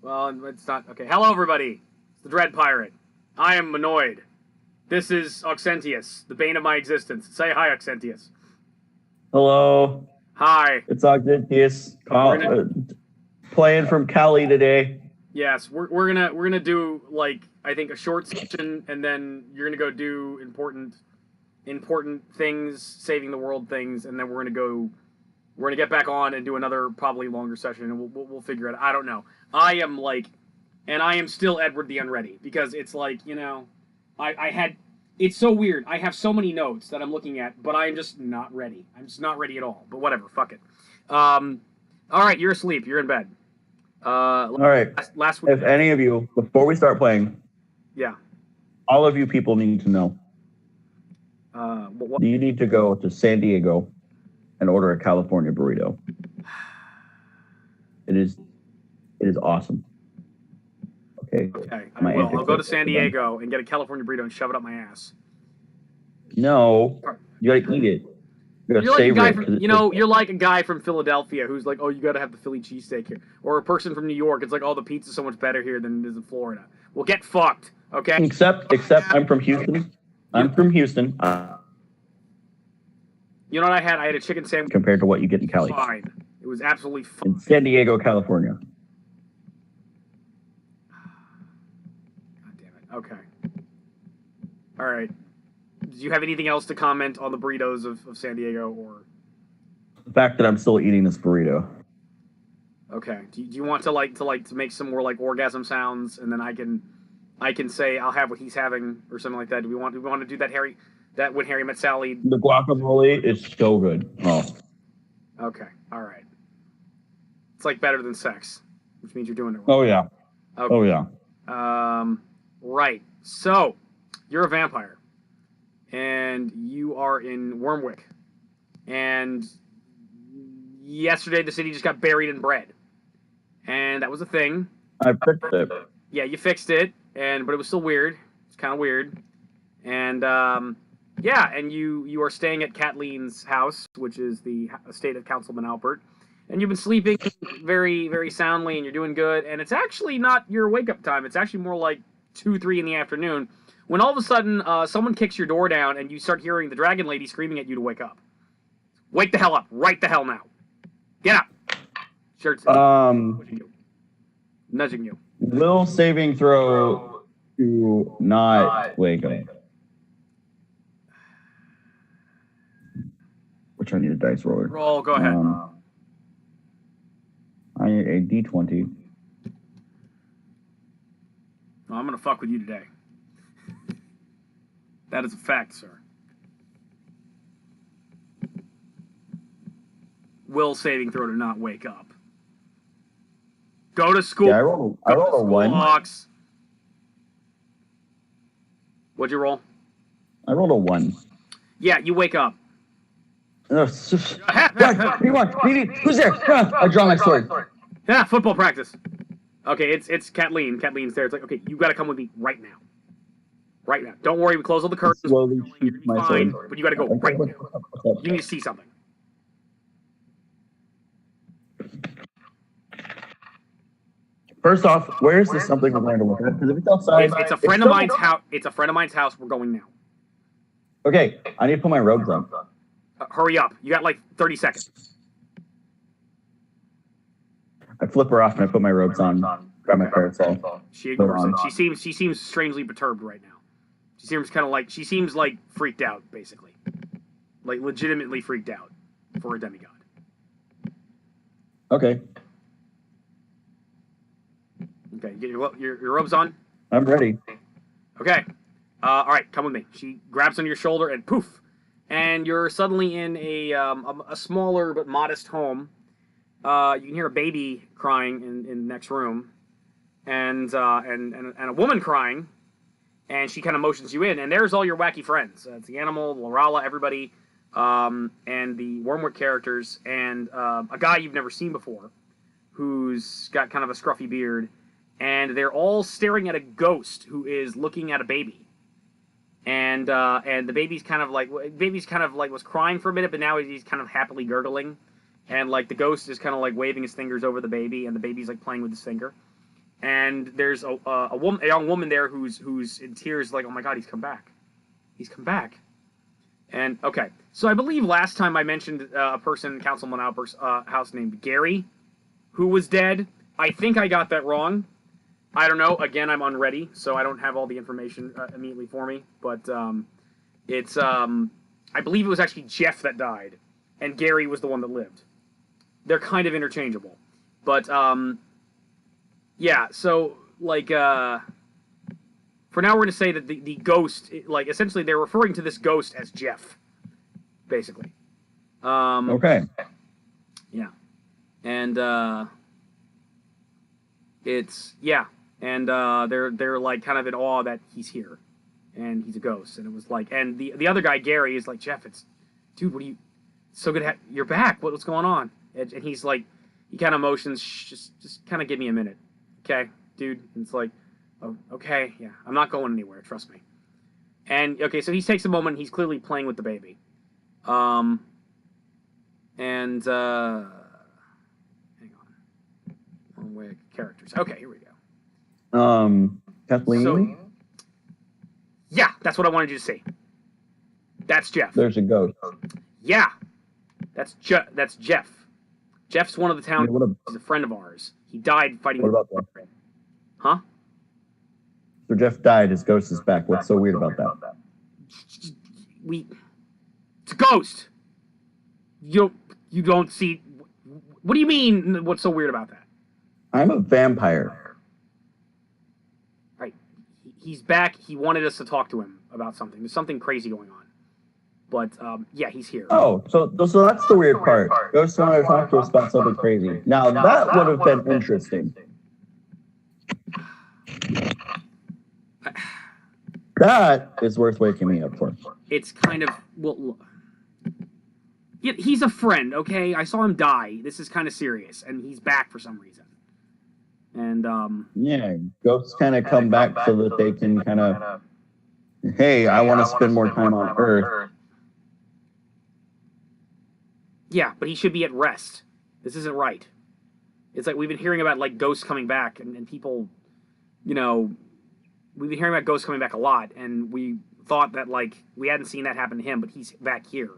Well, it's not. Okay, hello everybody. It's the Dread Pirate. I am Manoid. This is Auxentius, the bane of my existence. Say hi, Auxentius. Hello. Hi. It's Auxentius. Playing from Cali today. Yes, we're gonna do like I think a short session, and then you're gonna go do important things, saving the world things, and then we're gonna get back on and do another probably longer session, and we'll figure it out. I don't know. I am still Edward the Unready, because it's like, it's so weird. I have so many notes that I'm looking at, but I'm just not ready. I'm just not ready at all. But whatever, fuck it. All right, you're asleep. You're in bed. All right. Last week. If any of you, before we start playing, yeah, all of you people need to know. What? You need to go to San Diego and order a California burrito. It is awesome. Okay. I will. I'll go to San Diego and get a California burrito and shove it up my ass. No, you gotta eat it. You're like a guy from, you're like a guy from Philadelphia who's like, oh, you gotta have the Philly cheesesteak here. Or a person from New York, it's like, oh, the pizza's so much better here than it is in Florida. Well, get fucked, okay? Except I'm from Houston. I'm from Houston. You know what I had? I had a chicken sandwich. Compared to what you get in Cali. Fine. It was absolutely fine. In San Diego, California. God damn it. Okay. All right. Do you have anything else to comment on the burritos of San Diego, or the fact that I'm still eating this burrito? Okay. Do you want to make some more like orgasm sounds, and then I can say I'll have what he's having or something like that? Do we want to do that when Harry met Sally? The guacamole is so good. Oh. Okay. All right. It's like better than sex, which means you're doing it well. Oh yeah. Okay. Oh yeah. Right. So, you're a vampire, and you are in Wormwick, and yesterday the city just got buried in bread, and that was a thing. I fixed it. Yeah, you fixed it, but it was still weird. It's kind of weird, and yeah, and you are staying at Kathleen's house, which is the estate of Councilman Alpert, and you've been sleeping very, very soundly, and you're doing good, and it's actually not your wake-up time. It's actually more like 2, 3 in the afternoon, when all of a sudden someone kicks your door down, and you start hearing the dragon lady screaming at you to wake up. Wake the hell up. Right the hell now. Get up. Shirt's nudging you. Will saving throw to not wake up. Which I need a dice roller. Roll, go ahead. I need a D20. Well, I'm going to fuck with you today. That is a fact, sir. Will saving throw to not wake up. Go to school. Yeah, I rolled a 1. Hawks. What'd you roll? I rolled a 1. Yeah, you wake up. Who's there? I draw my sword. Yeah, football practice. Okay, it's Kathleen. Kathleen's there. It's like, okay, you got to come with me right now. Right now. Don't worry, we close all the curtains. Slowly You're gonna be fine, but you got to go right now. You need to see something. First off, where is this something we're going to look at? Because if it's outside, it's a friend of mine's house. It's a friend of mine's house. We're going now. Okay, I need to put my robes on. Hurry up! You got like 30 seconds. I flip her off and I put my robes on. Grab my parasol. She ignores it. She seems strangely perturbed right now. She seems like freaked out, basically, like legitimately freaked out for a demigod. Okay. Okay, you get your robes on? I'm ready. Okay. All right, come with me. She grabs on your shoulder and poof, and you're suddenly in a smaller but modest home. You can hear a baby crying in the next room, and a woman crying, and she kind of motions you in, and there's all your wacky friends. It's the animal, Lorala, everybody, and the Wormwood characters, and a guy you've never seen before, who's got kind of a scruffy beard. And they're all staring at a ghost who is looking at a baby, and the baby's kind of like was crying for a minute, but now he's kind of happily gurgling, and like the ghost is kind of like waving his fingers over the baby, and the baby's like playing with his finger, and there's a woman, a young woman there who's in tears, like, oh my god, he's come back. He's come back. And okay, so I believe last time I mentioned a person in Councilman Albert's house named Gary, who was dead. I think I got that wrong. I don't know. Again, I'm unready, so I don't have all the information immediately for me. But it's I believe it was actually Jeff that died, and Gary was the one that lived. They're kind of interchangeable, but yeah. So like for now, we're going to say that the ghost, like, essentially they're referring to this ghost as Jeff, basically. Okay. Yeah. And it's, yeah. And they're like kind of in awe that he's here and he's a ghost. And it was like, and the other guy, Gary, is like, Jeff, dude, what are you, so good you're back. What's going on? And he's like, he kind of motions, just kind of give me a minute. Okay, dude. And it's like, oh, okay, yeah, I'm not going anywhere, trust me. And, okay, so he takes a moment, he's clearly playing with the baby. Hang on. One way characters. Okay, here we go. Kathleen? So, yeah, that's what I wanted you to see. That's Jeff. There's a ghost. Yeah, that's Jeff. Jeff's one of the town. Yeah, he's a friend of ours. He died fighting. What about that? Huh? So Jeff died, his ghost is back. What's so weird about that? It's a ghost. You don't see. What do you mean? What's so weird about that? I'm a vampire. Right. He's back. He wanted us to talk to him about something. There's something crazy going on. But yeah, he's here. Oh, so that's the weird part. Ghosts wanted to talk to us about something crazy. Now that would have been interesting. That is worth waking me up for. It's kind of, well, yeah, he's a friend, okay? I saw him die. This is kind of serious, and he's back for some reason. And yeah, ghosts kind of come back so that they can kind of, hey, I want to spend more time on Earth. Yeah, but he should be at rest. This isn't right. It's like we've been hearing about like ghosts coming back, and people, you know, we've been hearing about ghosts coming back a lot, and we thought that like we hadn't seen that happen to him, but he's back here,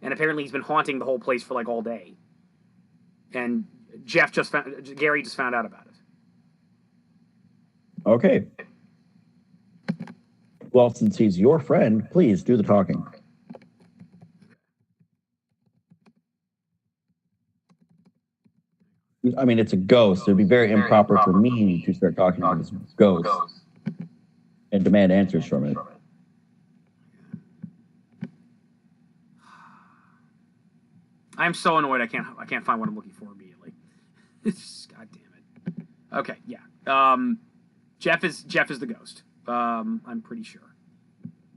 and apparently he's been haunting the whole place for like all day. And Gary just found out about it. Okay. Well, since he's your friend, please do the talking. I mean, it's a ghost. It would be very improper for me to start talking to this ghost and demand answers from it. I'm so annoyed I can't find what I'm looking for immediately. God damn it. Okay, yeah. Jeff is the ghost. I'm pretty sure.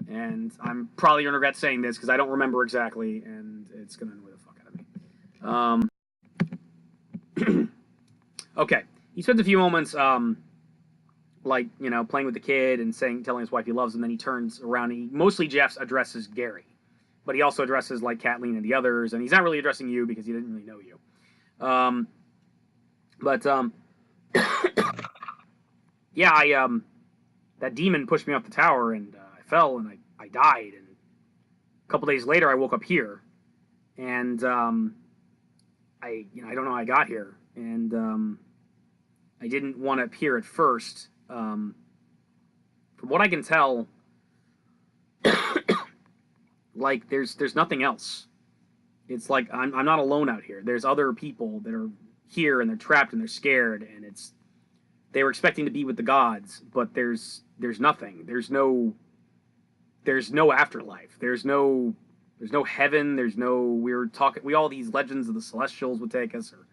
And I'm probably gonna regret saying this because I don't remember exactly, and it's gonna annoy the fuck out of me. Okay, he spends a few moments, like, you know, playing with the kid and telling his wife he loves him. Then he turns around and mostly Jeff addresses Gary, but he also addresses like Kathleen and the others, and he's not really addressing you because he didn't really know you. Yeah, that demon pushed me off the tower, and I fell and I died. And a couple days later, I woke up here, and I don't know how I got here, and I didn't want to appear at first. From what I can tell, like there's nothing else. It's like I'm not alone out here. There's other people that are here, and they're trapped and they're scared, and they were expecting to be with the gods, but there's nothing. There's no afterlife. There's no heaven. We all these legends of the Celestials would take us, or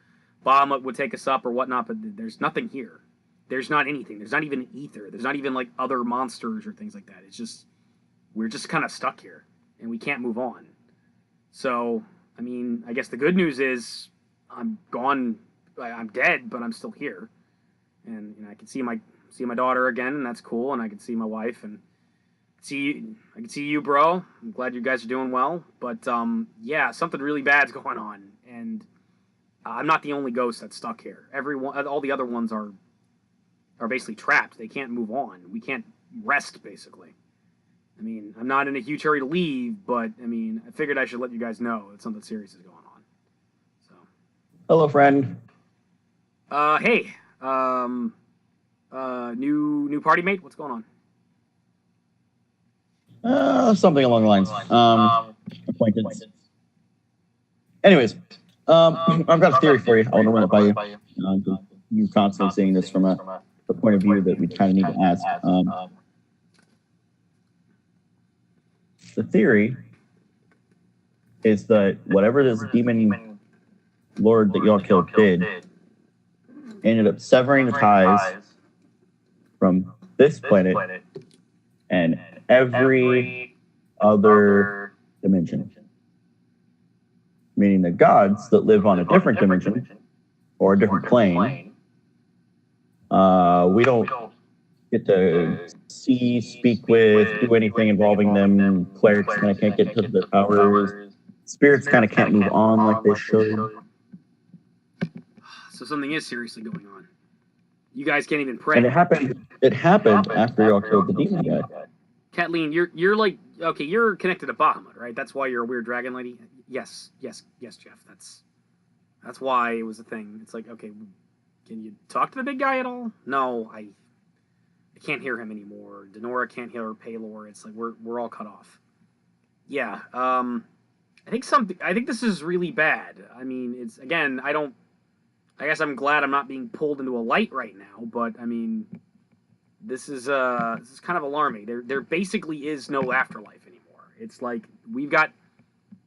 Bahamut would take us up or whatnot, but there's nothing here. There's not anything. There's not even an ether. There's not even like other monsters or things like that. It's just, we're just kind of stuck here and we can't move on. So, I mean, I guess the good news is I'm gone. I'm dead, but I'm still here. And I can see my daughter again, and that's cool. And I can see my wife, and I can see you, bro. I'm glad you guys are doing well. But yeah, something really bad's going on, and I'm not the only ghost that's stuck here. All the other ones are are basically trapped. They can't move on. We can't rest, basically. I mean, I'm not in a huge hurry to leave, but, I mean, I figured I should let you guys know that something serious is going on. So. Hello, friend. Hey. New party mate? What's going on? Something along the lines. Acquaintance. Anyways, I've got a theory for you. I want to run it by you. You're constantly seeing this from the point of view that we kind of need to ask. The theory is that whatever this demon lord that y'all killed did ended up severing the ties from this planet and every other dimension. Meaning the gods that live on a different dimension or a different plane, we don't get to see, speak with, do anything involving them. Clerics kind of can't get to their powers. Spirits kind of can't move on like they should. So something is seriously going on. You guys can't even pray. And it happened after y'all killed the demon guy. Kathleen, you're like, okay, you're connected to Bahamut, right? That's why you're a weird dragon lady? Yes, Jeff. That's why it was a thing. It's like, okay, can you talk to the big guy at all? No, I can't hear him anymore. Denora can't hear Paylor. It's like we're all cut off. Yeah, I think this is really bad. I mean, it's, again, I guess I'm glad I'm not being pulled into a light right now, but I mean, this is kind of alarming. There basically is no afterlife anymore. It's like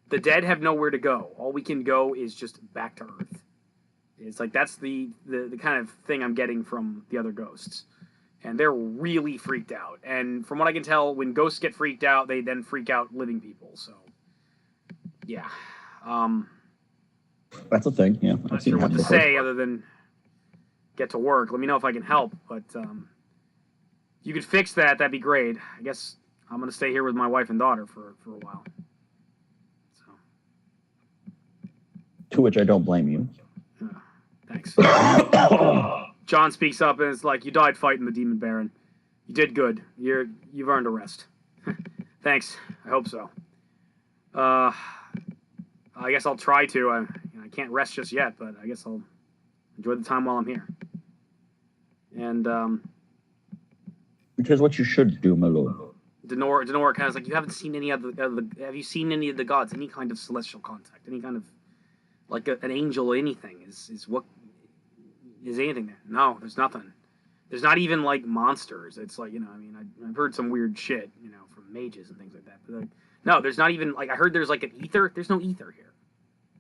the dead have nowhere to go. All we can go is just back to Earth. It's like that's the kind of thing I'm getting from the other ghosts. And they're really freaked out. And from what I can tell, when ghosts get freaked out, they then freak out living people. So, yeah. That's a thing, yeah. I'm not sure what to say other than get to work. Let me know if I can help. But if you could fix that, that'd be great. I guess I'm going to stay here with my wife and daughter for a while. So. To which I don't blame you. Thanks. John speaks up and it's like, you died fighting the Demon Baron. You did good. You've earned a rest. Thanks. I hope so. I guess I'll try to. I can't rest just yet, but I guess I'll enjoy the time while I'm here. And which is what you should do, my lord. Denora kind of like, you haven't seen any of have you seen any of the gods? Any kind of celestial contact? Any kind of like an angel or anything? Is what is anything there? No, there's nothing. There's not even like monsters. It's like, I mean, I've heard some weird shit, from mages and things like that. But no, there's not even, like, I heard there's like an ether. There's no ether here.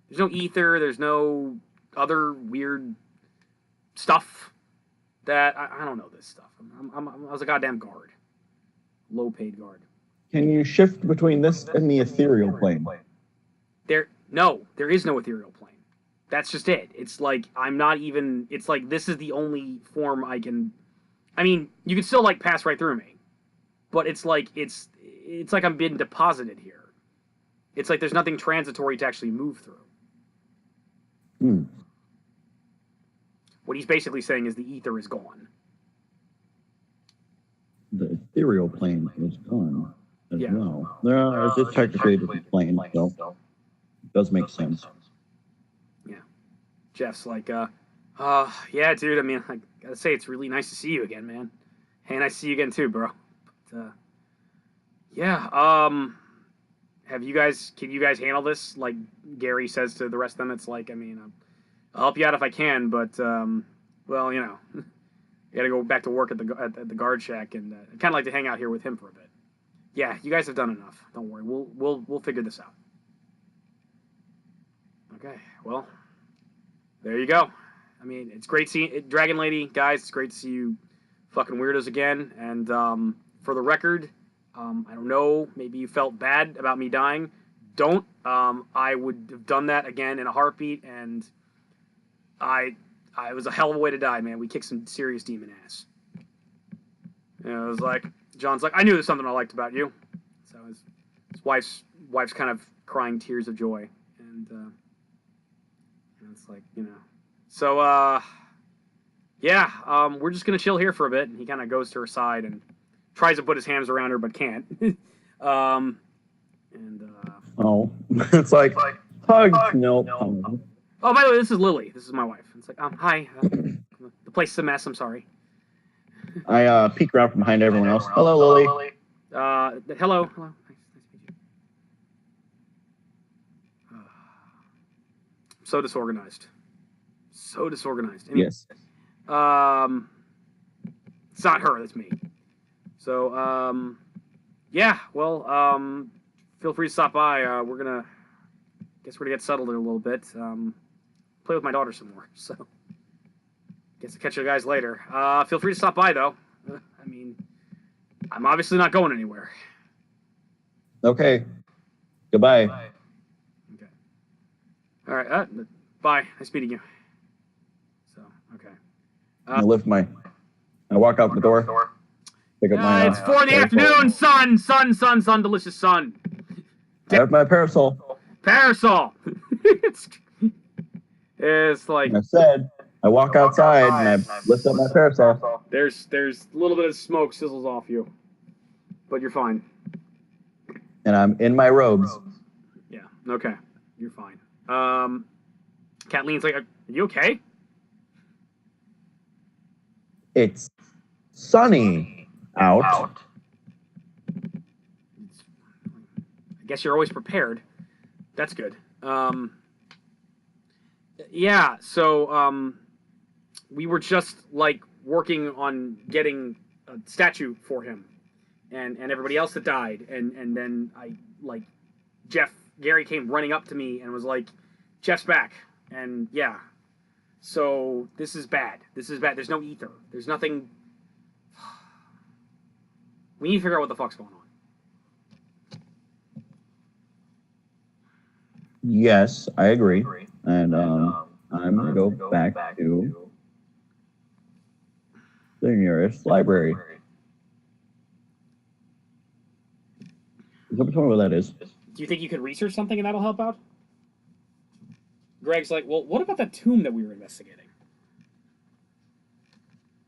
There's no ether. There's no other weird stuff that I don't know this stuff. I was a goddamn guard, low paid guard. Can you shift between this and the ethereal plane? There is no ethereal plane. That's just it. It's like, it's like, this is the only form I can, I mean, you can still, like, pass right through me. But it's like I'm being deposited here. It's like there's nothing transitory to actually move through. What he's basically saying is the ether is gone. The ethereal plane is gone as well. It's just technically a different plane, so it does make sense. Jeff's like, yeah, dude, I mean, I gotta say, it's really nice to see you again, man. Hey, nice to see you again, too, bro. But, can you guys handle this? Like Gary says to the rest of them, it's like, I mean, I'll help you out if I can, but, well, I gotta go back to work at the guard shack, and I'd kind of like to hang out here with him for a bit. Yeah, you guys have done enough. Don't worry, we'll figure this out. Okay, well, there you go. I mean, it's great seeing Dragon Lady, guys. It's great to see you fucking weirdos again. And for the record, I don't know, maybe you felt bad about me dying. Don't. I would have done that again in a heartbeat, and it was a hell of a way to die, man. We kicked some serious demon ass. And it was like, John's like, I knew there's something I liked about you. So his wife's kind of crying tears of joy. And it's like, So, Yeah, we're just gonna chill here for a bit. And he kind of goes to her side and tries to put his hands around her, but can't. um, and Oh, it's like hugs. No. oh, by the way, this is Lily. This is my wife. It's like, hi. The place is a mess. I'm sorry. I peek around from behind everyone else. Hello, Lily. Hello. Hello. Nice to meet you. So disorganized. So disorganized. Anyway, Yes. It's not her. It's me. So, yeah. Well, feel free to stop by. Guess we're gonna get settled in a little bit. Play with my daughter some more. So, guess I'll catch you guys later. Feel free to stop by though. I mean, I'm obviously not going anywhere. Okay. Goodbye. Okay. All right. Bye. Nice meeting you. So, okay. I walk out the door. Pick up my. It's 4 in the afternoon. Sun. Delicious sun. I have my parasol. Parasol. It's like I said, I walk outside and I lift up my parasol. there's a little bit of smoke sizzles off you, but you're fine. And I'm in my robes. Yeah. Okay. You're fine. Kathleen's like, "Are you okay?" It's sunny out. I guess you're always prepared. That's good. Yeah. So we were just like working on getting a statue for him, and everybody else that died, and then Gary came running up to me and was like, "Jeff's back," and yeah. So this is bad. There's no ether. There's nothing. We need to figure out what the fuck's going on. Yes, I agree. And I'm going to go back to the nearest library. Tell me what that is. Do you think you could research something and that'll help out? Greg's like, well, what about that tomb that we were investigating?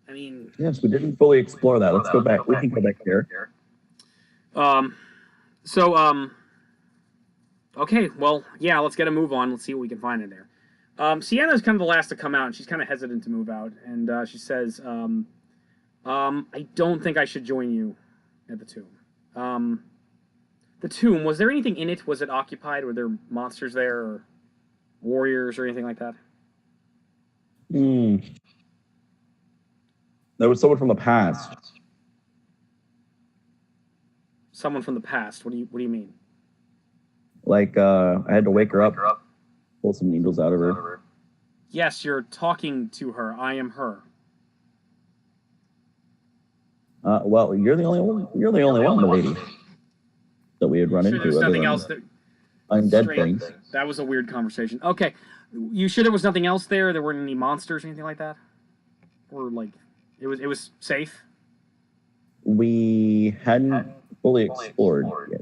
I mean... Yes, we didn't fully explore that. Let's go back. We can go back there. Okay, well, yeah, let's get a move on. Let's see what we can find in there. Sienna's kind of the last to come out, and she's kind of hesitant to move out. And she says, I don't think I should join you at the tomb. The tomb, was there anything in it? Was it occupied? Were there monsters there, or warriors, or anything like that? There was someone from the past. Someone from the past? What do you mean? Like, I had to wake her up, pull some needles out of her. Yes, you're talking to her. I am her. Well, you're the only one, lady, that we had run into. There's nothing else that undead things. That was a weird conversation. Okay, you sure there was nothing else there? There weren't any monsters or anything like that, or like it was safe. We hadn't fully explored yet.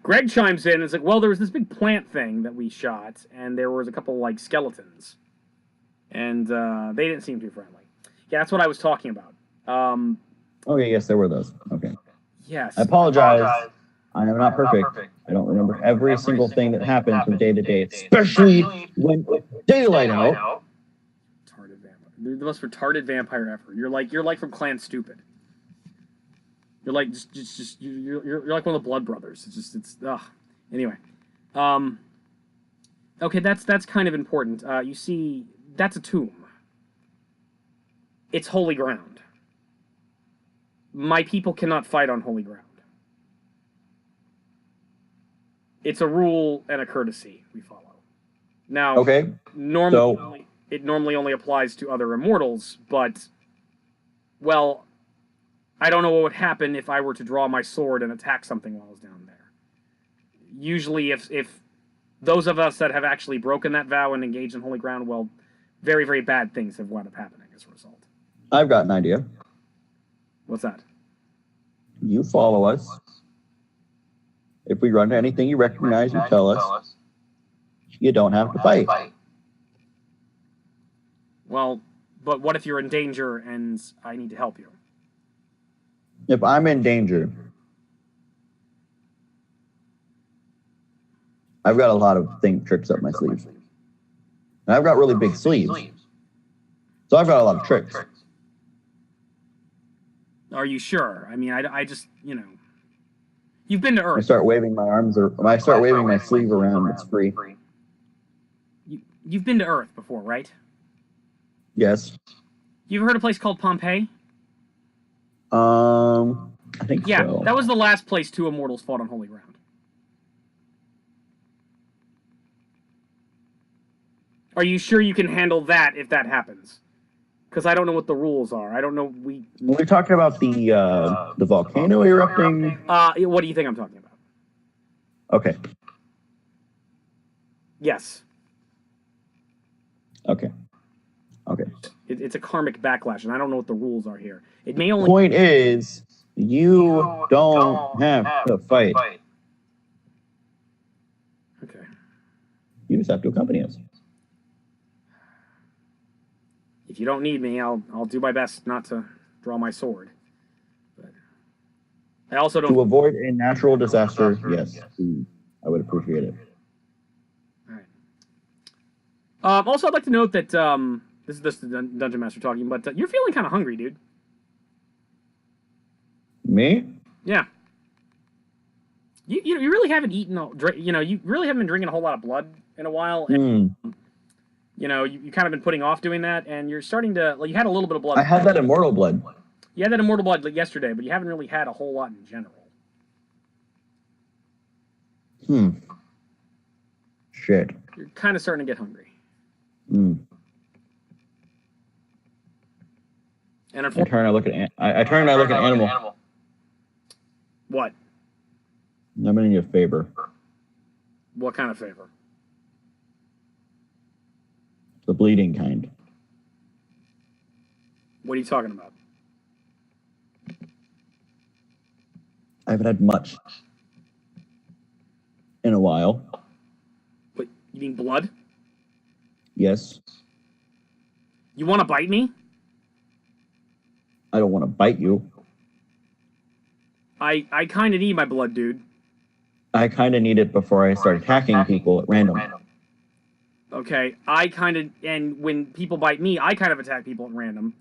Greg chimes in and is like, well, there was this big plant thing that we shot, and there was a couple, like, skeletons. And they didn't seem too friendly. Yeah, that's what I was talking about. Okay, yes, there were those. Okay. Yes. I apologize. I am not perfect. I don't remember every single thing that happened from day to day, especially when daylight out. Retarded vampire. You're the most retarded vampire ever. You're like from Clan Stupid. You're like you're like one of the Blood Brothers. It's ugh. Anyway, okay, that's kind of important. You see, that's a tomb. It's holy ground. My people cannot fight on holy ground. It's a rule and a courtesy we follow. Now, okay, it normally only applies to other immortals, but well. I don't know what would happen if I were to draw my sword and attack something while I was down there. Usually, if those of us that have actually broken that vow and engaged in holy ground, well, very, very bad things have wound up happening as a result. I've got an idea. What's that? You follow us. If we run into anything you recognize, you tell us. you don't have to fight. Well, but what if you're in danger and I need to help you? If I'm in danger, I've got a lot of tricks up my sleeves. And I've got really big sleeves. So I've got a lot of tricks. Are you sure? I mean, I just, you know. You've been to Earth. I start waving my arms, or when I start waving my sleeve around, it's free. You've been to Earth before, right? Yes. You've heard of a place called Pompeii? I think so. Yeah, that was the last place two immortals fought on holy ground. Are you sure you can handle that if that happens? Because I don't know what the rules are. I don't know. We're talking about the volcano erupting. What do you think I'm talking about? Okay. Yes. Okay. It's a karmic backlash, and I don't know what the rules are here. It may only. Point is, you don't have to fight. Okay. You just have to accompany us. If you don't need me, I'll do my best not to draw my sword. But I also don't. To avoid a natural disaster, yes, I would appreciate it. All right. Also, I'd like to note that this is the Dungeon Master talking, but you're feeling kind of hungry, dude. Me? Yeah. You really haven't eaten. You really haven't been drinking a whole lot of blood in a while. And, you know, you kind of been putting off doing that, and you're starting to. Well, you had a little bit of blood. I had that immortal blood. You had that immortal blood yesterday, but you haven't really had a whole lot in general. Shit. You're kind of starting to get hungry. And I turn. I look at. I turn. I look at animal. What? I'm gonna need a favor. What kind of favor? The bleeding kind. What are you talking about? I haven't had much in a while. What, you mean blood? Yes. You want to bite me? I don't want to bite you. I kind of need my blood, dude. I kind of need it before I start attacking people at random. Okay, and when people bite me, I kind of attack people at random.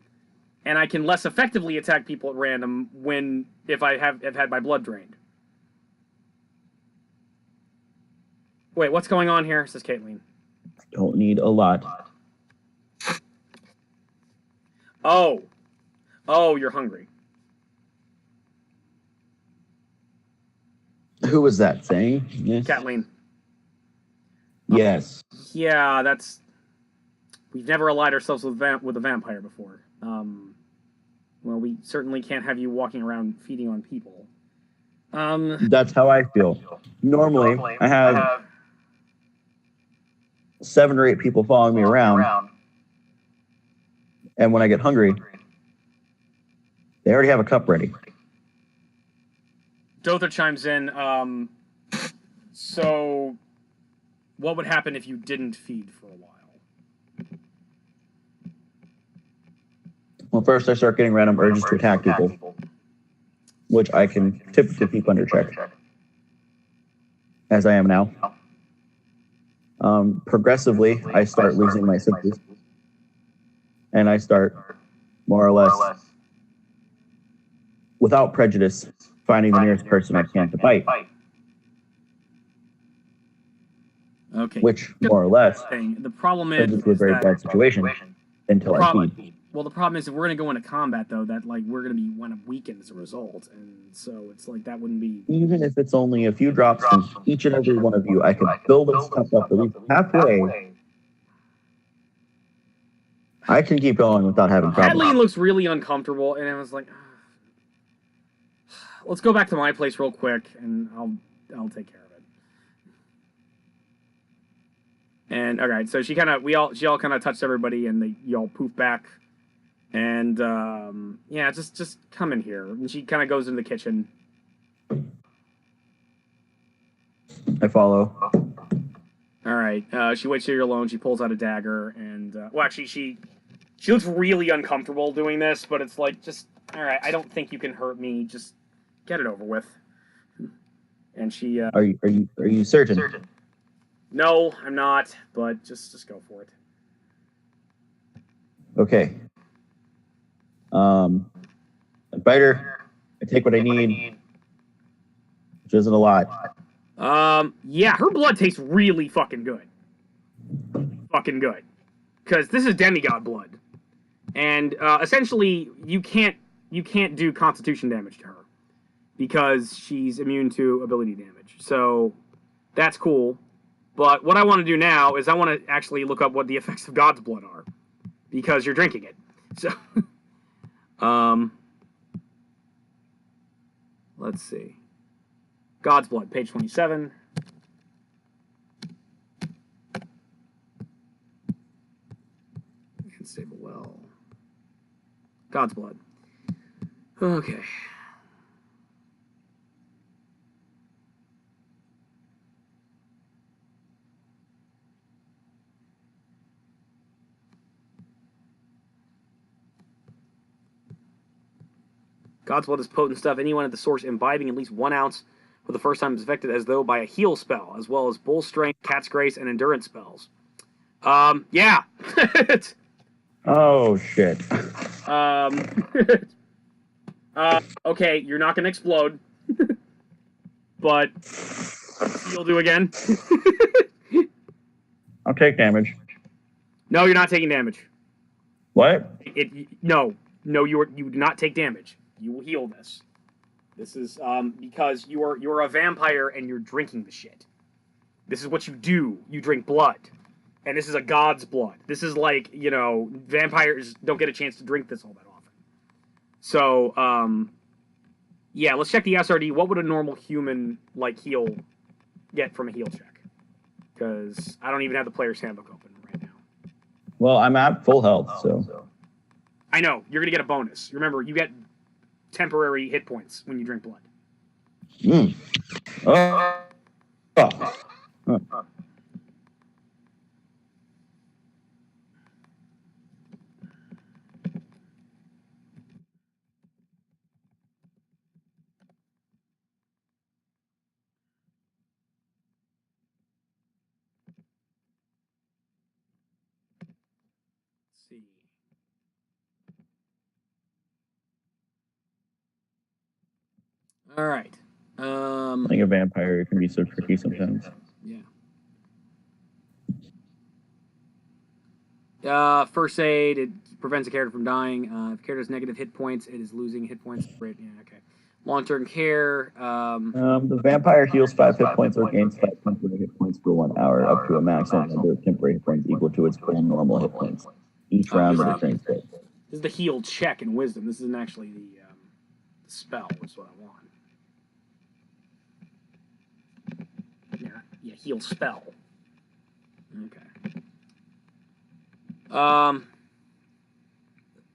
And I can less effectively attack people at random if I have had my blood drained. Wait, what's going on here? Says Caitlin. Don't need a lot. Oh, you're hungry. Who was that saying? Yes. Kathleen. Yes. Yeah, we've never allied ourselves with a vampire before. Well, we certainly can't have you walking around feeding on people. That's how I feel. Normally, I have 7 or 8 people following me around, and when I get hungry, they already have a cup ready. Dotha chimes in. So, what would happen if you didn't feed for a while? Well, first I start getting random urges to attack people, which I can typically keep under check, as I am now. Progressively, I start losing my senses, and I start, more or less, without prejudice, finding the nearest person I can to bite. Okay. Which, more or less, the problem turns into a very bad situation until I feed. Well, the problem is if we're going to go into combat, though, that we're going to be weakened as a result, and so it's like that wouldn't be. Even if it's only a few drops from each and every one of you, I could build this stuff up at least halfway. I can keep going without having problems. Kathleen looks really uncomfortable, and I was like, let's go back to my place real quick, and I'll take care of it. And all right, so she all kind of touched everybody, and you all poof back. And, yeah, just come in here. And she kind of goes into the kitchen. I follow. All right. She waits till you're alone. She pulls out a dagger, and well, actually, she looks really uncomfortable doing this, but it's like, just all right. I don't think you can hurt me. Just get it over with. And she. Are you certain? No, I'm not. But just go for it. Okay. Biter. I take what I need, which isn't a lot. Yeah, her blood tastes really fucking good. Fucking good. Because this is demigod blood. And essentially, you can't do constitution damage to her. Because she's immune to ability damage. So, that's cool. But what I want to do now is I want to actually look up what the effects of God's blood are. Because you're drinking it. So, let's see. God's blood, page 27. Stable well. God's blood. Okay. God's blood is potent stuff. Anyone at the source imbibing at least 1 ounce for the first time is affected as though by a heal spell, as well as bull strength, cat's grace, and endurance spells. Yeah. Oh shit. Okay, you're not gonna explode. But you'll do again. I'll take damage. No, you're not taking damage. What? No, you do not take damage. You will heal this. This is because you're a vampire and you're drinking the shit. This is what you do. You drink blood. And this is a god's blood. This is like, vampires don't get a chance to drink this all that often. So, yeah, let's check the SRD. What would a normal human, heal get from a heal check? Because I don't even have the player's handbook open right now. Well, I'm at full health, so. I know. You're going to get a bonus. Remember, you get temporary hit points when you drink blood. Let's see. All right. Playing a vampire can be so tricky sometimes. Yeah. First aid, it prevents a character from dying. If a character has negative hit points, it is losing hit points. Right, yeah, okay. Long-term care. The vampire heals 5 hit points or gains 5 temporary hit points for 1 hour, up to a maximum number of temporary hit points equal to its full normal hit points. Each round of the train state. This is the heal check in wisdom. This isn't actually the spell, which is what I want. Yeah, heal spell. Okay.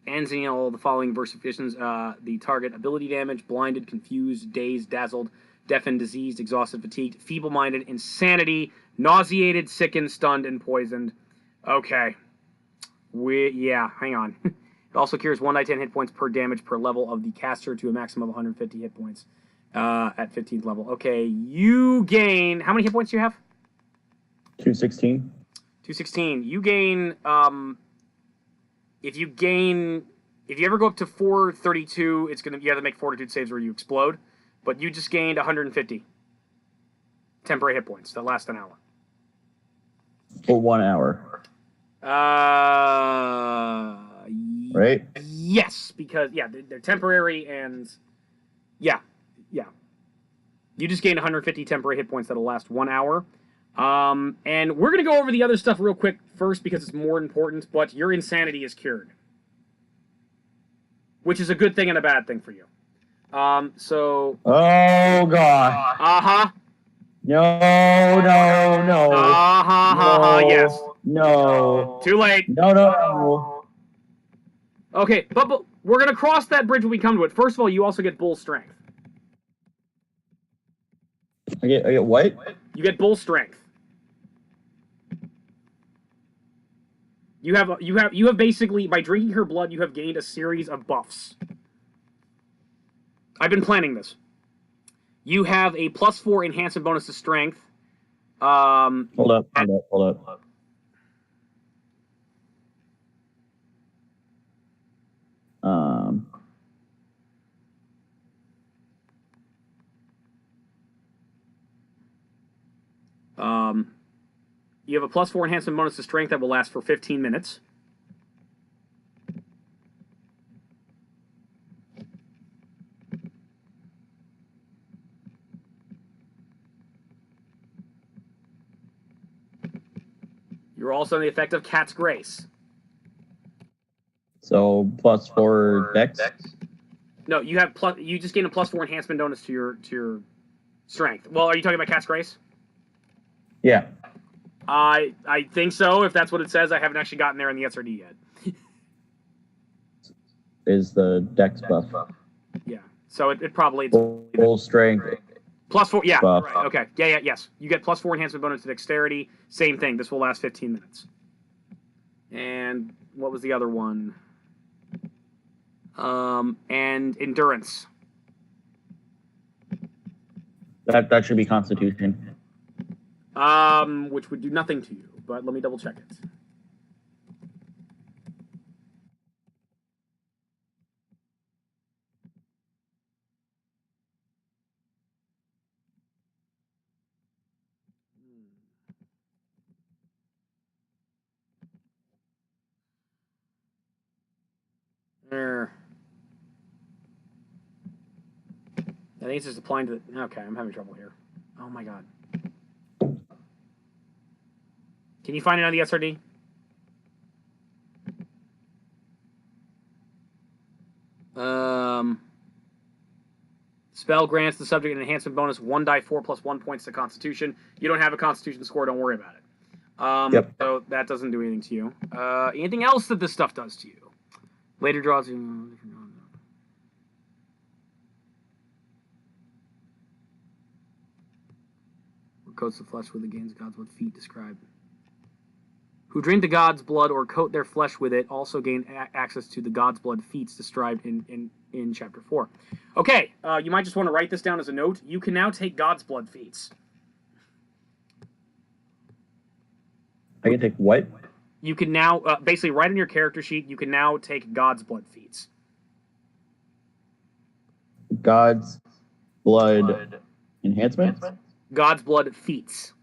Answering all the following versifications, the target ability damage: blinded, confused, dazed, dazzled, deafened, diseased, exhausted, fatigued, feeble-minded, insanity, nauseated, sickened, stunned, and poisoned. Okay. Hang on. It also cures 1d10 hit points per damage per level of the caster to a maximum of 150 hit points at 15th level. Okay, you gain... How many hit points do you have? 216. 216. You gain... If you ever go up to 432, you have to make fortitude saves or you explode. But you just gained 150 temporary hit points that last an hour. For 1 hour. Right? Yes, because they're temporary and yeah. You just gained 150 temporary hit points that'll last 1 hour. And we're gonna go over the other stuff real quick first because it's more important. But your insanity is cured, which is a good thing and a bad thing for you. So. Oh god. No. Yes. No. Too late. No. Okay, but we're gonna cross that bridge when we come to it. First of all, you also get bull strength. I get what? You get bull strength. You have basically, by drinking her blood, you have gained a series of buffs. I've been planning this. You have a +4 enhancement bonus to strength. Hold up. You have a +4 enhancement bonus to strength that will last for 15 minutes. You're also in the effect of Cat's Grace. So +4 dex? No, you have you just gain a +4 enhancement bonus to your strength. Well, are you talking about Cat's Grace? Yeah. I think so. If that's what it says, I haven't actually gotten there in the SRD yet. Is the dex buff? Yeah. So it probably full strength. +4. Yeah. Buff. Right. Okay. Yeah. Yes. You get +4 enhancement bonus to dexterity. Same thing. This will last 15 minutes. And what was the other one? And endurance. That should be Constitution. Which would do nothing to you, but let me double check it. There. I think it's just applying to the... Okay, I'm having trouble here. Oh my god. Can you find it on the SRD? Spell grants the subject an enhancement bonus 1 die 4 + 1 points to Constitution. You don't have a Constitution score, don't worry about it. Yep. So that doesn't do anything to you. Anything else that this stuff does to you? Later draws you... Coats the flesh with the gains God's blood feet described. Who drink the God's blood or coat their flesh with it also gain access to the God's blood feats described in chapter 4. Okay, you might just want to write this down as a note. You can now take God's blood feats. I can take what? You can now, basically write on your character sheet, you can now take God's blood feats. God's blood enhancement? God's blood feats.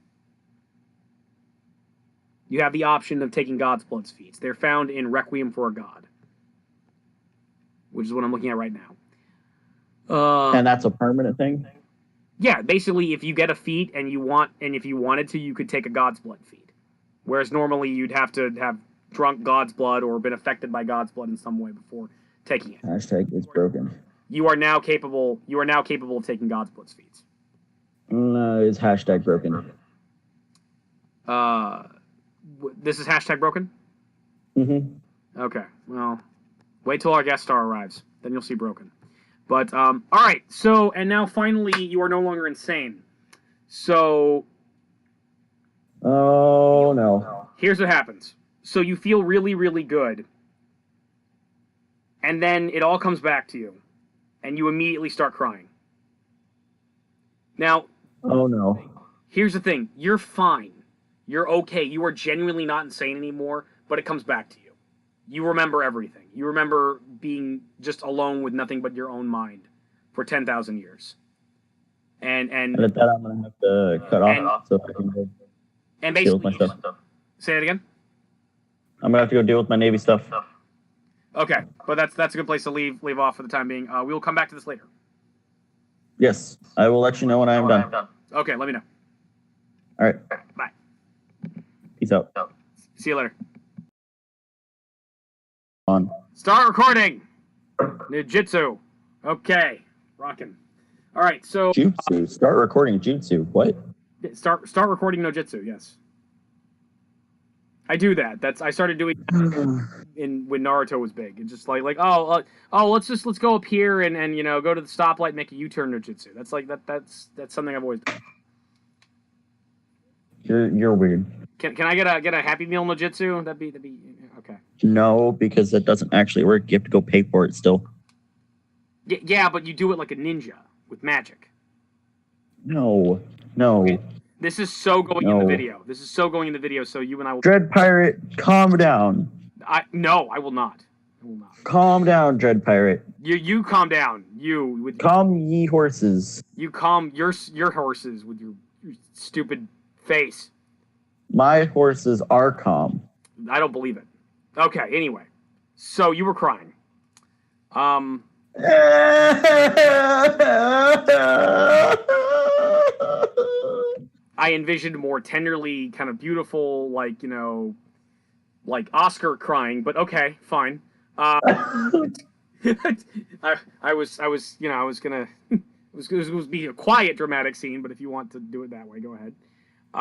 You have the option of taking God's blood feats. They're found in Requiem for a God, which is what I'm looking at right now. And that's a permanent thing? Yeah, basically, if you get a feat and if you wanted to, you could take a God's blood feat. Whereas normally you'd have to have drunk God's blood or been affected by God's blood in some way before taking it. Hashtag it's broken. You are now capable of taking God's blood feats. No, it's hashtag broken. This is hashtag broken? Mm-hmm. Okay, well, wait till our guest star arrives. Then you'll see broken. But, alright, so, and now finally you are no longer insane. So... Oh, no. Here's what happens. So you feel really, really good. And then it all comes back to you. And you immediately start crying. Now... Oh, no. Here's the thing. You're fine. You're okay. You are genuinely not insane anymore, but it comes back to you. You remember everything. You remember being just alone with nothing but your own mind for 10,000 years. And at that, I'm going to have to cut off so I can go deal with my stuff. Say it again? I'm going to have to go deal with my Navy stuff. Okay, but that's a good place to leave off for the time being. We will come back to this later. Yes, I will let you know when I am done. Okay, let me know. All right. Bye. Peace out. See you later. On. Start recording! Ninjutsu. Okay, rockin'. All right, so... Jutsu. Start recording jutsu. What? Start recording no jutsu, yes. I do that. I started doing when Naruto was big. It's just like let's go up here and go to the stoplight and make a U-turn no jutsu. That's something I've always done. You're weird. Can I get a Happy Meal no Jitsu? That'd be okay. No, because that doesn't actually work. You have to go pay for it still. Yeah, but you do it like a ninja with magic. No. Okay. This is so going in the video. This is so going in the video. So you and I will. Dread Pirate, calm down. No, I will not. I will not. Calm down, Dread Pirate. You calm down. You with calm ye horses. You calm your horses with your stupid face. My horses are calm. I don't believe it. Okay, anyway. So you were crying. I envisioned more tenderly, kind of beautiful, like, you know, like Oscar crying, but okay, fine. I was gonna it was be a quiet dramatic scene, but if you want to do it that way, go ahead.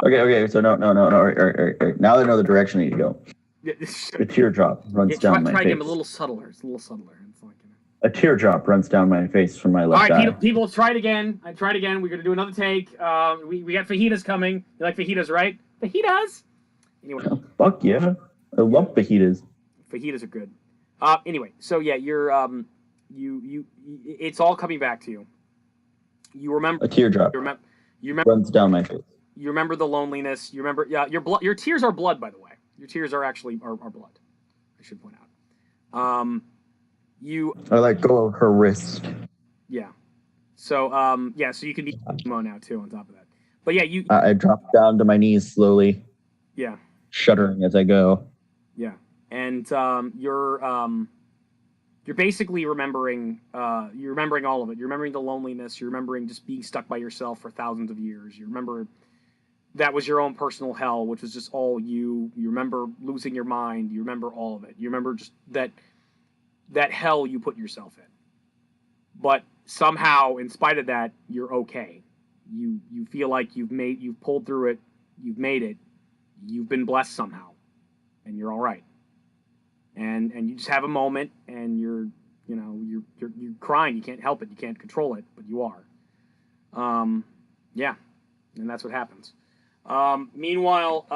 Okay. So no. All right. Now I know the direction I need to go. The teardrop runs down my face. Try again, a little subtler. It's a little subtler. It's like, you know. A teardrop runs down my face from my left eye. All right, people, try it again. I tried again. We're gonna do another take. We got fajitas coming. You like fajitas, right? Fajitas. Anyway. Oh, fuck yeah! I love fajitas. Fajitas are good. Anyway, so yeah, you're you it's all coming back to you. You remember a teardrop. You remember runs down my face. You remember the loneliness. You remember, yeah, your tears are blood, by the way. Your tears are actually are blood. I should point out. I let go of her wrist. Yeah. So so you can be emo now too. On top of that, but yeah, I drop down to my knees slowly. Yeah. Shuddering as I go. Yeah, and you're basically remembering. You're remembering all of it. You're remembering the loneliness. You're remembering just being stuck by yourself for thousands of years. You remember that was your own personal hell, which was just all you. You remember losing your mind. You remember all of it. You remember just that hell you put yourself in. But somehow, in spite of that, you're okay. You feel like you've pulled through it. You've made it. You've been blessed somehow, and you're all right. And you just have a moment, and you're crying. You can't help it. You can't control it, but you are. Yeah, and that's what happens. Meanwhile,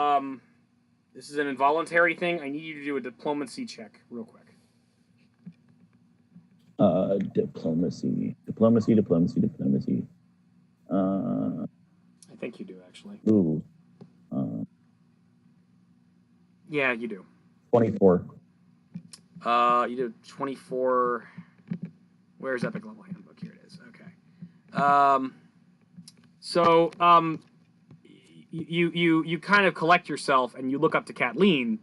this is an involuntary thing. I need you to do a diplomacy check real quick. Diplomacy. I think you do, actually. Ooh. Yeah, you do. 24. You did 24. Where's Epic Level Handbook? Here it is. Okay. You kind of collect yourself and you look up to Kathleen,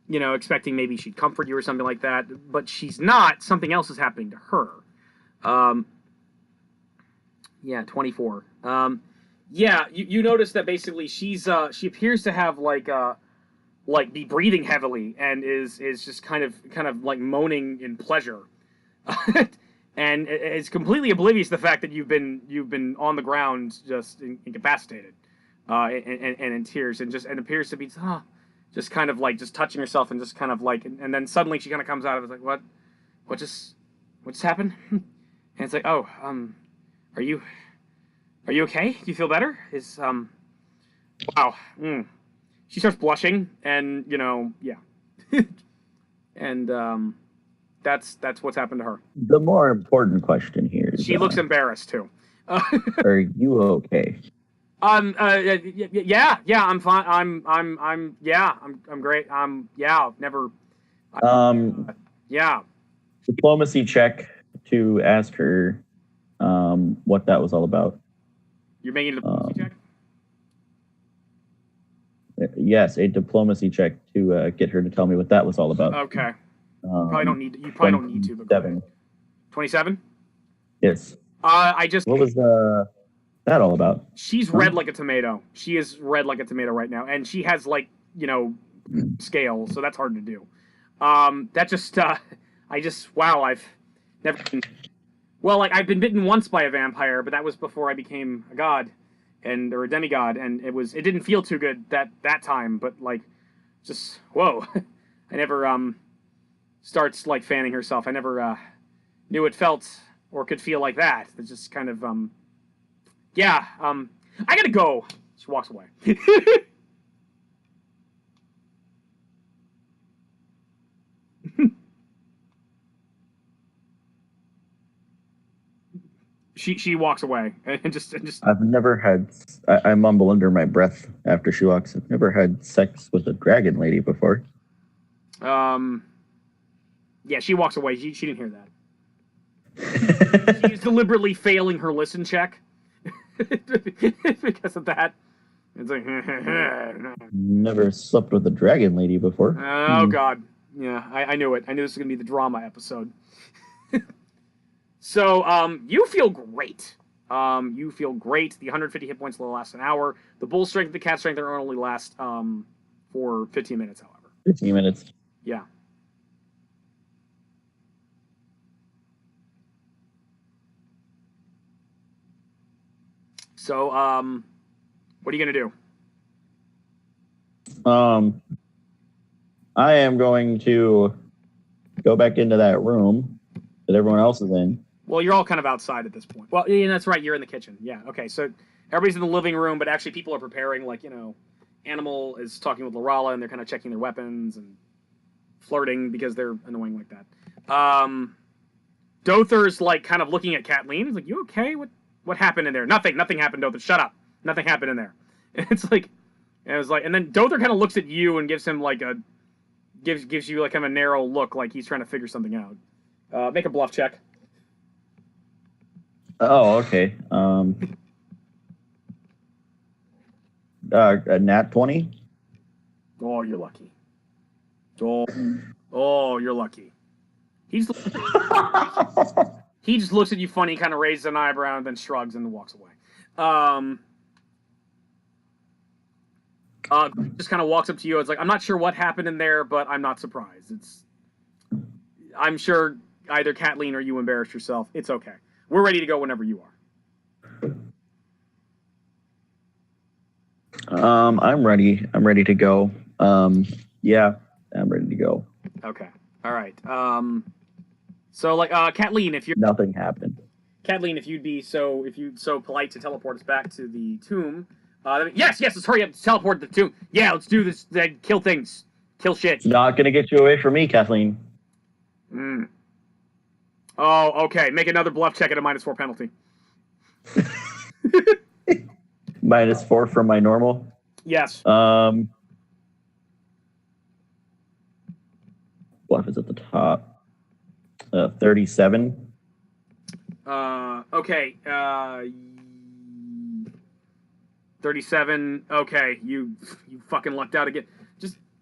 expecting maybe she'd comfort you or something like that, but she's not. Something else is happening to her. 24. You notice that basically she appears to have be breathing heavily and is just kind of like moaning in pleasure. And it's completely oblivious to the fact that you've been on the ground just incapacitated, and in tears, and appears to be just kind of like just touching herself and just kind of like, and then suddenly she kind of comes out of it like, what just happened? And it's like, oh, are you okay? Do you feel better? Wow. She starts blushing, and yeah, and that's what's happened to her. The more important question here is, she looks embarrassed too. Are you okay? Yeah, I'm fine. I'm great. Never. Yeah. Diplomacy check to ask her, what that was all about. You're making a diplomacy check? Yes, a diplomacy check to get her to tell me what that was all about. Okay. You probably don't need to. But 27. 27? Yes. What was that all about? She's red like a tomato. She is red like a tomato right now, and she has scale, so that's hard to do. I've never been. Well, I've been bitten once by a vampire, but that was before I became a god, or a demigod, and it didn't feel too good that time. But just whoa, I never starts fanning herself. I never knew it felt or could feel like that. It's just kind of I gotta go. She walks away. She walks away and just. I've never had. I mumble under my breath after she walks. I've never had sex with a dragon lady before. Yeah, she walks away. She didn't hear that. She's deliberately failing her listen check because of that. It's like never slept with a dragon lady before. Oh God, yeah, I knew it. I knew this was gonna be the drama episode. So, you feel great. You feel great. The 150 hit points will last an hour. The bull strength, the cat strength, are only last for 15 minutes. However, 15 minutes. Yeah. So, what are you gonna do? I am going to go back into that room that everyone else is in. Well, you're all kind of outside at this point. Well, yeah, that's right. You're in the kitchen. Yeah. Okay. So everybody's in the living room, but actually people are preparing. Like, Animal is talking with Lorala, and they're kind of checking their weapons and flirting because they're annoying like that. Dother's like kind of looking at Kathleen. He's like, "You okay? What happened in there? Nothing. Nothing happened, Dother. Shut up. Nothing happened in there." And and then Dother kind of looks at you and gives him like gives you like kind of a narrow look, like he's trying to figure something out. Make a bluff check. Oh, okay. A nat 20. Oh, you're lucky. Oh, you're lucky. He just looks at you funny, kind of raises an eyebrow, and then shrugs and walks away. Just kind of walks up to you. It's like, I'm not sure what happened in there, but I'm not surprised. I'm sure either Kathleen or you embarrassed yourself. It's okay. We're ready to go whenever you are. I'm ready. I'm ready to go. Yeah, I'm ready to go. Okay. All right. So Kathleen, if you're nothing happened. Kathleen, if you'd so polite to teleport us back to the tomb. Yes, let's hurry up to teleport to the tomb. Yeah, let's do this. Kill things. Kill shit. It's not gonna get you away from me, Kathleen. Oh, okay. Make another bluff check at a -4 penalty. -4 from my normal? Yes. Bluff is at the top. 37. Okay. 37. Okay, you fucking lucked out again.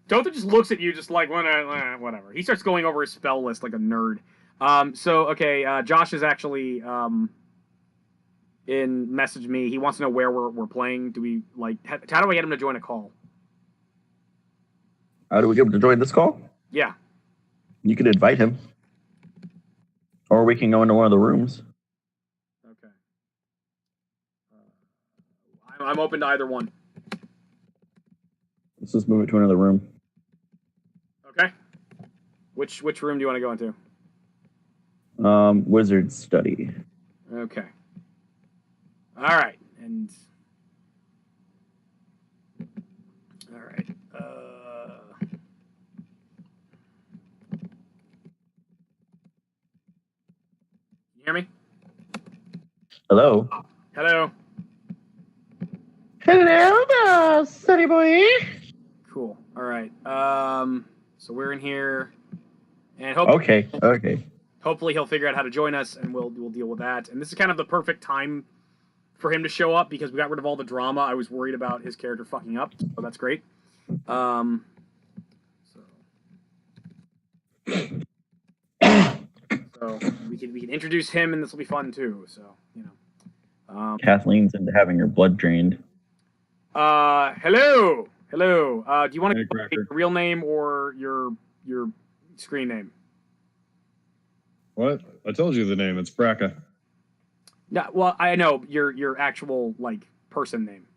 Dother just looks at you just like whatever. He starts going over his spell list like a nerd. Josh is actually messaged me. He wants to know where we're playing. Do we how do I get him to join a call? How do we get him to join this call? Yeah. You could invite him. Or we can go into one of the rooms. Okay. I'm open to either one. Let's just move it to another room. Okay. Which room do you want to go into? Wizard study. Okay. All right. And all right. You hear me? Hello. Hello. Hello there, study boy. Cool. All right. So we're in here, and Okay. hopefully he'll figure out how to join us, and we'll deal with that. And this is kind of the perfect time for him to show up because we got rid of all the drama. I was worried about his character fucking up, so that's great. So we can introduce him, and this will be fun too. So Kathleen's into having her blood drained. Hello. Do you want to get your real name or your screen name? What? I told you the name. It's Brakka. No, well, I know your actual person name.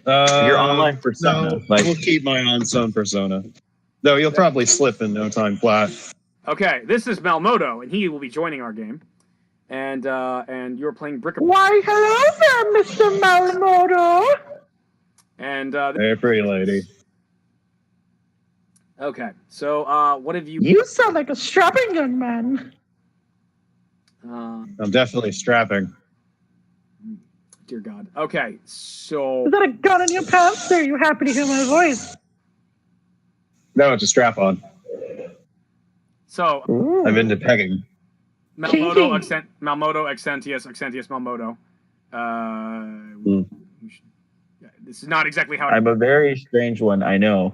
Your online persona. No, we'll keep my on-zone persona. Though you'll probably slip in no time flat. Okay, this is Malmodo, and he will be joining our game. And you're playing Brakka. Why, hello there, Mr. Malmodo. And Hey, pretty lady. okay, so what have you? You sound like a strapping young man. I'm definitely strapping. Dear God. Okay, so Is that a gun in your pants? Are you happy to hear my voice? No, it's a strap on. so Ooh. I'm into pegging. Malmodo, Kinky. Malmodo, Auxentius, Malmodo. This is not exactly how. I'm a very strange one, I know.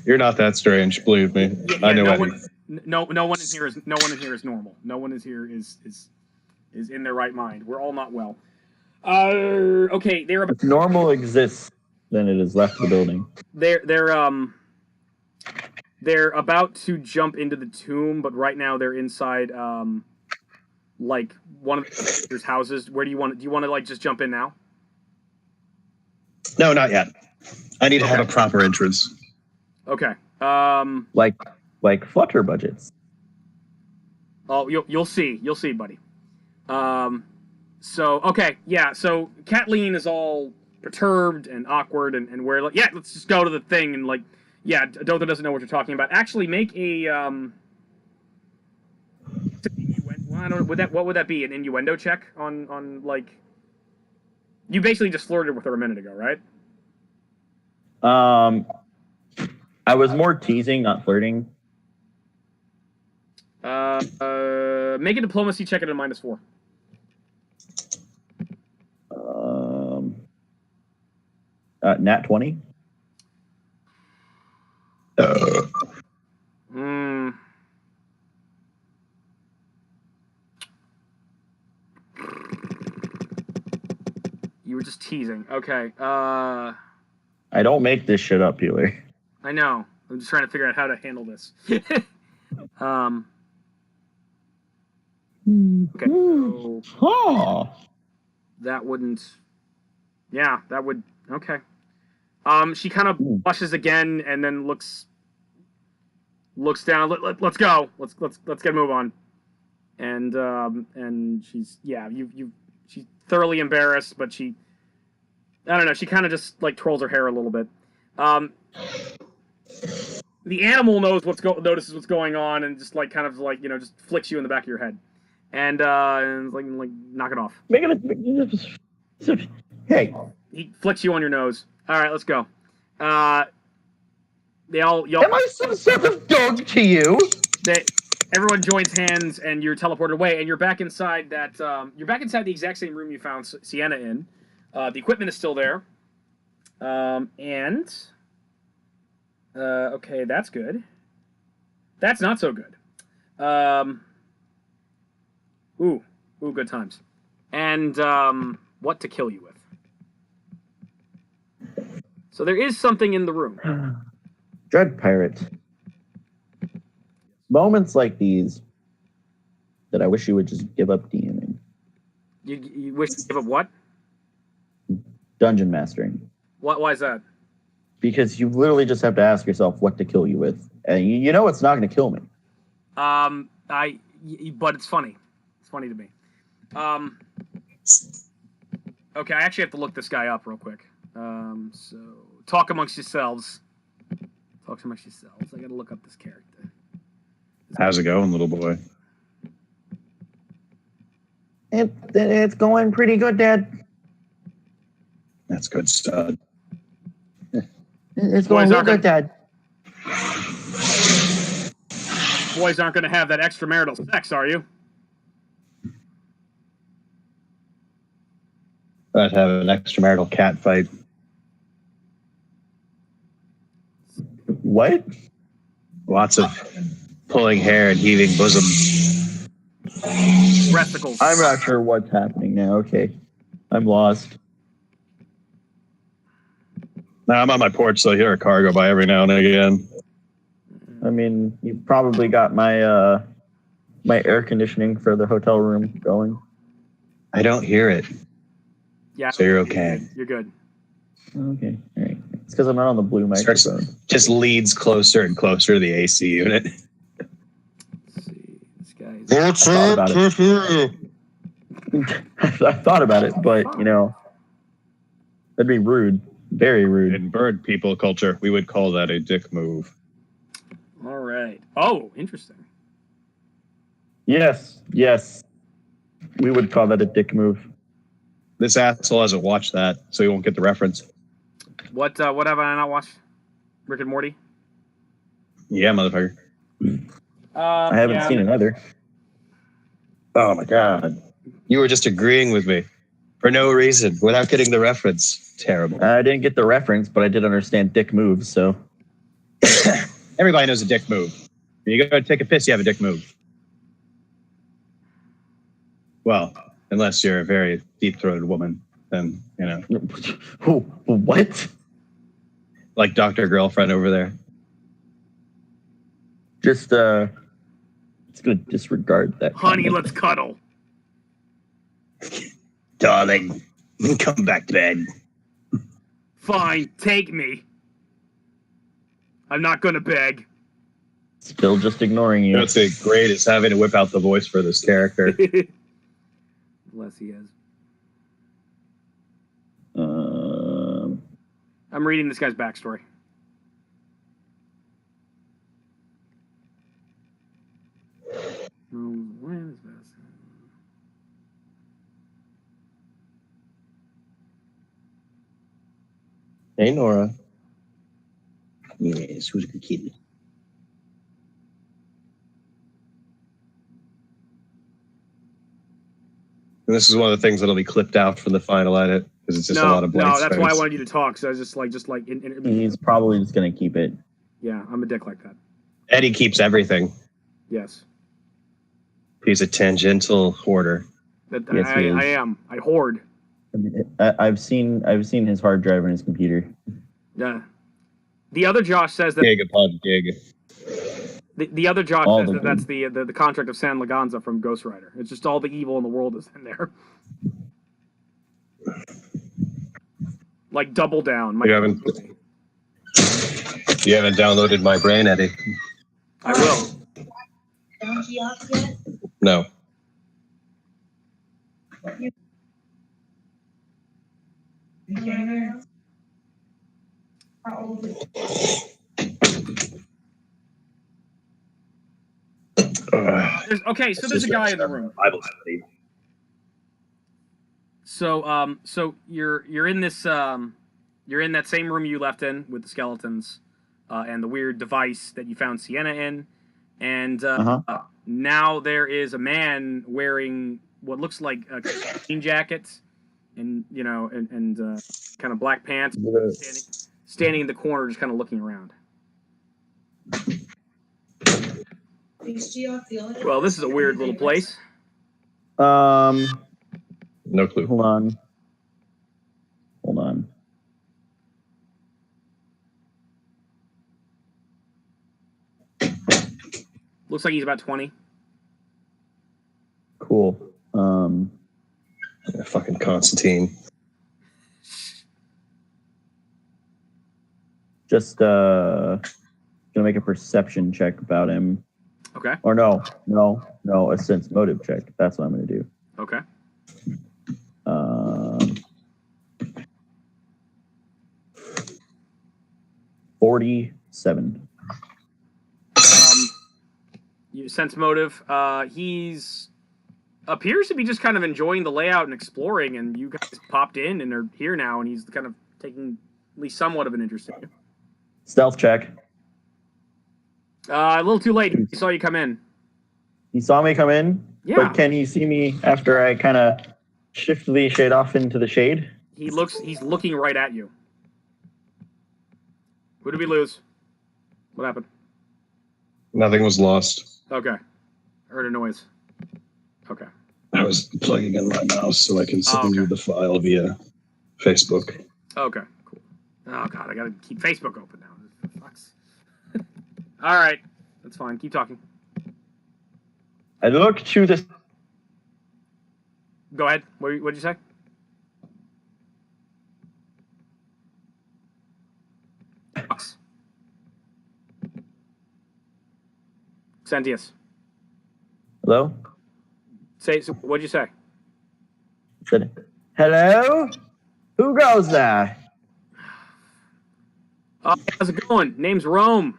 You're not that strange, believe me. I know no Eddie. one, no one in here is normal. No one is here is in their right mind. We're all not well. Okay, If normal exists, then it has left the building. They're about to jump into the tomb, but right now they're inside like one of the houses. Where do you want to like just jump in now? No, not yet. I need to have a proper entrance. Okay. Like Flutterbudgets. Oh, you'll see, buddy. So okay, yeah. So Kathleen is all perturbed and awkward, and we're like, yeah, let's just go to the thing, and like, yeah, Dotha doesn't know what you're talking about. Actually, make a I don't know. What would that be? An innuendo check on like. You basically just flirted with her a minute ago, right? I was more teasing, not flirting. Make a diplomacy check at a -4. Nat 20. You were just teasing. Okay. I don't make this shit up, Peeler. I know. I'm just trying to figure out how to handle this. Okay. So that wouldn't. Yeah, that would. Okay. She kind of blushes again and then looks down. Let's go. Let's get a move on. And she's she's thoroughly embarrassed, but I don't know. She kind of just like twirls her hair a little bit. The animal notices what's going on and just like kind of like just flicks you in the back of your head, and like knock it off. Hey, he flicks you on your nose. All right, let's go. They all yell. Am I some sort of dog to you? Everyone joins hands, and you're teleported away, and you're back inside that. You're back inside the exact same room you found Sienna in. The equipment is still there, and okay, that's good. That's not so good. Ooh, good times. And what to kill you with? So there is something in the room. Dread pirate. Moments like these that I wish you would just give up DMing. You wish to give up what? Dungeon mastering. Why is that? Because you literally just have to ask yourself what to kill you with. And you know it's not going to kill me. But it's funny. It's funny to me. Okay, I actually have to look this guy up real quick. So talk amongst yourselves. I gotta look up this character. How's it going, little boy? It's going pretty good, Dad. That's good, stud. It's going real good, Dad. Boys aren't going to have that extramarital sex, are you? I'd have an extramarital cat fight. What? Lots of pulling hair and heaving bosom. Breasticles. I'm not sure what's happening now. Okay. I'm lost. Now I'm on my porch, so I hear a car go by every now and again. I mean, you've probably got my my air conditioning for the hotel room going. I don't hear it. Yeah. So you're okay. You're good. Okay. All right. It's because I'm not on the blue microphone. Just leads closer and closer to the AC unit. Let's see. This guy's... I thought about it, but, that'd be rude. Very rude. In bird people culture, we would call that a dick move. All right. Oh, interesting. Yes. We would call that a dick move. This asshole hasn't watched that, so he won't get the reference. What have I not watched? Rick and Morty? Yeah, motherfucker. I haven't seen it either. Oh my god. You were just agreeing with me for no reason without getting the reference. Terrible. I didn't get the reference, but I did understand dick moves, so. Everybody knows a dick move. When you go to take a piss, you have a dick move. Well, unless you're a very deep-throated woman, then, you know. What? Like Dr. Girlfriend over there. Just gonna disregard that. Honey, comment. let's cuddle. Darling, come back to bed. Fine, take me. I'm not gonna beg. Still just ignoring you. What's great is having to whip out the voice for this character. Bless he has. Um, I'm reading this guy's backstory. When is this? Hey, Nora. Yes, who's a good kid? And this is one of the things that'll be clipped out from the final edit because it's just a lot of blank that's why I space. wanted you to talk. So I was just like, he's probably just gonna keep it. yeah, I'm a dick like that. Eddie keeps everything. Yes, He's a tangential hoarder. Yes, he is. I am. I hoard. I've seen his hard drive and his computer. Yeah. The other Josh says that. Gig upon gig. The other Josh All says the that that's the contract of San Laganza from Ghost Rider. It's just all the evil in the world is in there. Like Double Down. You haven't downloaded my brain, Eddie. I will. No. There's a guy in the room. Bible study. So you're in this you're in that same room you left in with the skeletons and the weird device that you found Sienna in, and now there is a man wearing what looks like a jean jacket and kind of black pants, standing in the corner, just kind of looking around. Well, this is a weird little place. No clue. Hold on. Looks like he's about 20. Cool. Fucking Constantine. Just gonna make a perception check about him. Okay. Or no, a sense motive check. That's what I'm gonna do. Okay. 47. You sense motive. He's appears to be just kind of enjoying the layout and exploring, and you guys popped in and are here now, and he's kind of taking at least somewhat of an interest in you. Stealth check. A little too late. He saw you come in. He saw me come in? Yeah. But can he see me after I kind of shiftily shade off into the shade? He's looking right at you. Who did we lose? What happened? Nothing was lost. Okay. I heard a noise. Okay. I was plugging in my mouse so I can send you the file via Facebook. Okay, cool. Oh, God, I gotta keep Facebook open now. This sucks. All right. That's fine. Keep talking. I look to the... Go ahead. What'd you say? Auxentius. Hello? What'd you say? Said, hello? Who goes there? How's it going? Name's Rome.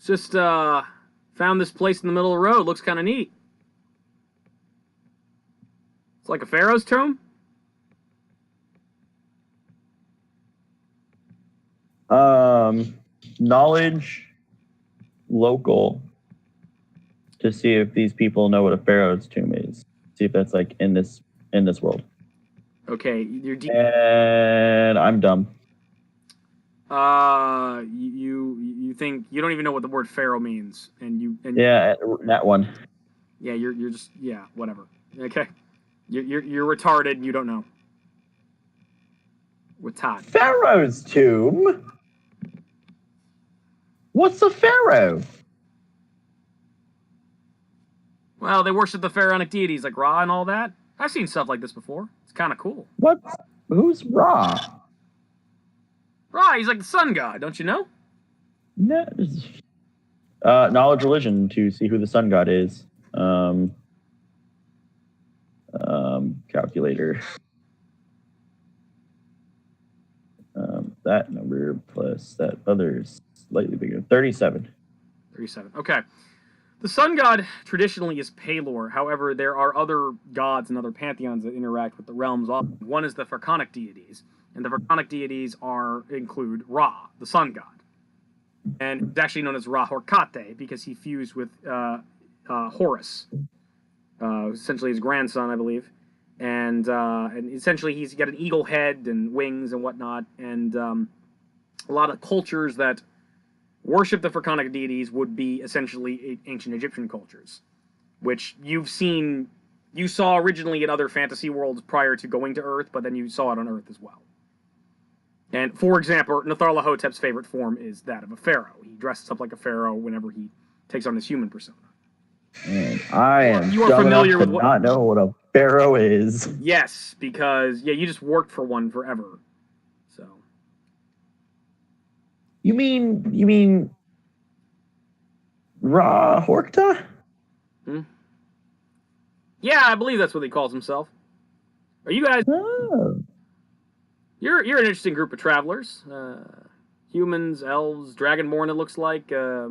Just found Found this place in the middle of the road. Looks kind of neat. It's like a pharaoh's tomb. Knowledge local to see if these people know what a pharaoh's tomb is. See if that's like in this world. Okay, you're deep. And I'm dumb. You think you don't even know what the word pharaoh means, and yeah, that one. Yeah, you're just whatever. Okay, you're retarded and you don't know. With Todd. Pharaoh's tomb. What's a pharaoh? Well, they worship the pharaonic deities like Ra and all that. I've seen stuff like this before. It's kind of cool. What? Who's Ra? Ra, he's like the sun god, don't you know? No. Knowledge religion to see who the sun god is. Calculator. That number plus that other slightly bigger. 37. 37. Okay. The sun god traditionally is Pelor. However, there are other gods and other pantheons that interact with the realms. One is the Pharaonic deities, and the Pharaonic deities include Ra, the sun god, and it's actually known as Ra Horkate because he fused with Horus, essentially his grandson, I believe, and essentially he's got an eagle head and wings and whatnot, and a lot of cultures that worship the Pharaonic deities would be essentially ancient Egyptian cultures, which you saw originally in other fantasy worlds prior to going to Earth, but then you saw it on Earth as well. And, for example, Nyarlathotep's favorite form is that of a pharaoh. He dresses up like a pharaoh whenever he takes on his human persona. And I am you are familiar with not know what a pharaoh is. Yes, because, you just worked for one forever. So... You mean Ra Horkta? Yeah, I believe that's what he calls himself. Are you guys? Oh. You're an interesting group of travelers. Humans, elves, dragonborn. It looks like. Yeah.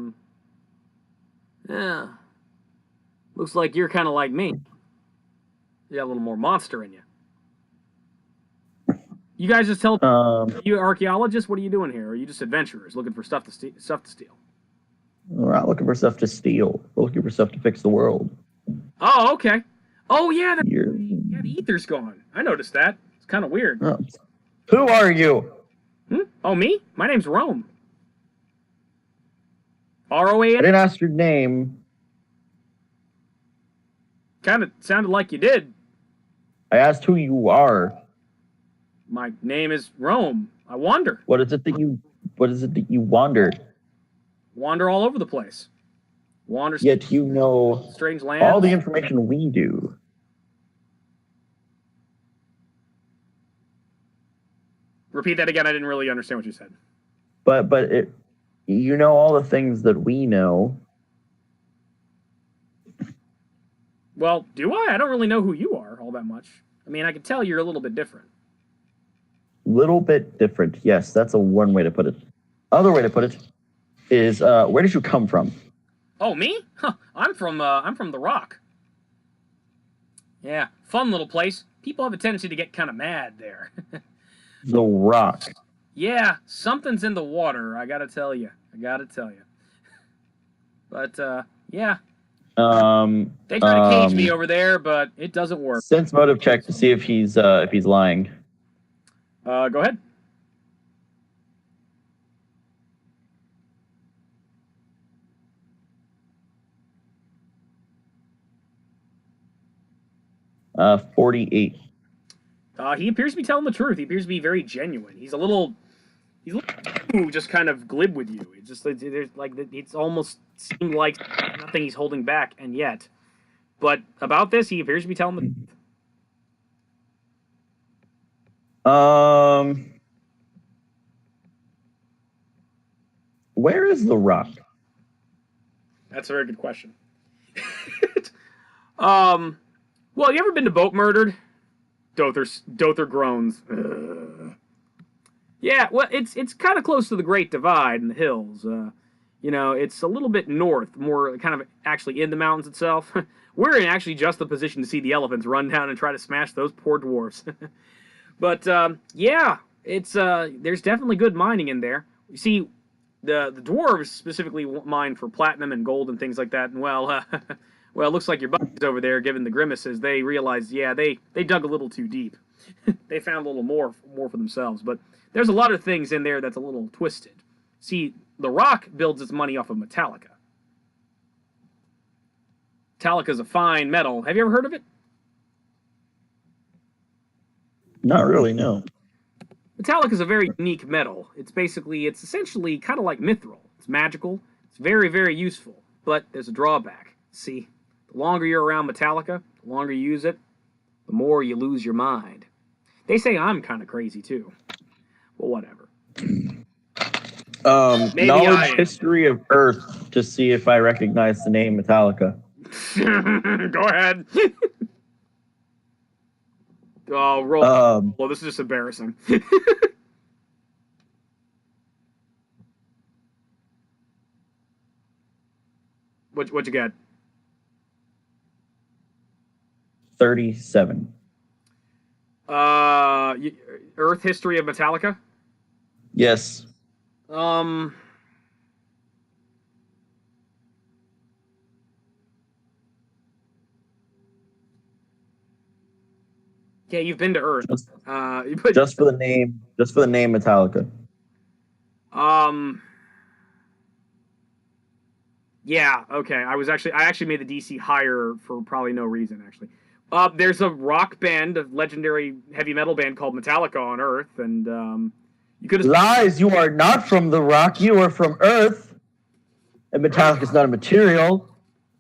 Looks like you're kind of like me. You got a little more monster in you. You guys just tell you archaeologists, what are you doing here? Or are you just adventurers looking for stuff to steal? We're not looking for stuff to steal. We're looking for stuff to fix the world. Oh, okay. Oh, yeah. The ether's gone. I noticed that. It's kind of weird. Oh. Who are you? Oh, me? My name's Rome. R-O-A-N? I didn't ask your name. Kind of sounded like you did. I asked who you are. My name is Rome. I wander. What is it that you wander? Wander all over the place. Wander. Yet you know strange lands. all the information we do. Repeat that again. I didn't really understand what you said. But you know all the things that we know. Well, do I? I don't really know who you are all that much. I mean, I can tell you're a little bit different. Little bit different. Yes, that's one way to put it. Other way to put it is, where did you come from? Oh, me? Huh, I'm from the Rock. Yeah, fun little place. People have a tendency to get kind of mad there. The Rock. Yeah, something's in the water. I gotta tell you. But yeah. They try to cage me over there, but it doesn't work. Sense motive check to see if he's lying. Go ahead. Uh, 48. He appears to be telling the truth. He appears to be very genuine. He's a little just kind of glib with you. It's just there's like it's almost seemed like nothing he's holding back, and yet, but about this, he appears to be telling the truth. Where is the Rock? That's a very good question. Well, you ever been to Boat Murdered? Dother groans. Yeah, well, it's kind of close to the Great Divide in the hills. You know, it's a little bit north, more kind of actually in the mountains itself. We're in actually just the position to see the elephants run down and try to smash those poor dwarves. But yeah, it's there's definitely good mining in there. You see, the dwarves specifically mine for platinum and gold and things like that. And well, well, it looks like your buddies over there, given the grimaces, they realized, yeah, they dug a little too deep. They found a little more for themselves. But there's a lot of things in there that's a little twisted. See, the rock builds its money off of Metallica. Metallica is a fine metal. Have you ever heard of it? Not really, no. Metallica is a very unique metal. It's essentially kind of like mithril. It's magical. It's very, very useful. But there's a drawback. See, the longer you're around Metallica, the longer you use it, the more you lose your mind. They say I'm kind of crazy too. Well, whatever. Knowledge history of Earth to see if I recognize the name Metallica. Go ahead. Oh, roll. Well, this is just embarrassing. What you got? 37. Earth history of Metallica? Yes. Yeah, you've been to Earth. Just for the name Metallica. Yeah, okay. I actually made the DC higher for probably no reason, actually. There's a rock band, a legendary heavy metal band called Metallica on Earth, and you could have... Lies! You are not from the rock. You are from Earth. And Metallica is not a material.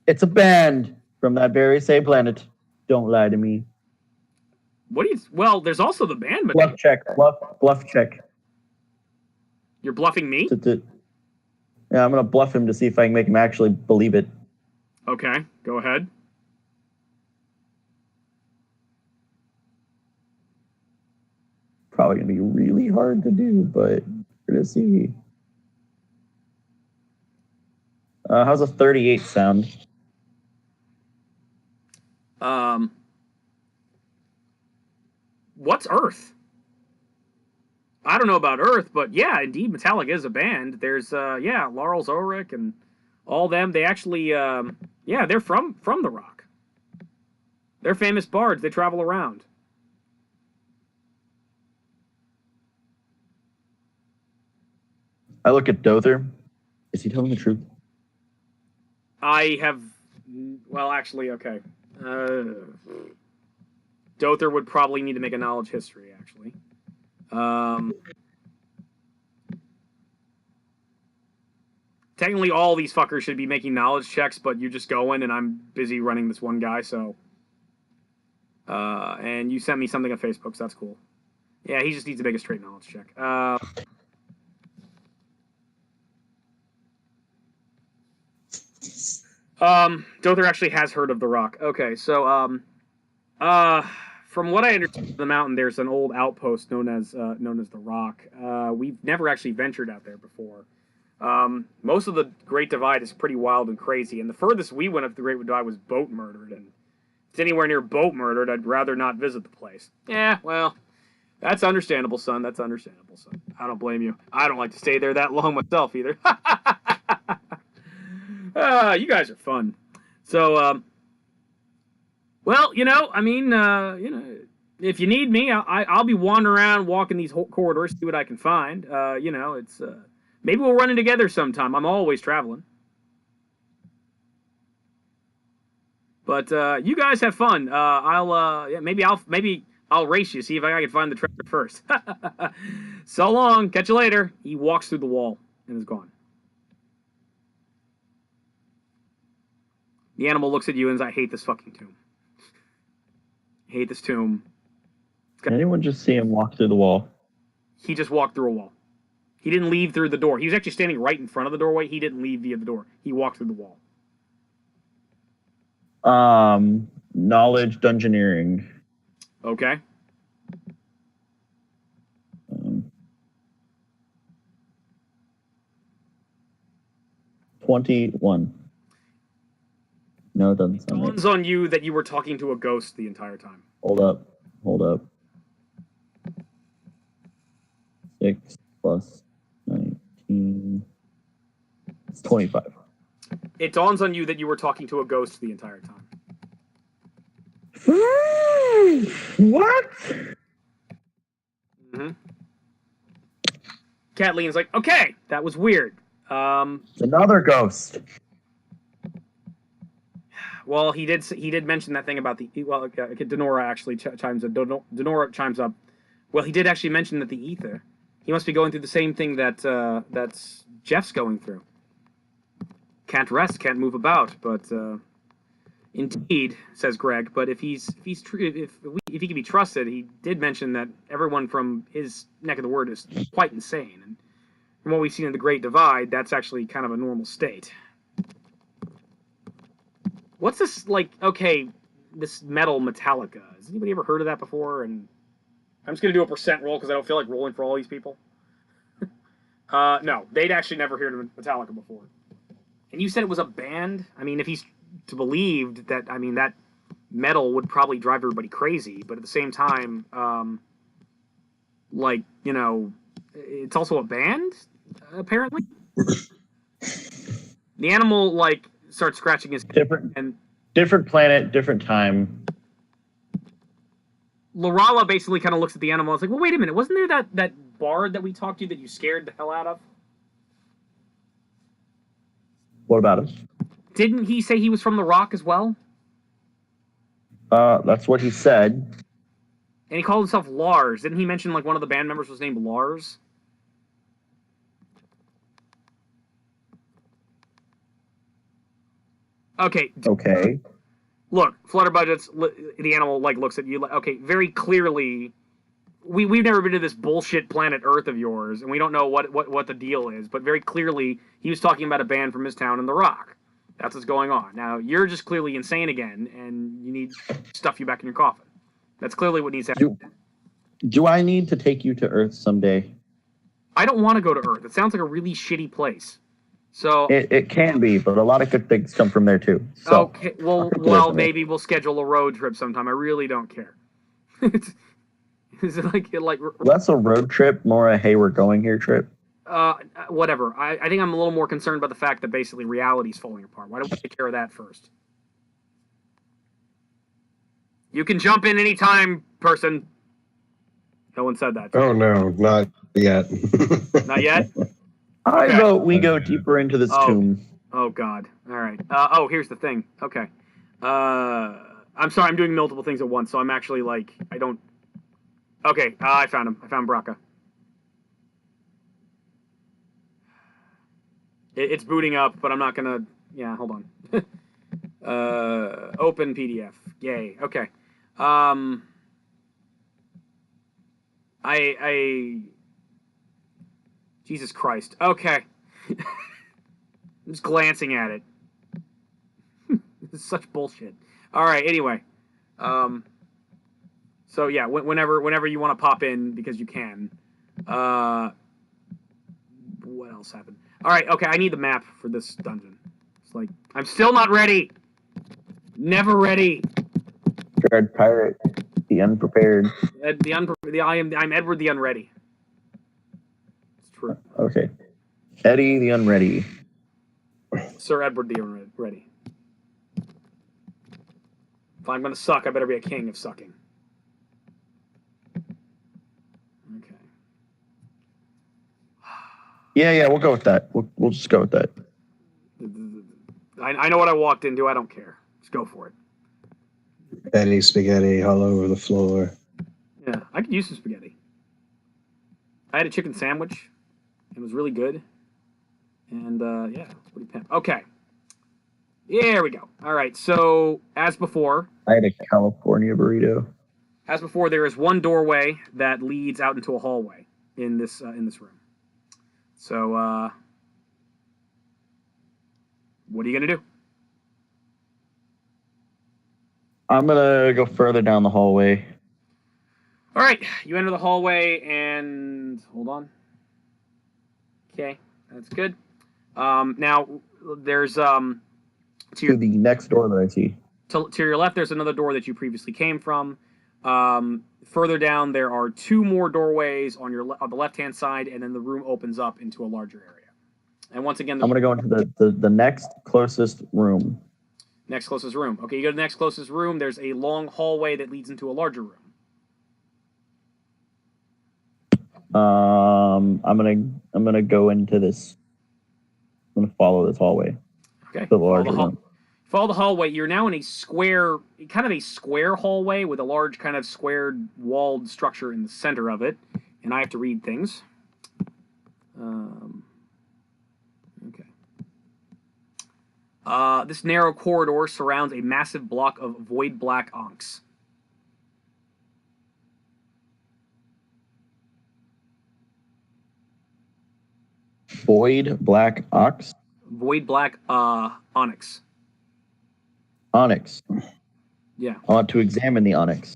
It's a band from that very same planet. Don't lie to me. What do you... Well, there's also the band... Bluff check. Bluff check. You're bluffing me? Yeah, I'm going to bluff him to see if I can make him actually believe it. Okay, go ahead. Probably going to be really hard to do, but we're going to see. How's a 38 sound? What's Earth? I don't know about Earth, but yeah, indeed, Metallica is a band. There's, Lars Ulrich and all them. They actually, they're from the rock. They're famous bards. They travel around. I look at Dother. Is he telling the truth? Well, actually, okay. Dother would probably need to make a knowledge history, actually. Technically, all these fuckers should be making knowledge checks, but you're just going, and I'm busy running this one guy, so... and you sent me something on Facebook, so that's cool. Yeah, he just needs to make a straight knowledge check. Dother actually has heard of the rock. Okay, so, from what I understand, the mountain, there's an old outpost known as the Rock. We've never actually ventured out there before. Most of the Great Divide is pretty wild and crazy, and the furthest we went up the Great Divide was boat murdered, and if it's anywhere near boat murdered, I'd rather not visit the place. Yeah, well, that's understandable, son. That's understandable, son. I don't blame you. I don't like to stay there that long myself, either. You guys are fun. So, well, I mean, if you need me, I'll be wandering around, walking these whole corridors, see what I can find. It's maybe we'll run in together sometime. I'm always traveling. But you guys have fun. Maybe I'll race you, see if I can find the treasure first. So long. Catch you later. He walks through the wall and is gone. The animal looks at you and says, I hate this fucking tomb. I hate this tomb. Can anyone just see him walk through the wall? He just walked through a wall. He didn't leave through the door. He was actually standing right in front of the doorway. He didn't leave via the door. He walked through the wall. Knowledge dungeoneering. Okay. 21. No, it doesn't sound right. Dawns on you that you were talking to a ghost the entire time. Hold up. 6 plus 19. It's 25. It dawns on you that you were talking to a ghost the entire time. What? Mm-hmm. Kathleen's like, okay, that was weird. It's another ghost. Well, he did mention that thing about the Denora actually chimes up. Denora chimes up. Well, he did actually mention that the ether. He must be going through the same thing that that's Jeff's going through. Can't rest, can't move about, but indeed, says Greg. But if he can be trusted, he did mention that everyone from his neck of the word is quite insane. And from what we've seen in the Great Divide, that's actually kind of a normal state. What's this, like, okay, this metal Metallica? Has anybody ever heard of that before? And I'm just going to do a percent roll because I don't feel like rolling for all these people. No, they'd actually never heard of Metallica before. And you said it was a band? I mean, if he's to believed that, I mean, that metal would probably drive everybody crazy, but at the same time, like, you know, it's also a band, apparently? The animal, like, starts scratching his head. Different planet, different time. Lorala basically kind of looks at the animal and is like, well, wait a minute, wasn't there that bard that we talked to that you scared the hell out of? What about him? Didn't he say he was from the Rock as well? That's what he said. And he called himself Lars. Didn't he mention, like, one of the band members was named Lars? Okay. Look, Flutterbudgets, the animal, like, looks at you like, okay, very clearly, we've never been to this bullshit planet Earth of yours, and we don't know what the deal is, but very clearly, he was talking about a band from his town in the Rock. That's what's going on. Now, you're just clearly insane again, and you need to stuff you back in your coffin. That's clearly what needs to happen. Do I need to take you to Earth someday? I don't want to go to Earth. It sounds like a really shitty place. So it can be, but a lot of good things come from there too. So, okay, well, maybe we'll schedule a road trip sometime. I really don't care. Is it like less a road trip, more a hey, we're going here trip? Whatever. I think I'm a little more concerned about the fact that basically reality's falling apart. Why don't we take care of that first? You can jump in any time, person. No one said that. Oh no, not yet. Not yet? I vote we go deeper into this tomb. Oh, God. All right. Here's the thing. Okay. I'm sorry, I'm doing multiple things at once, so I'm actually, like, I don't... Okay, I found him. I found Brakka. It's booting up, but I'm not gonna... Yeah, hold on. Open PDF. Yay. Okay. Jesus Christ. Okay. I'm just glancing at it. This is such bullshit. Alright, anyway. So yeah, whenever you want to pop in, because you can. What else happened? Alright, okay, I need the map for this dungeon. It's like, I'm still not ready! Never ready! Dread pirate, the unprepared. I'm Edward the Unready. It's true. Okay. Eddie the Unready. Sir Edward the Unready. If I'm gonna suck, I better be a king of sucking. Okay. Yeah, we'll go with that. We'll just go with that. I know what I walked into. I don't care. Just go for it. Eddie spaghetti all over the floor. Yeah, I could use some spaghetti. I had a chicken sandwich. It was really good. And, yeah, it's pretty pimp. Okay. There we go. All right, so, as before... I had a California burrito. As before, there is one doorway that leads out into a hallway in this room. So, what are you going to do? I'm going to go further down the hallway. All right, you enter the hallway and... Hold on. Okay, that's good. Now, there's To the next door that I see. To your left, there's another door that you previously came from. Further down, there are 2 more doorways on the left-hand side, and then the room opens up into a larger area. And once again, I'm going to go into the next closest room. Next closest room. Okay, you go to the next closest room. There's a long hallway that leads into a larger room. I'm gonna go into this. I'm gonna follow this hallway. Okay. To the larger room. Follow the hallway. You're now in a square, kind of a square hallway with a large kind of squared walled structure in the center of it. And I have to read things. Okay. This narrow corridor surrounds a massive block of void black onks. Void black ox? Void black onyx. Onyx. Yeah. I want to examine the onyx.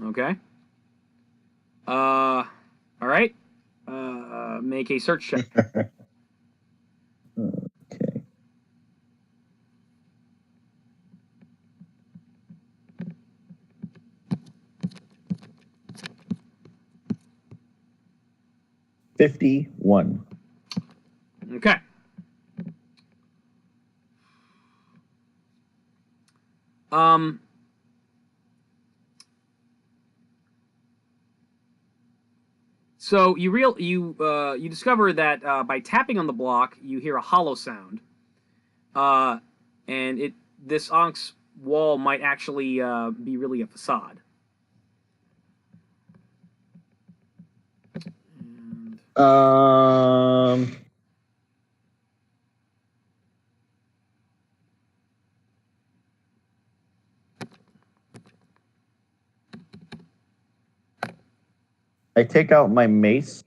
Okay. All right. Make a search check. Okay. $51. Okay. So you discover that by tapping on the block, you hear a hollow sound, and this Onk's wall might actually be really a facade. And I take out my mace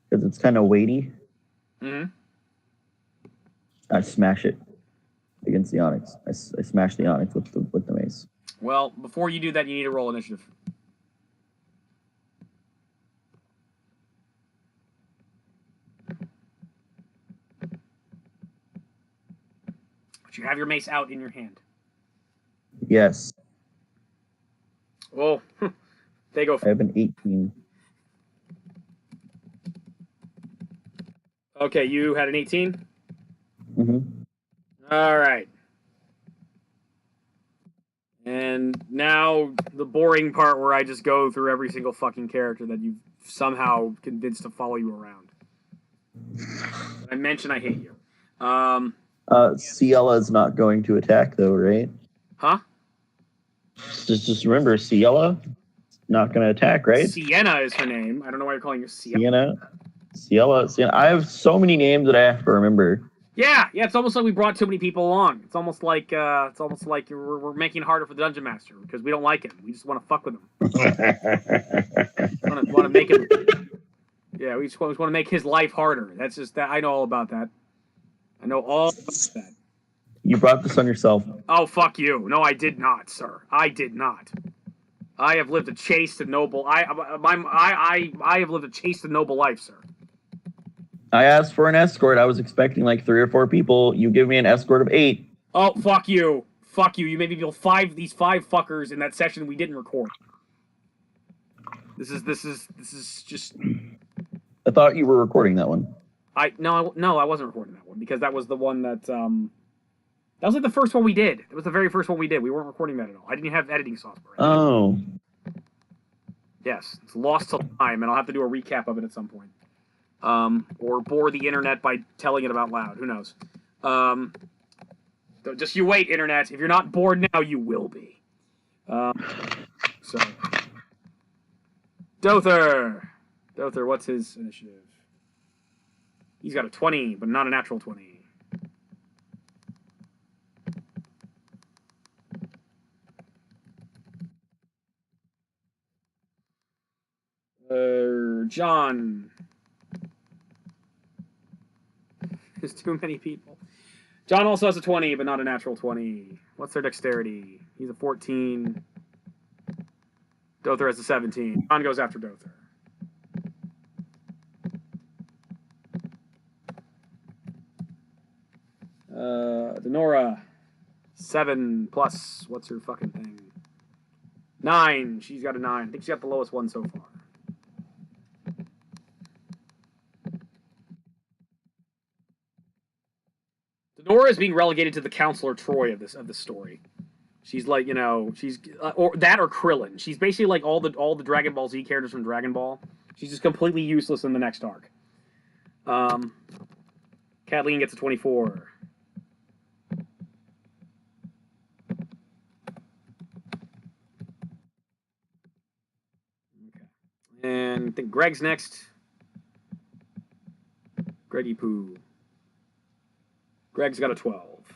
because it's kind of weighty. Mm-hmm. I smash it against the onyx. I smash the onyx with the mace. Well, before you do that, you need to roll initiative. But you have your mace out in your hand. Yes. Oh, they go. I have an 18. Okay, you had an 18? Mm-hmm. All right. And now the boring part where I just go through every single fucking character that you've somehow convinced to follow you around. I mention I hate you. Ciela's not going to attack though, right? Huh? Just remember, Ciela not going to attack, right? Sienna is her name. I don't know why you're calling her Sienna. Ciela. I have so many names that I have to remember. Yeah. It's almost like we brought too many people along. It's almost like we're making it harder for the dungeon master because we don't like him. We just want to fuck with him. want to make him. Yeah, we just want to make his life harder. That's just that. I know all about that. I know all about that. You brought this on yourself. Oh, fuck you. No, I did not, sir. I did not. I have lived a chaste and noble. I have lived a chaste and noble life, sir. I asked for an escort. I was expecting like 3 or 4 people. You give me an escort of 8. Oh, fuck you. Fuck you. You made me feel these 5 fuckers in that session we didn't record. This is just. I thought you were recording that one. No, I wasn't recording that one because that was the one that that was like the first one we did. It was the very first one we did. We weren't recording that at all. I didn't have editing software. Oh. Yes, it's lost to time, and I'll have to do a recap of it at some point. Or bore the internet by telling it about loud. Who knows? Just you wait, internet. If you're not bored now, you will be. So, Dother, what's his initiative? He's got a 20, but not a natural 20. John. There's too many people. John also has a 20, but not a natural 20. What's their dexterity? He's a 14. Dother has a 17. John goes after Dother. Denora. 7 plus. What's her fucking thing? 9. She's got a 9. I think she got the lowest one so far. Denora is being relegated to the Counselor Troy of this story. She's like, you know, she's or that or Krillin. She's basically like all the Dragon Ball Z characters from Dragon Ball. She's just completely useless in the next arc. Kathleen gets a 24. Okay. And I think Greg's next. Greggy Poo. Greg's got a 12.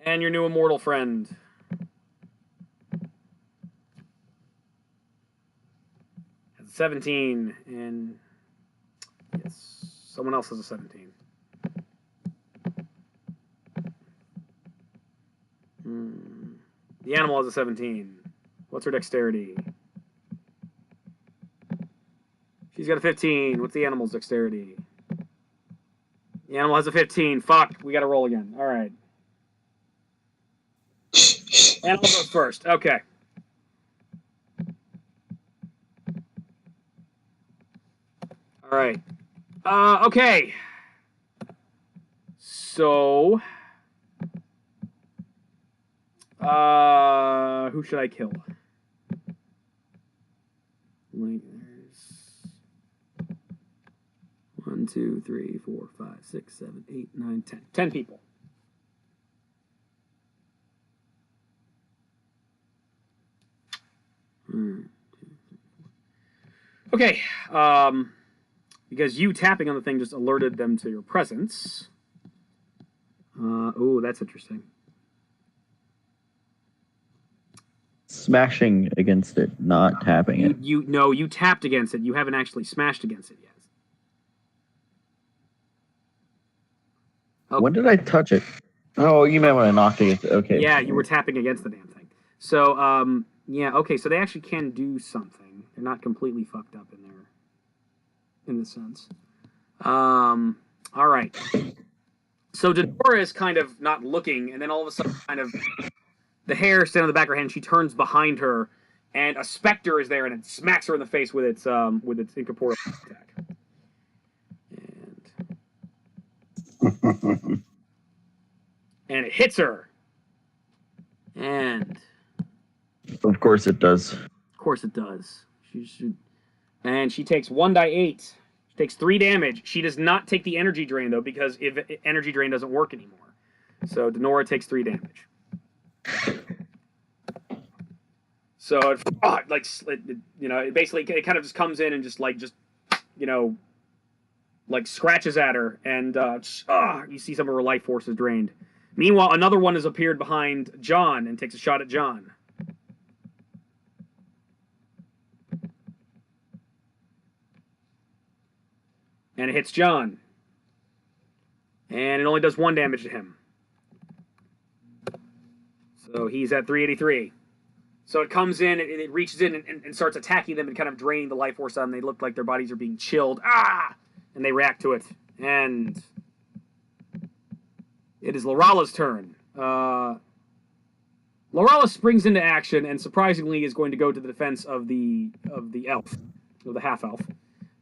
And your new immortal friend. Has a 17. And yes, someone else has a 17. The animal has a 17. What's her dexterity? She's got a 15. What's the animal's dexterity? The animal has a 15. Fuck, we gotta roll again. Alright. Animal goes first. Okay. Alright. Okay. So... who should I kill? There's 1, 2, 3, 4, 5, 6, 7, 8, 9, 10. 10 people. Okay. Because you tapping on the thing just alerted them to your presence. Oh, that's interesting. Smashing against it, not tapping it. No, you tapped against it. You haven't actually smashed against it yet. Okay. When did I touch it? Oh, you meant when I knocked against it. Okay. Yeah, you were tapping against the damn thing. So, yeah, okay, so they actually can do something. They're not completely fucked up in this sense. All right. So Denora is kind of not looking, and then all of a sudden, kind of, the hair standing on the back of her hand, she turns behind her, and a specter is there, and it smacks her in the face with its incorporeal attack. And it hits her. And of course it does. Of course it does. And she takes 1d8. She takes 3 damage. She does not take the energy drain though, because if energy drain doesn't work anymore. So Denora takes 3 damage. So it basically it kind of just comes in and just scratches at her, and you see some of her life force is drained. Meanwhile, another one has appeared behind John and takes a shot at John. And it hits John. And it only does 1 damage to him. So he's at 383. So it comes in, and it reaches in and starts attacking them and kind of draining the life force out of them. They look like their bodies are being chilled. And they react to it. And it is Lorala's turn. Lorala springs into action and surprisingly is going to go to the defense of the elf, or the half-elf.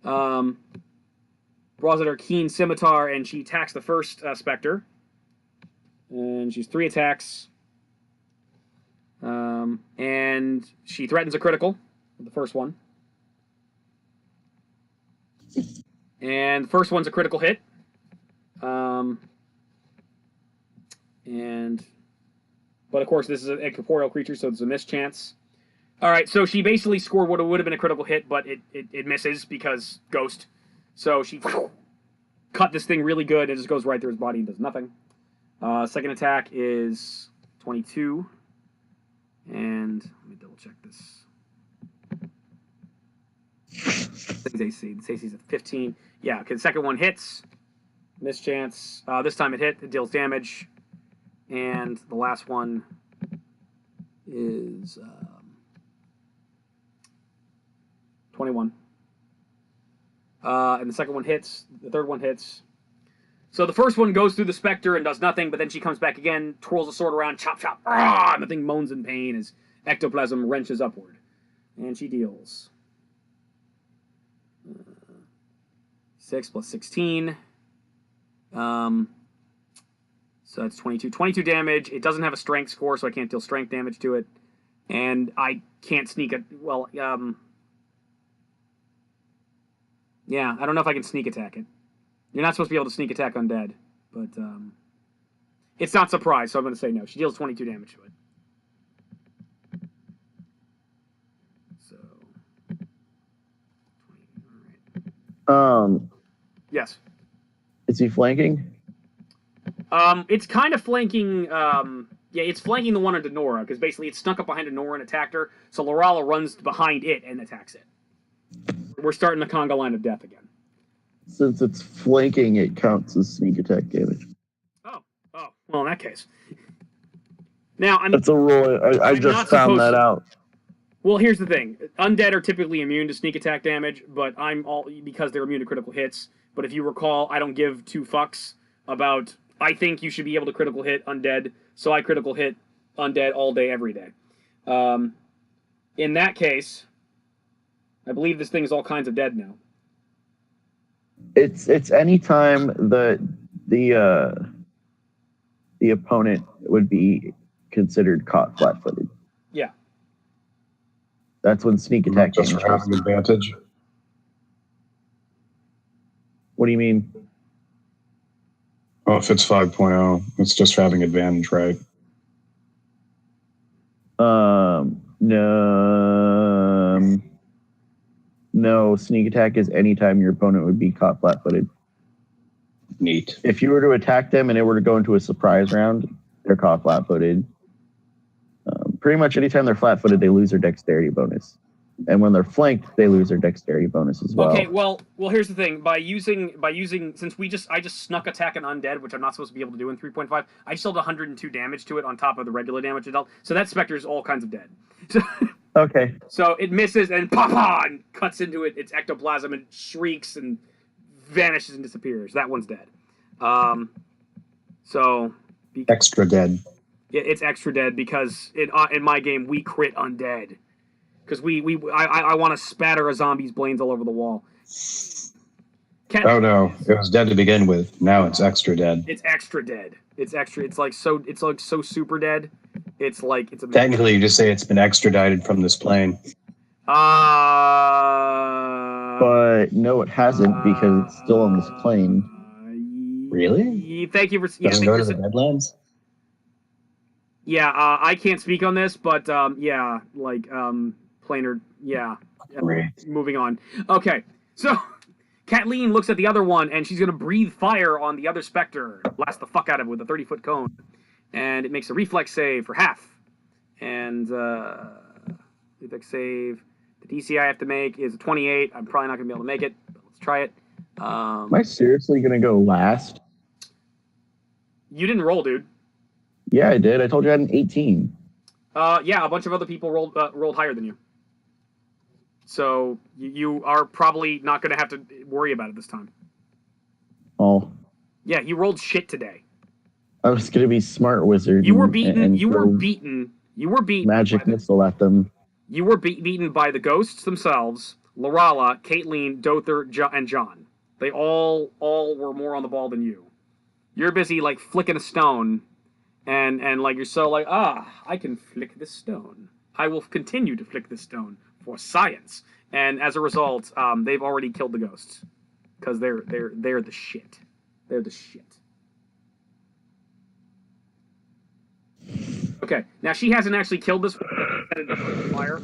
Draws out her keen scimitar, and she attacks the first specter. And she's 3 attacks. And she threatens a critical with the first one. And the first one's a critical hit. But of course, this is a corporeal creature, so it's a miss chance. All right, so she basically scored what would have been a critical hit, but it misses because ghost. So she cut this thing really good. It just goes right through his body and does nothing. Second attack is 22. And let me double check this. AC. This AC is at 15. Yeah, okay, the second one hits. Miss chance. This time it hit. It deals damage. And the last one is 21. And the second one hits. The third one hits. So the first one goes through the specter and does nothing, but then she comes back again, twirls the sword around, chop, chop, and the thing moans in pain as ectoplasm wrenches upward. And she deals 6 plus 16. So that's 22. 22 damage. It doesn't have a strength score, so I can't deal strength damage to it. And I can't sneak it. Well, yeah, I don't know if I can sneak attack it. You're not supposed to be able to sneak attack undead, but it's not surprise, so I'm going to say no. She deals 22 damage to it. So, 20, all right. Yes. Is he flanking? It's kind of flanking. Yeah, it's flanking the one under Nora because basically it's snuck up behind a Nora and attacked her. So Lorala runs behind it and attacks it. We're starting the conga line of death again. Since it's flanking, it counts as sneak attack damage. Oh, well, in that case. Now, I mean, that's a rule. I just found that out. Well, here's the thing: undead are typically immune to sneak attack damage, but because they're immune to critical hits. But if you recall, I don't give two fucks about. I think you should be able to critical hit undead, so I critical hit undead all day, every day. In that case, I believe this thing is all kinds of dead now. It's any time that the opponent would be considered caught flat-footed. Yeah. That's when sneak attack just for having advantage. What do you mean? Oh, if it's 5.0, it's just for having advantage, right? No, sneak attack is anytime your opponent would be caught flat-footed. Neat. If you were to attack them and it were to go into a surprise round, they're caught flat-footed. Pretty much anytime they're flat-footed, they lose their dexterity bonus. And when they're flanked, they lose their dexterity bonus as well. Okay, well, here's the thing. By using since I just snuck attack an undead, which I'm not supposed to be able to do in 3.5, I just dealt 102 damage to it on top of the regular damage it dealt. So that specter is all kinds of dead. Okay. So it misses and pop and cuts into it. Its ectoplasm and shrieks and vanishes and disappears. That one's dead. Extra dead. Yeah, it's extra dead because in my game we crit undead. Because I want to spatter a zombie's brains all over the wall. Oh no, it was dead to begin with. Now it's extra dead. It's extra dead. It's extra. It's like so super dead. It's like it's a. Technically, you just say it's been extradited from this plane. But no, it hasn't because it's still on this plane. Really? Thank you for. Doesn't go to the Deadlands? Yeah, I can't speak on this, but yeah, like planar. Yeah. Great. Moving on. Okay, so Kathleen looks at the other one and she's gonna breathe fire on the other specter, blast the fuck out of it with a 30-foot cone, and it makes a reflex save for half. And reflex save. The DC I have to make is a 28. I'm probably not gonna be able to make it, but let's try it. Am I seriously gonna go last? You didn't roll, dude. Yeah, I did. I told you I had an 18. Yeah, a bunch of other people rolled higher than you. So you are probably not going to have to worry about it this time. Oh. Yeah, you rolled shit today. I was going to be smart wizard. You were beaten. You were beaten. Magic missile at them. You were beaten by the ghosts themselves, Lorala, Caitlin, Dother, and John. They all were more on the ball than you. You're busy like flicking a stone. And like you're so like, I can flick this stone. I will continue to flick this stone for science. And as a result, they've already killed the ghosts because they're the shit. They're the shit. Okay, now she hasn't actually killed this fire,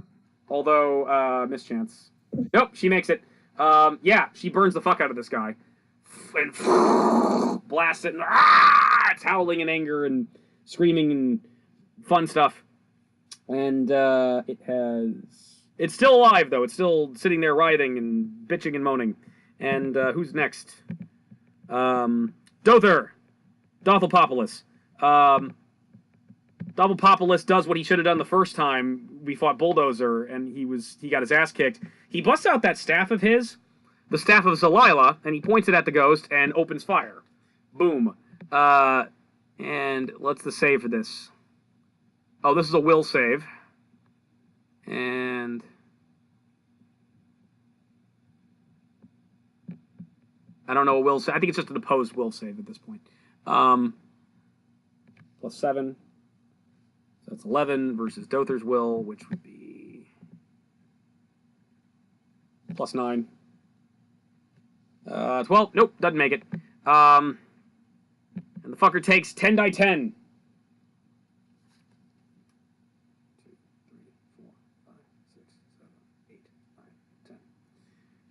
although mischance. Nope, she makes it. Yeah, she burns the fuck out of this guy and blasts it. And, it's howling in anger and screaming and fun stuff. And it's still alive, though. It's still sitting there writhing and bitching and moaning. And who's next? Dother. Dothopopoulos. Dothopopoulos does what he should have done the first time we fought Bulldozer, and he got his ass kicked. He busts out that staff of his, the staff of Zalila, and he points it at the ghost and opens fire. Boom. And let's the save for this. Oh, this is a will save. And I don't know a will save. I think it's just an opposed will save at this point. Plus 7. So that's 11 versus Dother's will, which would be plus 9. 12. Nope, doesn't make it. And the fucker takes 10 die 10.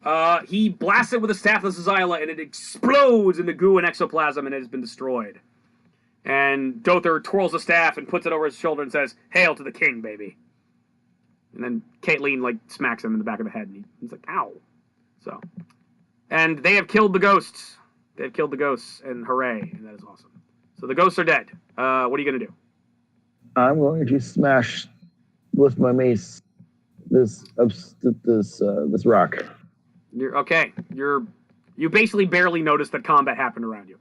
10. He blasts it with a staff of Zaila, and it explodes into goo and ectoplasm, and it has been destroyed. And Dother twirls the staff and puts it over his shoulder and says, "Hail to the king, baby." And then Caitlin, like, smacks him in the back of the head, and he's like, "Ow." So, and they have killed the ghosts. They have killed the ghosts, and hooray, and that is awesome. So the ghosts are dead. What are you going to do? I'm going to smash with my mace this rock. You basically barely noticed that combat happened around you.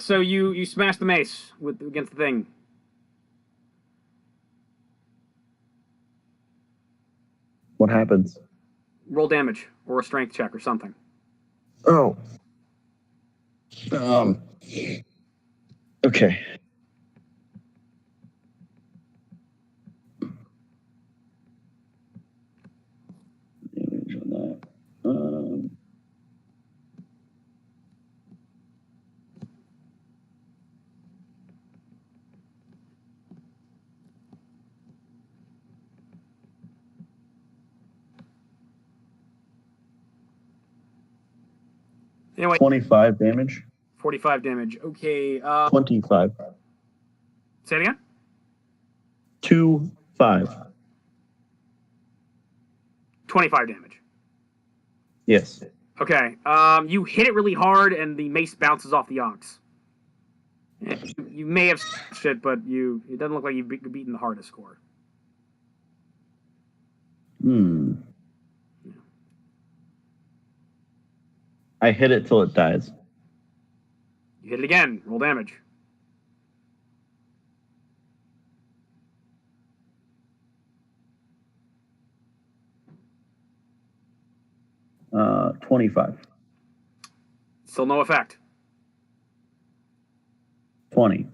So you smash the mace against the thing. What happens? Roll damage or a strength check or something. Oh. Okay. Damage on that. Anyway, 25 damage. 45 damage. Okay. 25. Say it again? 25. 25 damage. Yes. Okay. You hit it really hard, and the mace bounces off the ox. You may have shit, but it doesn't look like you've beaten the hardest score. Yeah. I hit it till it dies. You hit it again. Roll damage. Uh, 25. Still no effect. 20.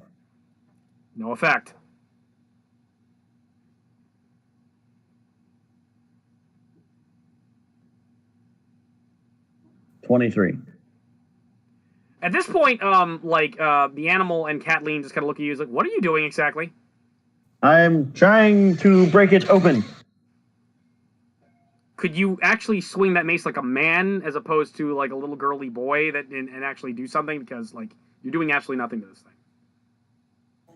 No effect. $23. At this point, the animal and Kathleen just kind of look at you. Like, what are you doing exactly? I'm trying to break it open. Could you actually swing that mace like a man as opposed to like a little girly boy and actually do something? Because like you're doing absolutely nothing to this thing.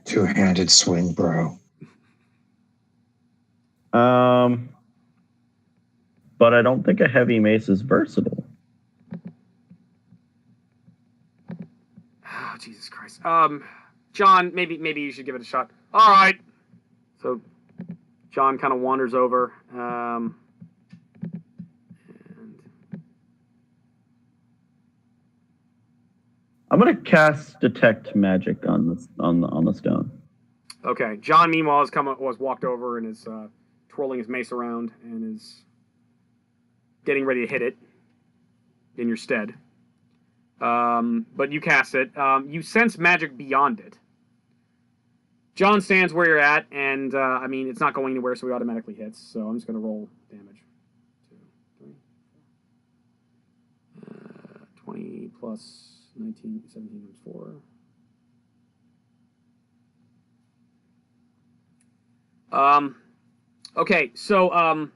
Two-handed swing, bro. But I don't think a heavy mace is versatile. Oh, Jesus Christ. John, maybe you should give it a shot. All right. So John kind of wanders over. And I'm gonna cast detect magic on the stone. okay. John, meanwhile, was walked over and is twirling his mace around and is getting ready to hit it in your stead. But you cast it. You sense magic beyond it. John stands where you're at, and I mean it's not going anywhere, so he automatically hits. So I'm just going to roll damage. 2, 3, 20 plus 19, 17 times 4. Okay, so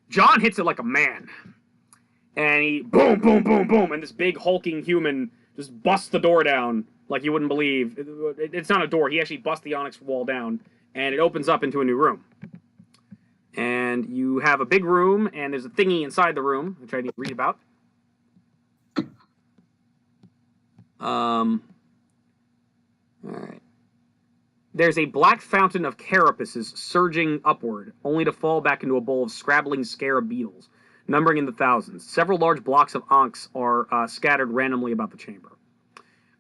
John hits it like a man. And he boom, boom, boom, boom, and this big hulking human just busts the door down like you wouldn't believe. It's not a door. He actually busts the onyx wall down, and it opens up into a new room. And you have a big room, and there's a thingy inside the room, which I need to read about. All right. There's a black fountain of carapaces surging upward, only to fall back into a bowl of scrabbling scarab beetles. numbering in the thousands. Several large blocks of Ankhs are scattered randomly about the chamber.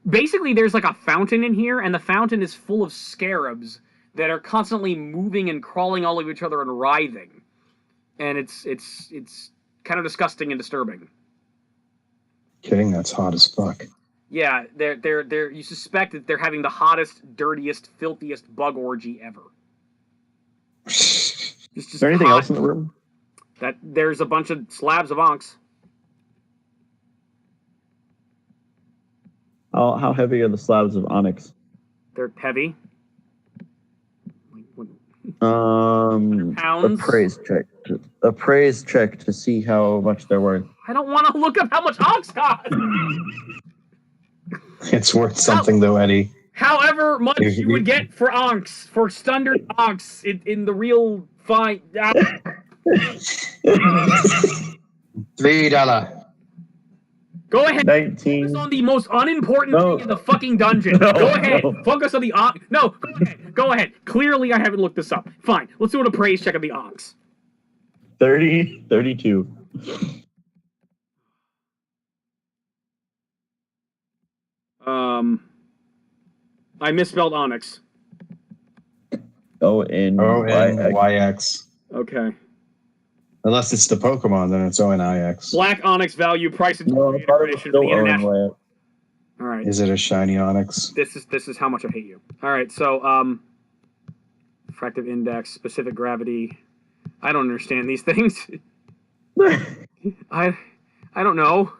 Basically, there's like a fountain in here, and the fountain is full of scarabs that are constantly moving and crawling all over each other and writhing. And it's kind of disgusting and disturbing. Kidding, that's hot as fuck. Yeah, they're you suspect that they're having the hottest, dirtiest, filthiest bug orgy ever. Is there anything else in the room? There's a bunch of slabs of Ankhs. How heavy are the slabs of onyx? They're heavy. Pounds. Appraise check to see how much they're worth. I don't want to look up how much Ankhs cost. It's worth something though, Eddie. However much you would get for Ankhs, for standard Ankhs in the real fine. $3. Go ahead. 19. Focus on the most unimportant thing in the fucking dungeon. Go ahead. Focus on the Ankhs. No, go ahead. Go ahead. Clearly, I haven't looked this up. Fine. Let's do an appraise check of the Ankhs. 30, 32. I misspelled onyx. ONYX. Okay. Unless it's the Pokemon, then it's ONIX. Black onyx value, price, and No, information for the international. All right. Is it a shiny onyx? This is how much I hate you. All right. So refractive index, specific gravity. I don't understand these things. I don't know.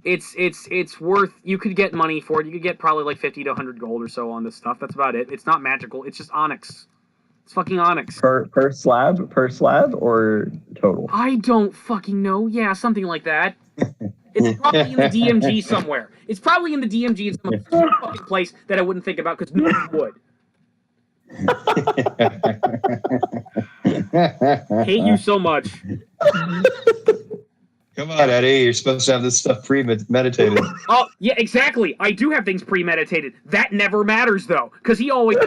It's worth. You could get money for it. You could get probably like 50 to 100 gold or so on this stuff. That's about it. It's not magical. It's just onyx. It's fucking onyx. Per slab or total? I don't fucking know. Yeah, something like that. It's probably in the DMG somewhere. It's probably in the DMG in some fucking place that I wouldn't think about because no one would. Hate you so much. Come on, Eddie. You're supposed to have this stuff premeditated. Oh, yeah, exactly. I do have things premeditated. That never matters, though, because he always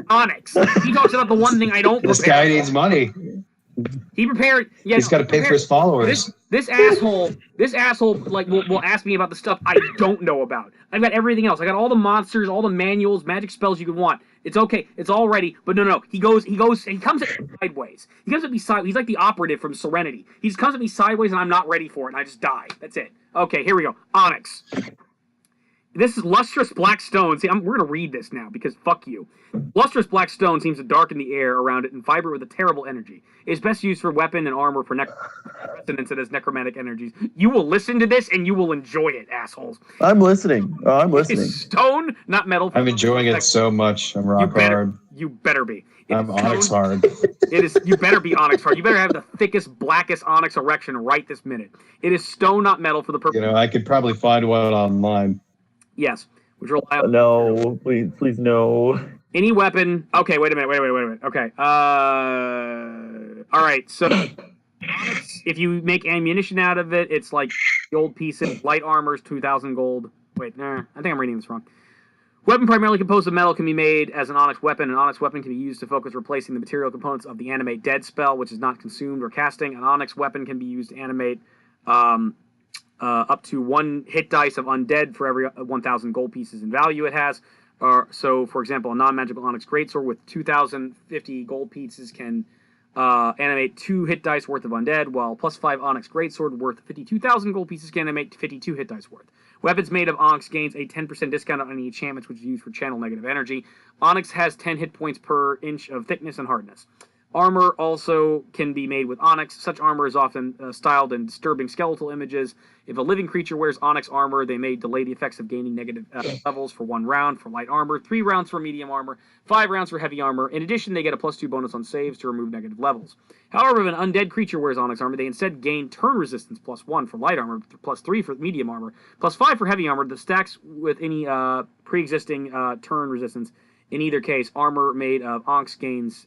onyx. He talks about the one thing I don't prepare. This guy needs money. He prepared. Yeah, he's got to pay for his followers. This asshole like will ask me about the stuff I don't know about. I've got everything else. I got all the monsters, all the manuals, magic spells you could want. It's okay. It's all ready. But no. He comes at me sideways. He comes at me sideways. He's like the operative from Serenity. He just comes at me sideways and I'm not ready for it and I just die. That's it. Okay, here we go. Onyx. This is lustrous black stone. See, we're going to read this now because fuck you. Lustrous black stone seems to darken the air around it and vibrate with a terrible energy. It is best used for weapon and armor for resonance. It has necromantic energies. You will listen to this and you will enjoy it, assholes. I'm listening. I'm listening. It's stone, not metal. I'm enjoying it so much. I'm rock hard. You better be. I'm onyx hard. It is. You better be onyx hard. You better have the thickest, blackest onyx erection right this minute. It is stone, not metal, for the purpose. You know, I could probably find one online. Yes. Which reliable. No, please no. Any weapon. Okay, wait a minute. Okay. All right. So, if you make ammunition out of it, it's like gold pieces. Light armor's 2,000 gold. Wait, I think I'm reading this wrong. Weapon primarily composed of metal can be made as an onyx weapon. An onyx weapon can be used to focus replacing the material components of the animate dead spell, which is not consumed or casting. An onyx weapon can be used to animate up to 1 hit dice of undead for every 1,000 gold pieces in value it has. So, for example, a non-magical onyx greatsword with 2,050 gold pieces can animate 2 hit dice worth of undead, while +5 onyx greatsword worth 52,000 gold pieces can animate 52 hit dice worth. Weapons made of onyx gains a 10% discount on any enchantments which is used for channel negative energy. Onyx has 10 hit points per inch of thickness and hardness. Armor also can be made with onyx. Such armor is often styled in disturbing skeletal images. If a living creature wears onyx armor, they may delay the effects of gaining negative levels for 1 round for light armor, 3 rounds for medium armor, 5 rounds for heavy armor. In addition, they get a +2 bonus on saves to remove negative levels. However, if an undead creature wears onyx armor, they instead gain turn resistance +1 for light armor, +3 for medium armor, +5 for heavy armor that stacks with any pre-existing turn resistance. In either case, armor made of onyx gains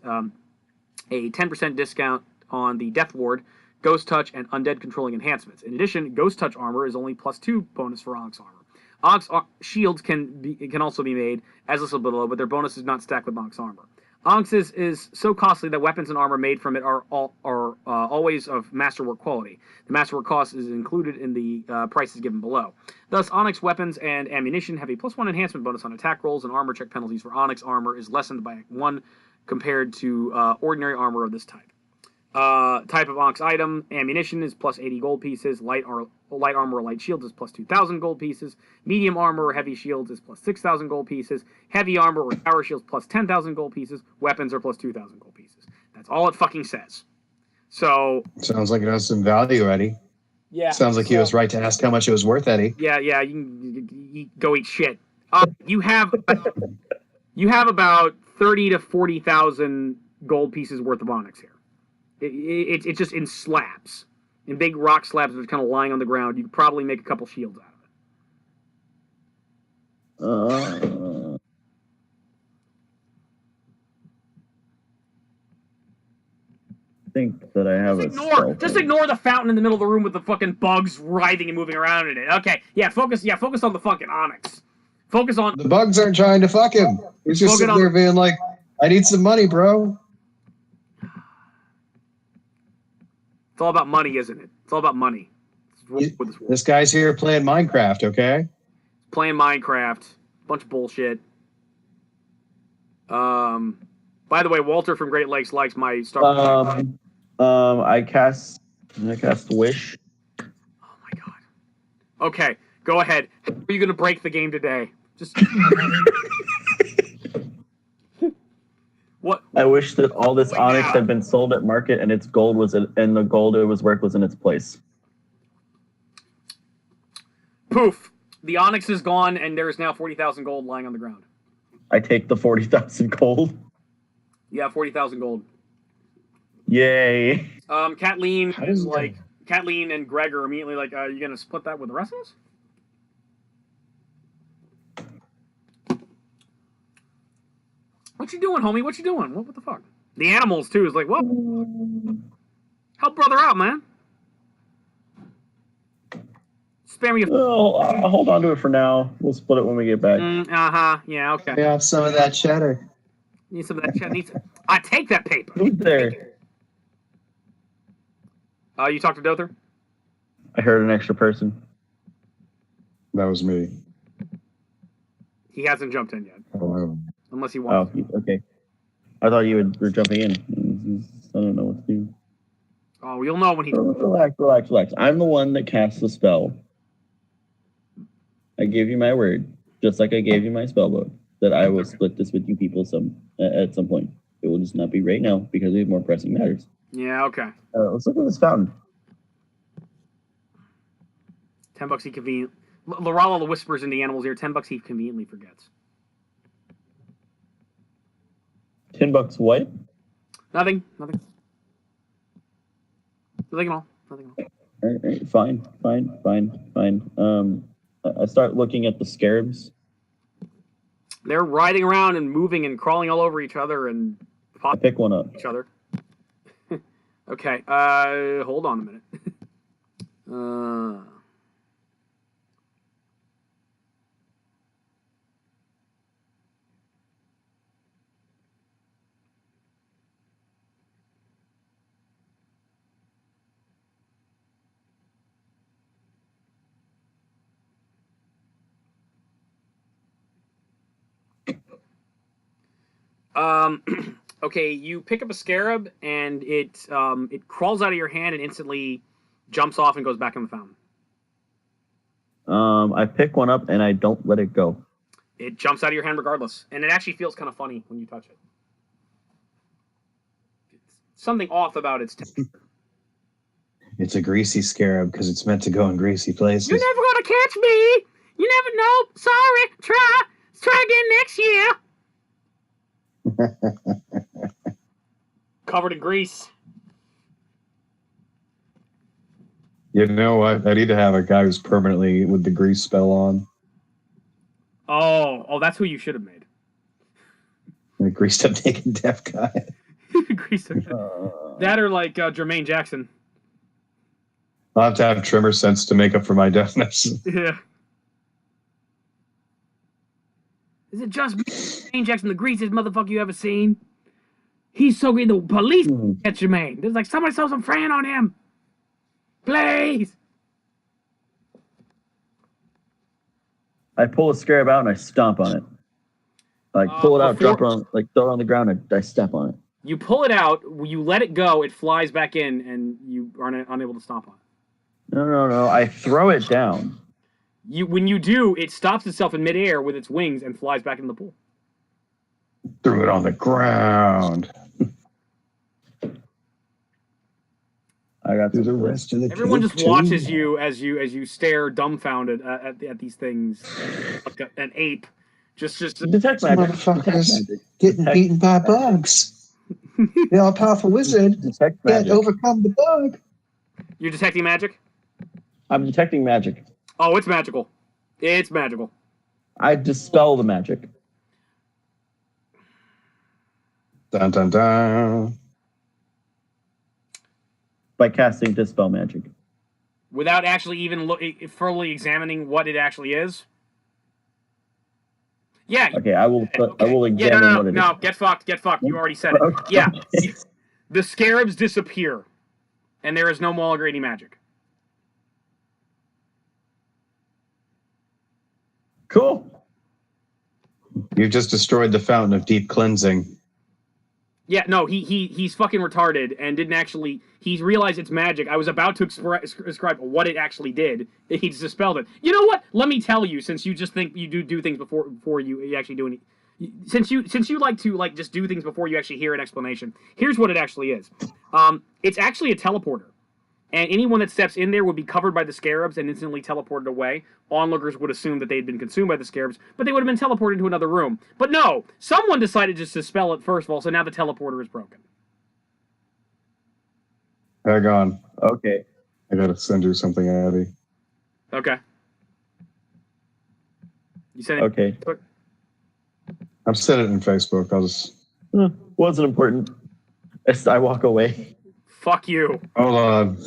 a 10% discount on the Death Ward, Ghost Touch, and Undead Controlling Enhancements. In addition, Ghost Touch armor is only +2 bonus for Onyx armor. Onyx shields can also be made, as listed below, but their bonus is not stacked with Onyx armor. Onyx is so costly that weapons and armor made from it are always of masterwork quality. The masterwork cost is included in the prices given below. Thus, Onyx weapons and ammunition have a +1 enhancement bonus on attack rolls, and armor check penalties for Onyx armor is lessened by 1 compared to ordinary armor of this type. Type of Onyx item: ammunition is +80 gold pieces. Light armor or light shields is +2,000 gold pieces. Medium armor or heavy shields is +6,000 gold pieces. Heavy armor or tower shields +10,000 gold pieces. Weapons are +2,000 gold pieces. That's all it fucking says. So sounds like it has some value, Eddie. Yeah. Sounds like he was right to ask how much it was worth, Eddie. Yeah. You can go eat shit. You have about 30 to 40,000 gold pieces worth of Onyx here. It's just in slabs, in big rock slabs that are kind of lying on the ground. You could probably make a couple shields out of it. I think that I have just ignore the fountain in the middle of the room with the fucking bugs writhing and moving around in it. Okay, focus on the fucking Onyx. Focus on the bugs aren't trying to fuck him. He's just sitting there being like, "I need some money, bro." It's all about money, isn't it? It's all about money. This guy's here playing Minecraft, okay? Playing Minecraft. Bunch of bullshit. By the way, Walter from Great Lakes likes my Star. I cast Wish. Oh my god. Okay, go ahead. How are you gonna break the game today? Just what? I wish that all this Onyx had been sold at market and its gold and the gold it was worth was in its place. Poof! The Onyx is gone, and there is now 40,000 gold lying on the ground. I take the 40,000 gold. Yeah, 40,000 gold. Yay! Kathleen and Greg are immediately like, "Are you gonna split that with the rest of us?" What you doing, homie? What you doing? What the fuck? The animals, too, is like, what? Help brother out, man. Spare me a... I'll hold on to it for now. We'll split it when we get back. Yeah, okay. I have some of that cheddar. Need some of that cheddar. I take that paper. Who's there? You talked to Dother? I heard an extra person. That was me. He hasn't jumped in yet. Oh, Unless he wants. Oh, okay. I thought you were jumping in. I don't know what to do. Oh, you'll know when he... Relax. I'm the one that casts the spell. I gave you my word, just like I gave you my spell book, that I will split this with you people at some point. It will just not be right now because we have more pressing matters. Yeah, okay. Let's look at this fountain. $10 he convenient. Lorala whispers in the animal's ear. $10 he conveniently forgets. $10 what? Nothing. Nothing at all. All right, fine. I start looking at the scarabs. They're riding around and moving and crawling all over each other and I pick one up. Each other. Okay. Hold on a minute. Okay, you pick up a scarab, and it crawls out of your hand and instantly jumps off and goes back in the fountain. I pick one up, and I don't let it go. It jumps out of your hand regardless, and it actually feels kind of funny when you touch it. It's something off about its texture. It's a greasy scarab because it's meant to go in greasy places. You're never going to catch me! You never know! Sorry! Try again next year! Covered in grease. You know what? I need to have a guy who's permanently with the grease spell on. Oh, that's who you should have made. The greased up naked deaf guy. Greased up. That or like Jermaine Jackson. I'll have to have trimmer sense to make up for my deafness. Yeah. Is it just Jermaine Jackson, the greasiest motherfucker you ever seen? He's so great, the police catch your man. There's like, somebody saw some Fran on him. Please. I pull a scarab out and I stomp on it. Like pull it out, drop it on, like throw it on the ground, and I step on it. You pull it out, you let it go, it flies back in, and you are unable to stomp on it. No. I throw it down. When you do, it stops itself in midair with its wings and flies back into the pool. Threw it on the ground. I got the rest of the Everyone just watches you as you stare dumbfounded at these things, like an ape. Just detect magic. Motherfuckers getting beaten by bugs. The all-powerful wizard can't overcome the bug. You're detecting magic? I'm detecting magic. Oh, it's magical. It's magical. I dispel the magic. Dun dun dun. By casting dispel magic. Without actually even fully examining what it actually is? Yeah. Okay, I will examine what it is. No, get fucked. You already said it. Okay. Yeah. The scarabs disappear, and there is no longer any magic. Cool. You've just destroyed the fountain of deep cleansing. Yeah, no, he's fucking retarded and didn't actually. He's realized it's magic. I was about to describe what it actually did. He just dispelled it. You know what? Let me tell you, since you just think you do things before you actually do any. Since you like to just do things before you actually hear an explanation. Here's what it actually is. It's actually a teleporter. And anyone that steps in there would be covered by the scarabs and instantly teleported away. Onlookers would assume that they had been consumed by the scarabs, but they would have been teleported to another room. But no, someone decided just to spell it first of all, so now the teleporter is broken. Hang on. Okay. I gotta send you something, Abby. Okay. You said it. Okay. I've sent it in Facebook. I'll just... Wasn't important. I walk away. Fuck you. Hold on.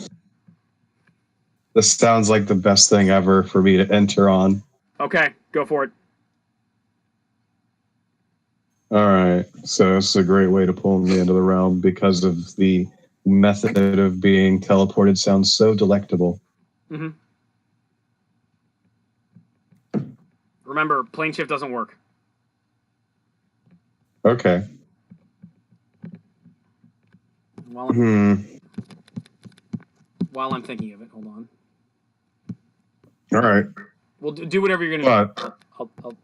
This sounds like the best thing ever for me to enter on. Okay, go for it. All right. So this is a great way to pull me into the realm because of the method of being teleported sounds so delectable. Mm-hmm. Remember, plane shift doesn't work. Okay. While I'm thinking of it, hold on. All right. Well, do whatever you're gonna do.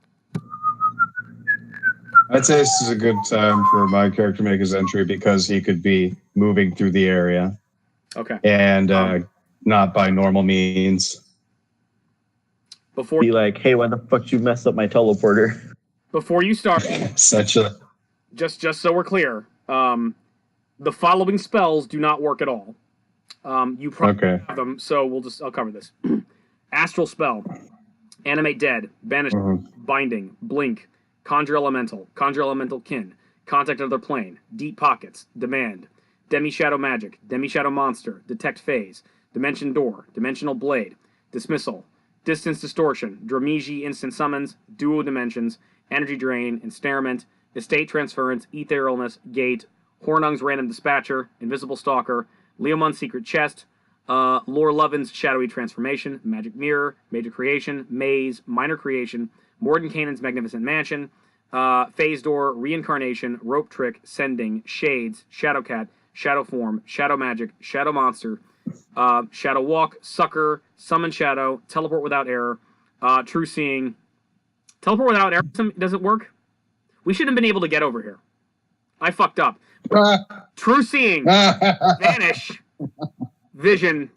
I'd say this is a good time for my character to make his entry because he could be moving through the area. Okay. And not by normal means. Be like, hey, why the fuck did you mess up my teleporter? Before you start, Such a... Just so we're clear, the following spells do not work at all. You probably have them, so I'll cover this. Astral spell, animate dead, banish, binding, blink, conjure elemental kin, contact other plane, deep pockets, demand, demi-shadow magic, demi-shadow monster, detect phase, dimension door, dimensional blade, dismissal, distance distortion, Dramigi instant summons, dual dimensions, energy drain, ensnarement, estate transference, etherealness, gate, Hornung's random dispatcher, invisible stalker, Leomon's secret chest, Lore Lovin's shadowy transformation, magic mirror, major creation, maze, minor creation, Mordenkainen's magnificent mansion, phase door, reincarnation, rope trick, sending, shades, shadow cat, shadow form, shadow magic, shadow monster, shadow walk, sucker, summon shadow, teleport without error, true seeing. Teleport without error doesn't work? We shouldn't have been able to get over here. I fucked up. True seeing, vanish, vision.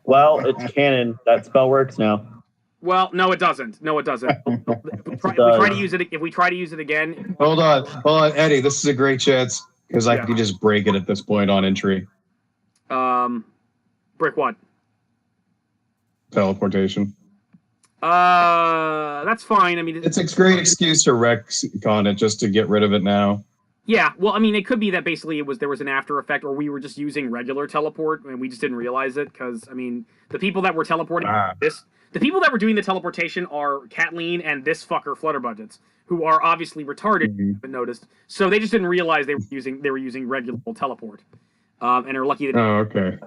Well, it's canon. That spell works now. Well, no, it doesn't. If we try to use it again. Hold on, Eddie. This is a great chance because I could just break it at this point on entry. Break what? Teleportation. That's fine. I mean, it's a great excuse to retcon it just to get rid of it now. Yeah, well, I mean, it could be that basically there was an after effect, or we were just using regular teleport and we just didn't realize it. Because I mean, the people that were teleporting the people that were doing the teleportation are Kathleen and this fucker Flutterbudgets. who are obviously retarded, but noticed. So they just didn't realize they were using regular teleport, and are lucky that. Oh, okay.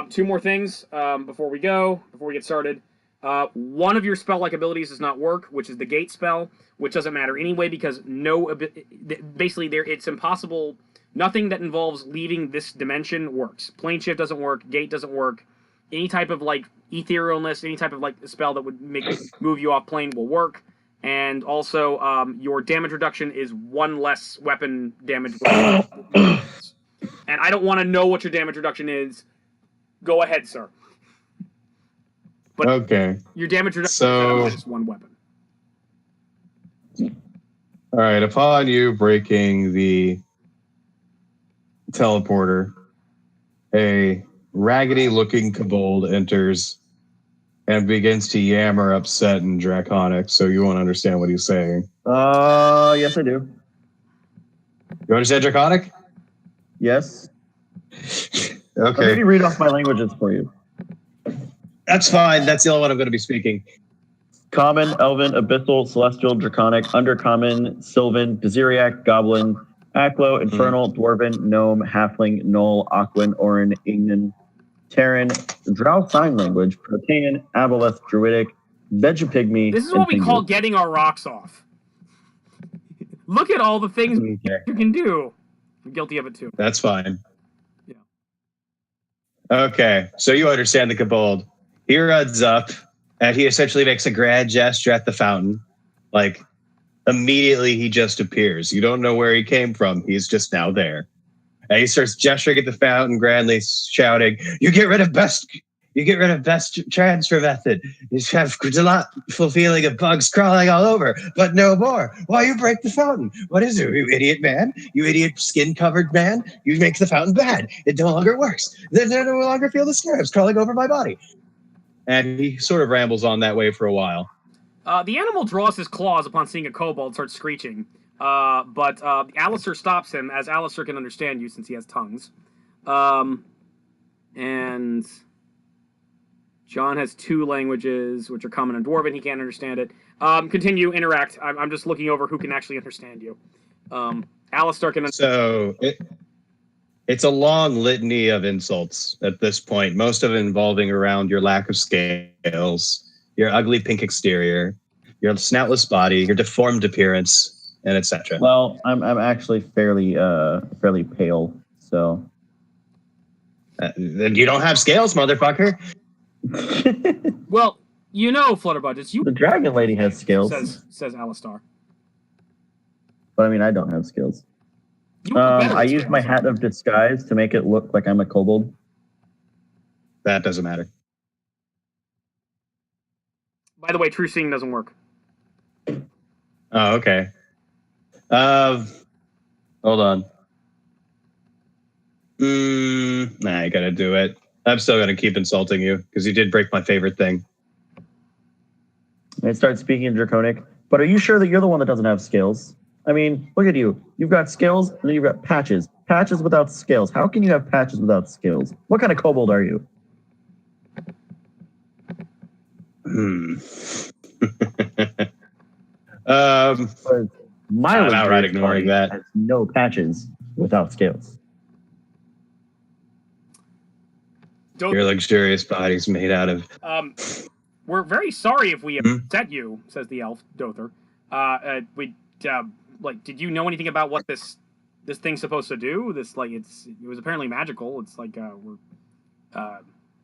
2 more things before we get started. One of your spell-like abilities does not work, which is the gate spell, which doesn't matter anyway because basically it's impossible. Nothing that involves leaving this dimension works. Plane shift doesn't work. Gate doesn't work. Any type of like etherealness, any type of like spell that would move you off plane will work. And also, your damage reduction is 1 less weapon damage. And I don't want to know what your damage reduction is. Go ahead, sir. But okay. Your damage reduction is 1 weapon. All right. Upon you breaking the teleporter, a raggedy-looking kobold enters and begins to yammer upset in Draconic, so you won't understand what he's saying. Yes, I do. You understand Draconic? Yes. Okay. Let me read off my languages for you. That's fine. That's the only one I'm going to be speaking. Common, Elven, Abyssal, Celestial, Draconic, Undercommon, Sylvan, Beziriac, Goblin, Aklo, Infernal, Dwarven, Gnome, Halfling, Gnoll, Aquan, Orin, Ignan, Terran, Drow Sign Language, Protean, Aboleth, Druidic, Vegapygmy. This is what we call getting our rocks off. Look at all the things you can do. I'm guilty of it too. That's fine. Yeah. Okay, so you understand the kobold. He runs up, and he essentially makes a grand gesture at the fountain. Like, immediately he just appears. You don't know where he came from. He's just now there. And he starts gesturing at the fountain, grandly shouting, You get rid of best transfer method. You have a delightful feeling of bugs crawling all over, but no more. Why you break the fountain? What is it, you idiot man? You idiot skin-covered man? You make the fountain bad. It no longer works. Then I no longer feel the scarabs crawling over my body. And he sort of rambles on that way for a while. The animal draws his claws upon seeing a kobold and starts screeching. But Alistair stops him, as Alistair can understand you since he has tongues. And John has 2 languages, which are common and Dwarven. He can't understand it. Continue, interact. I'm just looking over who can actually understand you. Alistair can understand. So it's a long litany of insults at this point, most of it involving around your lack of scales, your ugly pink exterior, your snoutless body, your deformed appearance, and etc. Well, I'm actually fairly pale, so. Then you don't have scales, motherfucker. Well, you know, Flutterbudgets, The dragon lady has skills. Says Alistair. But I mean, I don't have skills. You are better I at use skills. my hat of disguise to make it look like I'm a kobold. That doesn't matter. By the way, true seeing doesn't work. Oh, okay. Hold on. Nah, I gotta do it. I'm still gonna keep insulting you because you did break my favorite thing. And start speaking in Draconic. But are you sure that you're the one that doesn't have skills? I mean, look at you. You've got skills, and then you've got patches. Patches without skills. How can you have patches without skills? What kind of kobold are you? My I'm outright ignoring that. has no patches without skills. Your luxurious body's made out of... We're very sorry if we upset you, says the elf, Dother. Did you know anything about what this thing's supposed to do? It was apparently magical. It's like,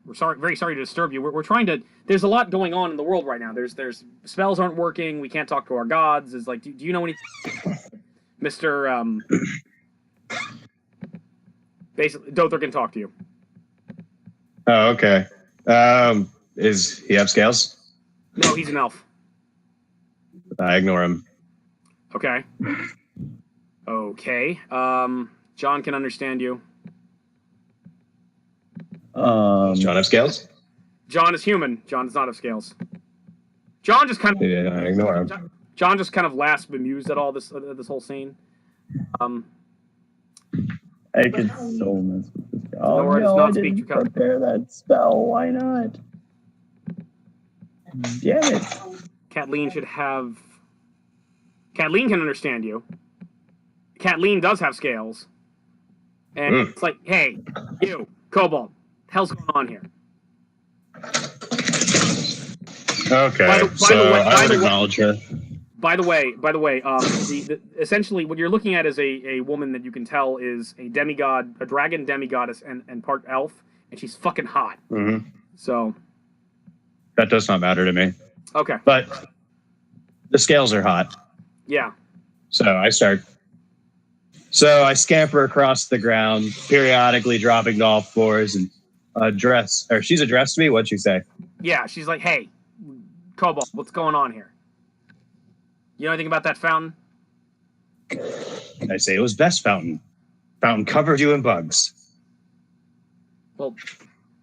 we're sorry, very sorry to disturb you. We're trying to, there's a lot going on in the world right now. There's spells aren't working. We can't talk to our gods. It's like, do you know anything? Mr. Basically, Dother can talk to you. Oh, okay. Is he have scales? No, he's an elf. I ignore him. Okay. Okay. John can understand you. Does John have scales? John is human. John does not have scales. John just kind of I ignore him. John just kind of laughs, bemused at all this whole scene. I could so mess with this guy. Oh Nora does no, not I speak didn't to prepare that spell. Why not? Damn it. Kathleen should have Kathleen can understand you. Kathleen does have scales. And it's like, hey, you, Kobold, what the hell's going on here? Okay, I would acknowledge her. By the way, essentially what you're looking at is a woman that you can tell is a demigod, a dragon demigoddess, and part elf, and she's fucking hot. Mm-hmm. So that does not matter to me. Okay. But the scales are hot. Yeah. So I scamper across the ground, periodically dropping to all fours and she's addressed me. What'd she say? Yeah, she's like, hey, Kobold, what's going on here? You know anything about that fountain? I say it was best fountain. Fountain covered you in bugs. Well,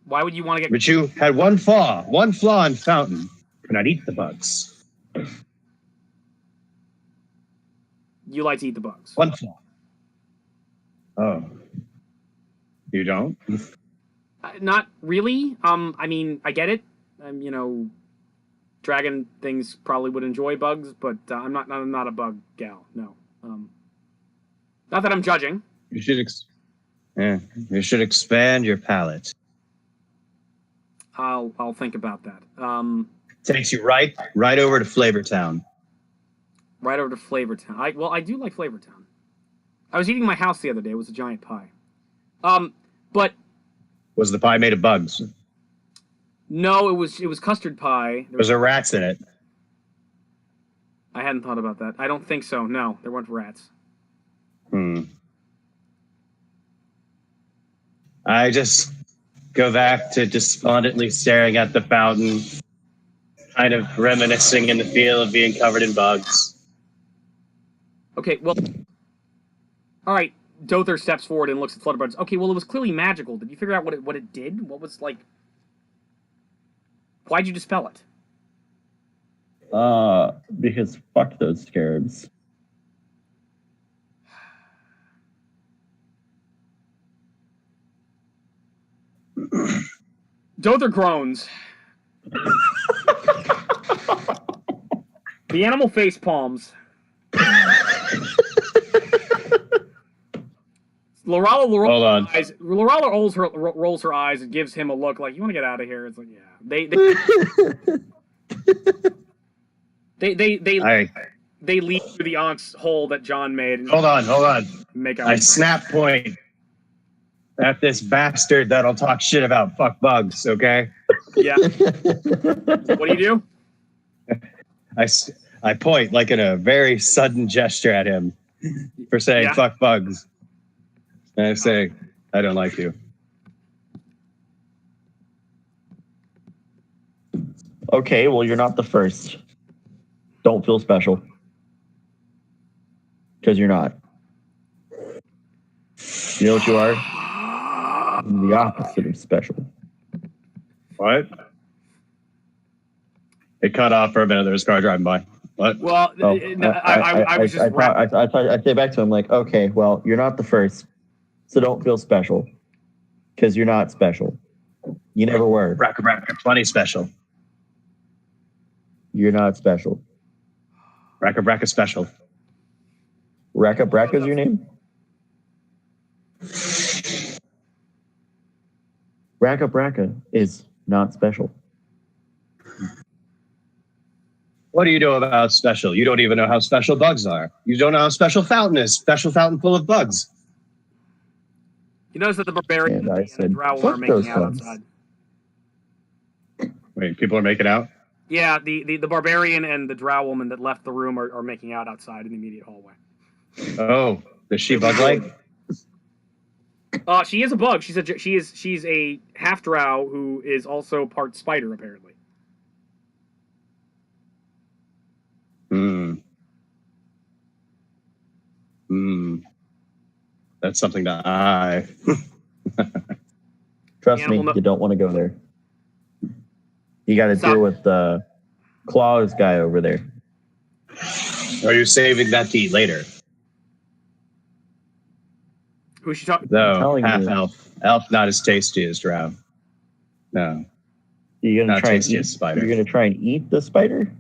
why would you want to get... But you had one flaw in fountain. Could not eat the bugs. You like to eat the bugs. One flaw. Oh. You don't? Not really. I mean, I get it. Dragon things probably would enjoy bugs, but I'm not a bug gal. No. Not that I'm judging. You should expand your palate. I'll think about that. Takes you right over to Flavortown. Right over to Flavortown. I do like Flavortown. I was eating my house the other day. It was a giant pie. But was the pie made of bugs? No, it was custard pie. Was there rats in it? I hadn't thought about that. I don't think so. No, there weren't rats. I just go back to despondently staring at the fountain, kind of reminiscing in the feel of being covered in bugs. Okay, well... Alright, Dother steps forward and looks at Flutterbudgets. Okay, well, it was clearly magical. Did you figure out what it did? What was, like... Why'd you dispel it? Because fuck those scarabs. Dother groans. The animal face palms. Lorala rolls her eyes and gives him a look like, you want to get out of here? It's like, yeah. They lead through the Aunt's hole that John made. And hold on. Make out. I snap point at this bastard that'll talk shit about fuck bugs, okay? Yeah. What do you do? I point like in a very sudden gesture at him for saying fuck bugs. And I say, I don't like you. Okay, well, you're not the first. Don't feel special. Because you're not. You know what you are? The opposite of special. What? It cut off for a minute. There was a car driving by. What? Well, I was just... I say back to him like, okay, well, you're not the first. So don't feel special. Because you're not special. You never were. Brakka Brakka, plenty special. You're not special. Brakka Brakka special. Brakka Brakka is your name? Brakka Brakka is not special. What do you know about special? You don't even know how special bugs are. You don't know how special fountain is. Special fountain full of bugs. You notice that the barbarian and the drow are making out outside. Wait, people are making out? Yeah, the barbarian and the drow woman that left the room are making out outside in the immediate hallway. Oh, is she bug-like? She is a bug. She's a half drow who is also part spider, apparently. That's something that I... Trust me, you don't want to go there. You got to deal with the claws guy over there. Are you saving that to eat later? Who's she talking? No, half elf. Elf not as tasty as drow. No. You're gonna not try tasty and as spider. You're gonna try and eat the spider?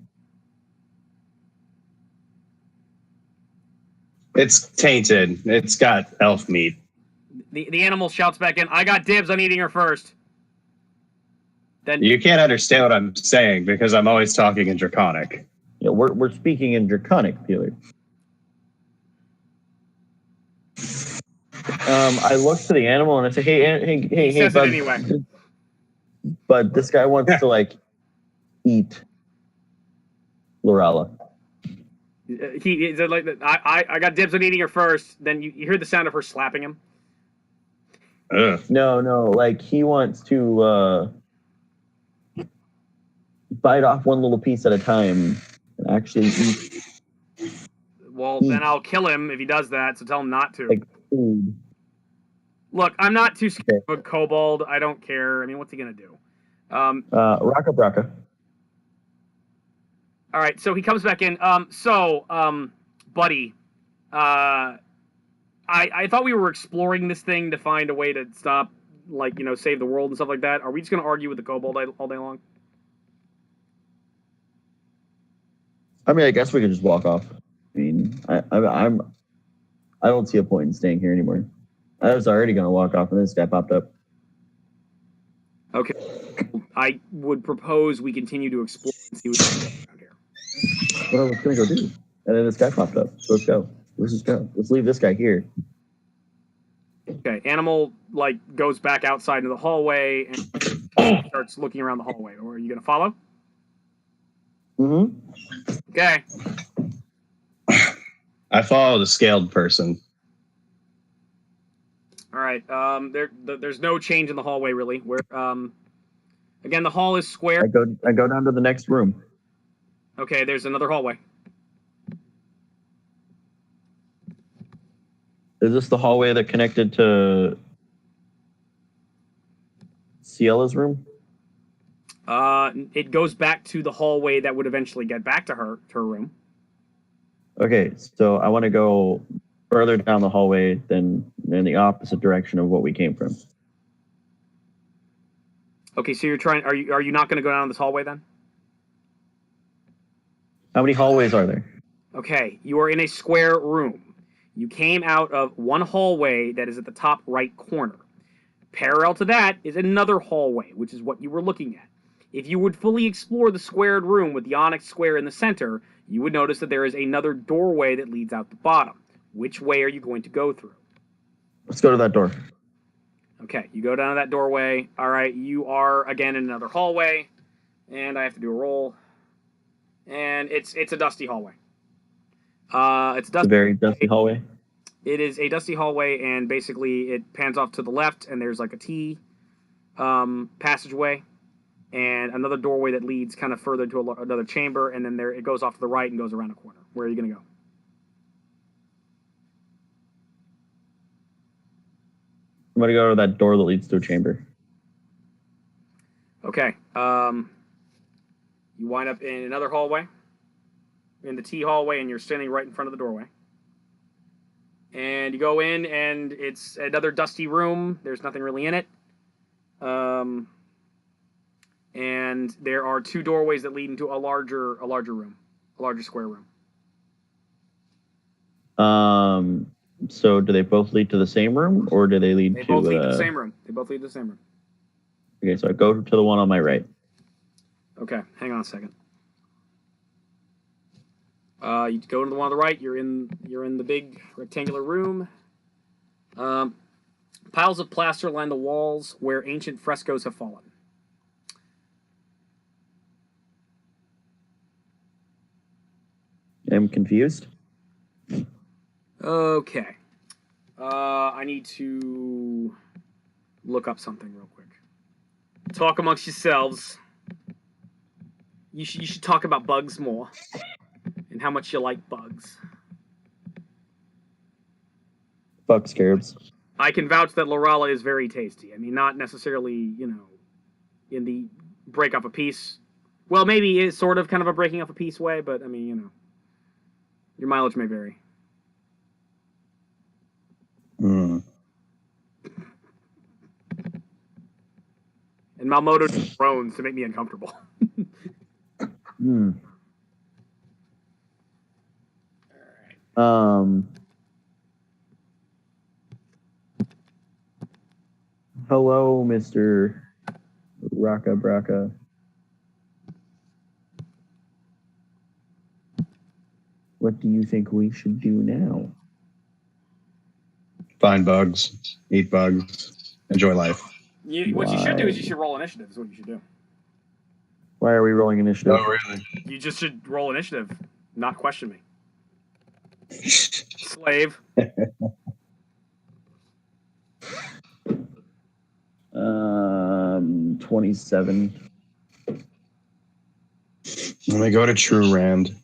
It's tainted. It's got elf meat. The animal shouts back in, I got dibs on eating her first. Then You can't understand what I'm saying because I'm always talking in Draconic. Yeah, we're speaking in Draconic, Peeler. I look to the animal and I say, hey, says it bud. anyway. But this guy wants to eat Lorella. He said I got dibs on eating her first. Then you hear the sound of her slapping him. Ugh. No, he wants to bite off one little piece at a time and actually eat. Well, then I'll kill him if he does that. So tell him not to. Food. Look, I'm not too scared of a kobold. I don't care. I mean, what's he gonna do? Brakka Brakka. All right, so he comes back in. Buddy, I thought we were exploring this thing to find a way to stop, save the world and stuff like that. Are we just gonna argue with the kobold all day long? I mean, I guess we could just walk off. I mean, I don't see a point in staying here anymore. I was already gonna walk off, and this guy popped up. Okay, I would propose we continue to explore and see what's going on here. What I was gonna go do, and then this guy popped up. So let's go. Let's just go. Let's leave this guy here. Okay, animal goes back outside into the hallway and starts looking around the hallway. Or are you gonna follow? Mm-hmm. Okay. I follow the scaled person. All right. There's no change in the hallway really. Where again, the hall is square. I go down to the next room. Okay, there's another hallway. Is this the hallway that connected to Ciella's room? It goes back to the hallway that would eventually get back to her room. Okay, so I want to go further down the hallway than in the opposite direction of what we came from. Okay, so you're trying. Are you not going to go down this hallway then? How many hallways are there? Okay, you are in a square room. You came out of one hallway that is at the top right corner. Parallel to that is another hallway, which is what you were looking at. If you would fully explore the squared room with the onyx square in the center, you would notice that there is another doorway that leads out the bottom. Which way are you going to go through? Let's go to that door. Okay, you go down to that doorway. All right, you are again in another hallway, and I have to do a roll. And it's a dusty hallway. It's a very dusty hallway. It is a dusty hallway, and basically it pans off to the left, and there's a T passageway, and another doorway that leads kind of further to another chamber, and then it goes off to the right and goes around a corner. Where are you going to go? I'm going to go to that door that leads to a chamber. Okay. You wind up in another hallway, in the T hallway, and you're standing right in front of the doorway. And you go in, and it's another dusty room. There's nothing really in it. And there are two doorways that lead into a larger room, a larger square room. So do they both lead to the same room, or do they lead to... They both lead to the same room. They both lead to the same room. Okay, so I go to the one on my right. Okay, hang on a second. You go to the one on the right. You're in the big rectangular room. Piles of plaster line the walls where ancient frescoes have fallen. I'm confused. Okay. I need to look up something real quick. Talk amongst yourselves. You should talk about bugs more. And how much you like bugs. Fuck scarabs. I can vouch that Lorella is very tasty. I mean, not necessarily, in the break up a piece. Well, maybe it's sort of kind of a breaking up a piece way, but I mean, your mileage may vary. Mm. And Malmodo groans to make me uncomfortable. Hmm. All right. Hello, Mr. Brakka Brakka. What do you think we should do now? Find bugs, eat bugs, enjoy life. What you should do is you should roll initiative. Is what you should do. Why are we rolling initiative? Oh, really? You just should roll initiative, not question me. Slave. 27. Let me go to True Rand.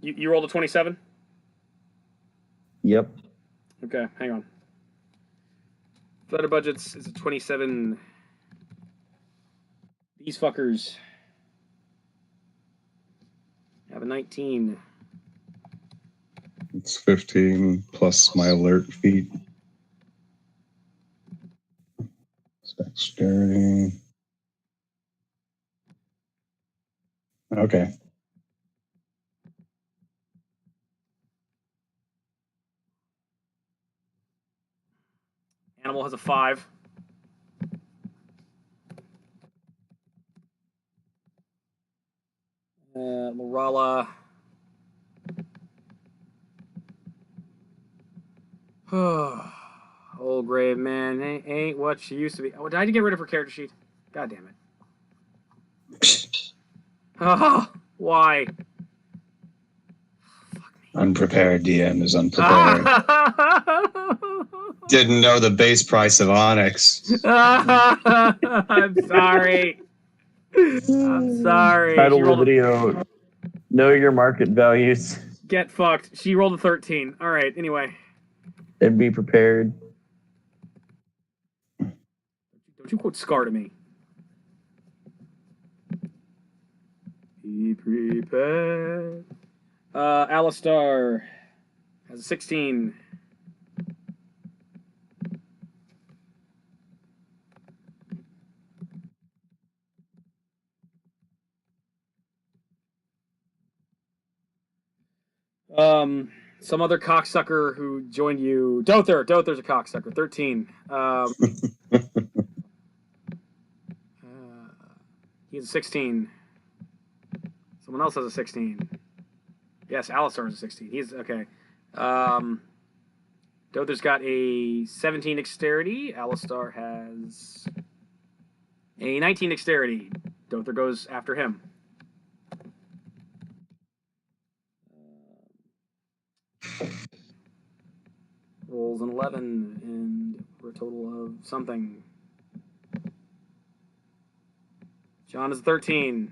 You rolled a 27? Yep. Okay, hang on. Flutterbudgets is a 27. These fuckers have a 19. It's 15 plus my alert feat. Dexterity. Okay. Animal has a 5. Lorala. Old grave man ain't what she used to be. Oh, did I get rid of her character sheet? God damn it. Oh, why? Unprepared DM is unprepared. Didn't know the base price of Onyx. I'm sorry. I'm sorry. Title of the video: Know your market values Get fucked. She rolled a 13. All right. Anyway. and be prepared. Don't you quote Scar to me. Be prepared. Alistar has a 16. Some other cocksucker who joined you. Dother's a cocksucker. 13. He has a 16. Someone else has a 16. Yes, Alistar has a 16. He's okay. Dother's got a 17 dexterity. Alistar has a 19 dexterity. Dother goes after him. Rolls an 11 and for a total of something. John is 13.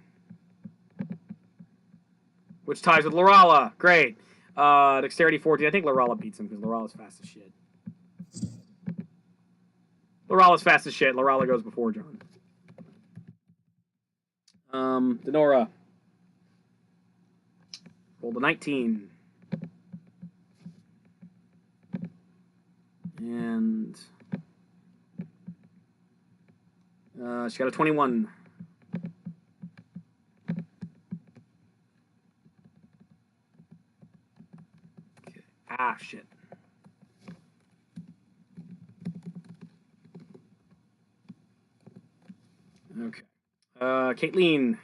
Which ties with Lorala. Great. Dexterity 14. I think Lorala beats him because Lorala's fast as shit. Lorala's fast as shit. Lorala goes before John. Denora. Rolled a 19. And she got a 21. Okay. Ah, shit. Okay. Caitlin.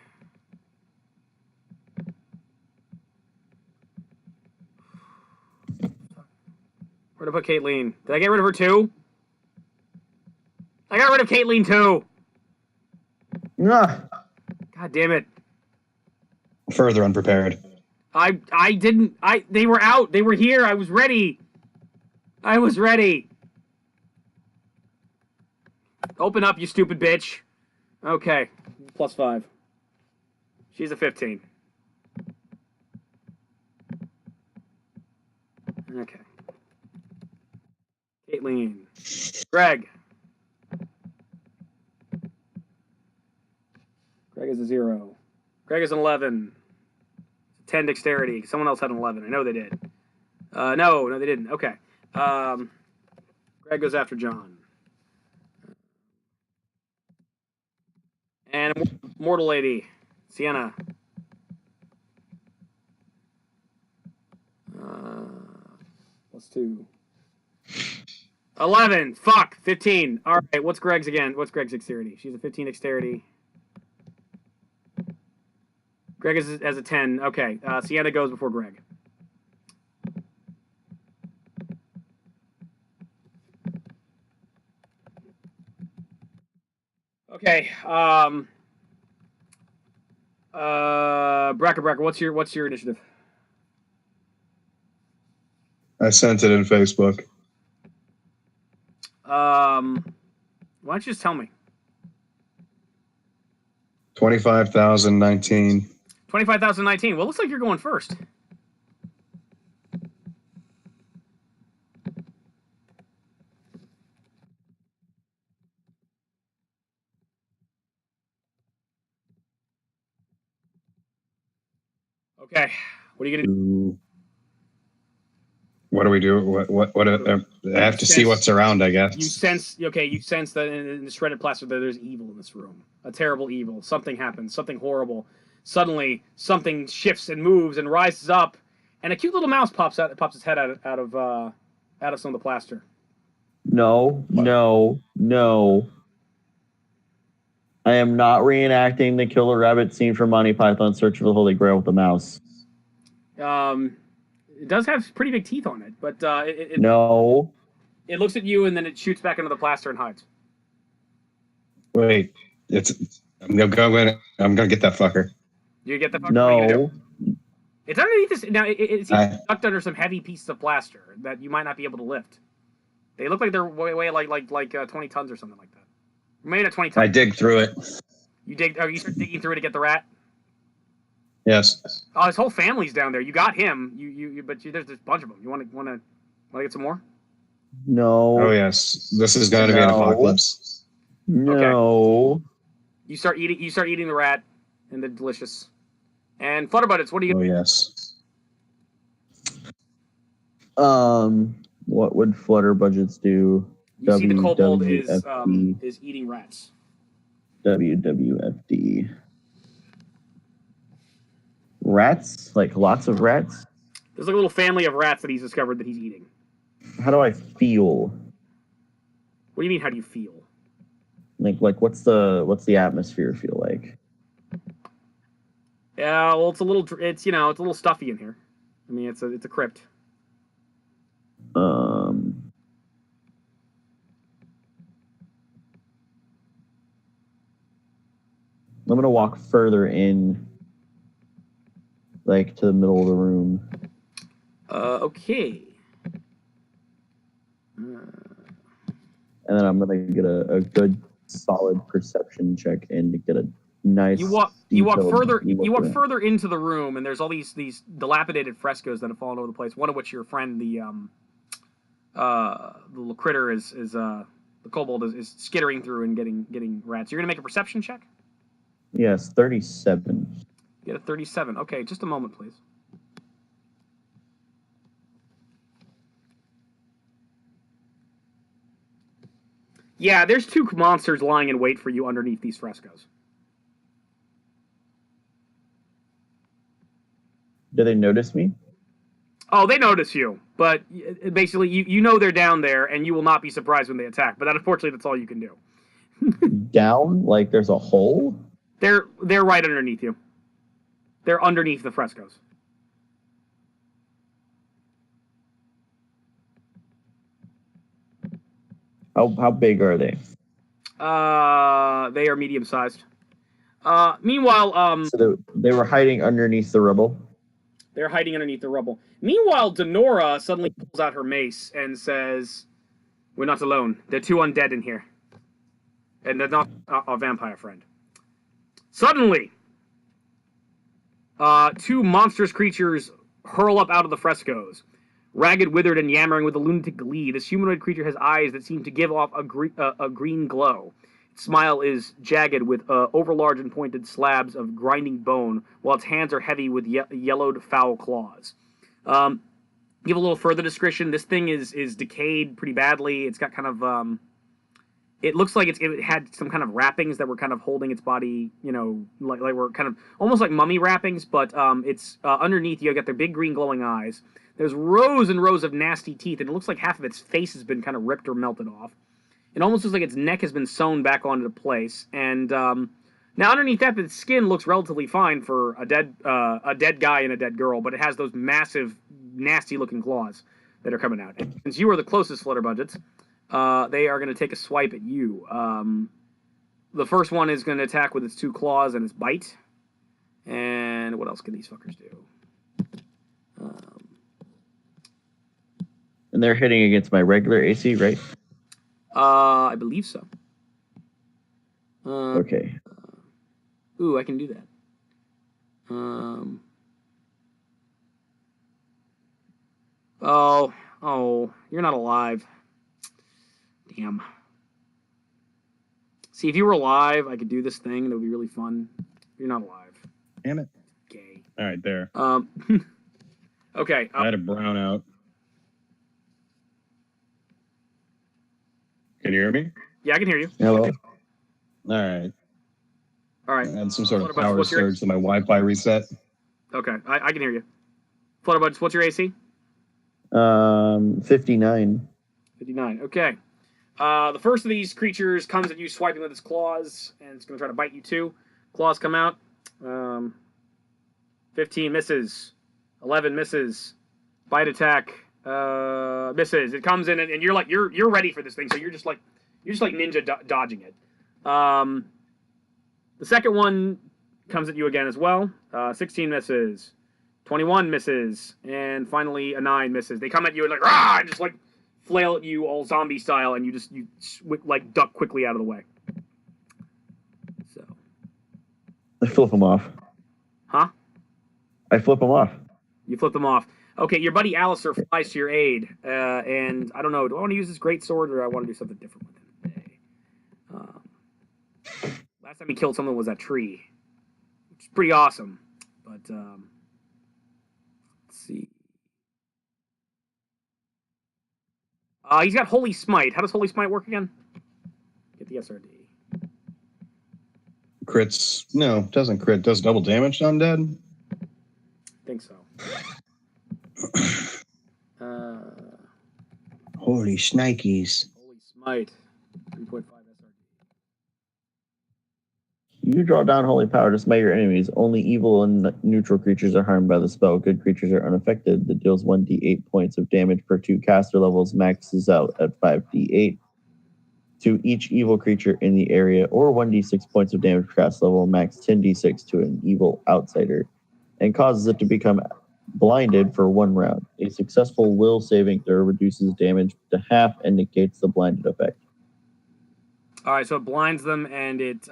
Where to put Caitlin? Did I get rid of her too? I got rid of Caitlin too. Ah. God damn it. Further unprepared. I didn't. They were out. They were here. I was ready. I was ready. Open up, you stupid bitch. Okay. +5. She's a 15. Okay. Caitlin. Greg. Greg is a 0. Greg is an 11. 10 dexterity. Someone else had an 11. I know they did. No, they didn't. Okay. Greg goes after John. And a mortal lady. Sienna. +2. 11. Fuck. 15. All right. What's Greg's again? What's Greg's dexterity? She's a 15 dexterity. Greg is as a 10. Okay. Sienna goes before Greg. Okay. Brakka Brakka, what's your initiative? I sent it in Facebook. Why don't you just tell me? 25,019. 25,019. Well, it looks like you're going first. Okay. What are you gonna do? What do we do? What I have to see what's around, I guess. You sense that in the shredded plaster that there's evil in this room. A terrible evil. Something happens. Something horrible. Suddenly, something shifts and moves and rises up, and a cute little mouse pops its head out of some of the plaster. No. I am not reenacting the killer rabbit scene from Monty Python's Search for the Holy Grail with the mouse. It does have pretty big teeth on it, but no. It looks at you and then it shoots back into the plaster and hides. Wait, I'm gonna get that fucker. You get the fucker? No. It's underneath this. Now it's tucked under some heavy pieces of plaster that you might not be able to lift. They look like they're weigh like 20 tons or something like that. Made at 20 tons. I dig through it. You start digging through it to get the rat. Yes. Oh, his whole family's down there. You got him. But there's a bunch of them. You want to get some more? No. Oh yes, this is going to be an apocalypse. No. Okay. You start eating the rat, and they're delicious. And Flutterbudgets, what are you? Oh yes. What would Flutterbudgets do? You see the kobold is eating rats. WWFD. Rats? Like lots of rats? There's like a little family of rats that he's discovered that he's eating. How do I feel? What do you mean? How do you feel? Like what's the atmosphere feel like? Yeah, well, it's a little stuffy in here. I mean, it's a crypt. I'm gonna walk further in, like to the middle of the room. Okay. And then I'm gonna get a good solid perception check and to get a nice. You walk further into the room, and there's all these dilapidated frescoes that have fallen over the place. One of which your friend, the little critter the kobold is skittering through and getting rats. You're gonna make a perception check. Yes, 37. You get a 37. Okay, just a moment, please. Yeah, there's two monsters lying in wait for you underneath these frescoes. Do they notice me? Oh, they notice you, but basically you know they're down there, and you will not be surprised when they attack. But unfortunately, that's all you can do. Down? Like there's a hole? They're right underneath you. They're underneath the frescoes. How big are they? They are medium sized. Meanwhile, so they were hiding underneath the rubble. They're hiding underneath the rubble. Meanwhile, Denora suddenly pulls out her mace and says, "We're not alone. There are two undead in here, and they're not a vampire friend." Suddenly, two monstrous creatures hurl up out of the frescoes. Ragged, withered, and yammering with a lunatic glee, this humanoid creature has eyes that seem to give off a green glow. Its smile is jagged with overlarge and pointed slabs of grinding bone, while its hands are heavy with yellowed foul claws. Give a little further description. This thing is decayed pretty badly. It's got kind of It looks like it had some kind of wrappings that were kind of holding its body, like were kind of almost like mummy wrappings, but it's underneath you got their big green glowing eyes. There's rows and rows of nasty teeth, and it looks like half of its face has been kind of ripped or melted off. It almost looks like its neck has been sewn back onto place, and now underneath that, the skin looks relatively fine for a dead guy and a dead girl, but it has those massive, nasty-looking claws that are coming out. And since you are the closest Flutterbudgets, they are going to take a swipe at you. The first one is going to attack with its 2 claws and its bite. And what else can these fuckers do? And they're hitting against my regular AC, right? I believe so. Okay. Ooh, I can do that. Oh, you're not alive. Damn. See, if you were alive, I could do this thing. That would be really fun. You're not alive. Damn it. Gay. All right, there. Okay. I had a brown out. Can you hear me? Yeah, I can hear you. Hello. All right. All right. I had some sort of Flutterbudgets, power what's your- surge, so my Wi-Fi reset. Okay, I can hear you. Flutterbudgets, what's your AC? 59. 59. Okay. The first of these creatures comes at you swiping with its claws, and it's going to try to bite you too. Claws come out. 15 misses. 11 misses. Bite attack misses. It comes in, and you're ready for this thing, so you're just like ninja dodging it. The second one comes at you again as well. 16 misses. 21 misses, and finally a 9 misses. They come at you and like rah, and just like flail at you all zombie style, and you like duck quickly out of the way. So, I flip them off. huh? I flip them off. You flip them off. Okay, your buddy Alistair flies to your aid, and I don't know. Do I want to use this great sword or do I want to do something different with it? Last time he killed someone was that tree, which is pretty awesome. But let's see. He's got Holy Smite. How does Holy Smite work again? Get the SRD. Crits. No, doesn't crit. Does double damage to undead? I think so. Holy shnikes. Holy Smite. 3.5 SRD. You draw down holy power to smite your enemies. Only evil and neutral creatures are harmed by the spell. Good creatures are unaffected. That deals 1d8 points of damage per 2 caster levels. Maxes out at 5d8 to each evil creature in the area, or 1d6 points of damage per cast level. Max 10d6 to an evil outsider, and causes it to become blinded for 1 round. A successful will saving throw reduces damage to half and negates the blinded effect. All right, so it blinds them, and it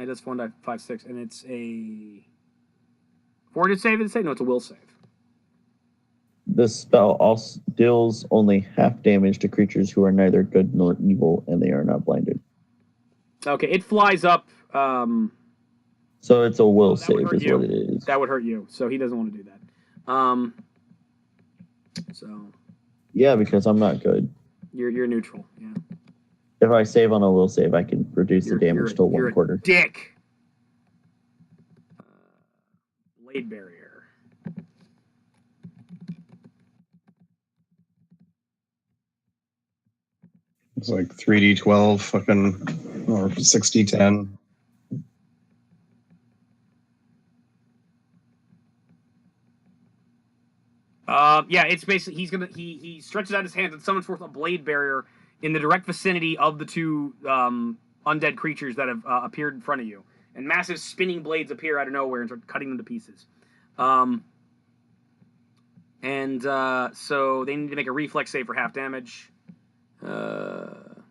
does 4, 5, 6, and it's a fortitude save. Did it say? No, it's a will save. This spell also deals only half damage to creatures who are neither good nor evil, and they are not blinded. Okay, it flies up. So it's a will that would save hurt is you. what it is. That would hurt you, so he doesn't want to do that. So Yeah, because I'm not good. you're neutral. Yeah. If I save on a will save, I can reduce the damage to you're 1/4. Dick. Blade barrier. It's like 3d12 fucking, or 6d10. Yeah, it's basically he stretches out his hands and summons forth a blade barrier in the direct vicinity of the 2 undead creatures that have appeared in front of you, and massive spinning blades appear out of nowhere and start cutting them to pieces. So they need to make a reflex save for half damage. It's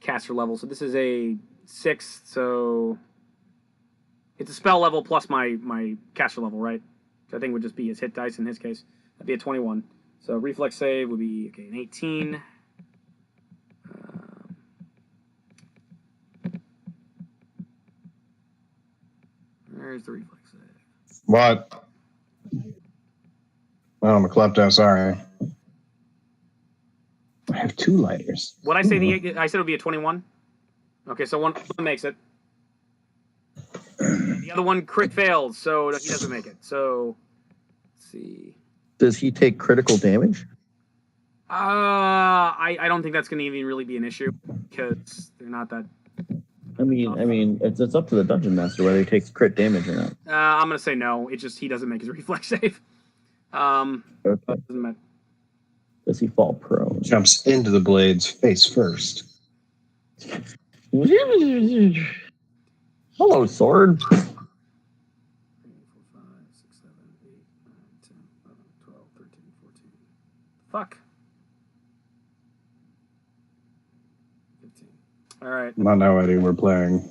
caster level, so this is a 6, so it's a spell level plus my caster level, right? Which I think would just be his hit dice in his case. That'd be a 21. So reflex save would be an 18. Where's the reflex save? What? Oh, I'm a klepto, sorry. I have have 2 lighters. What I say? I said it would be a 21. Okay, so one makes it. And the other one crit fails, so he doesn't make it. So let's see. Does he take critical damage? I don't think that's going to even really be an issue because they're not that. I mean, it's up to the dungeon master whether he takes crit damage or not. I'm going to say no. It's just he doesn't make his reflex save. Okay. Doesn't matter. Does he fall prone? Jumps into the blades face first. Hello, sword. 3, 4, 5, 6, 7, 8, 9, 10, 11, 12, 13, 14. Fuck. 15. All right. Not now, Eddie. We're playing.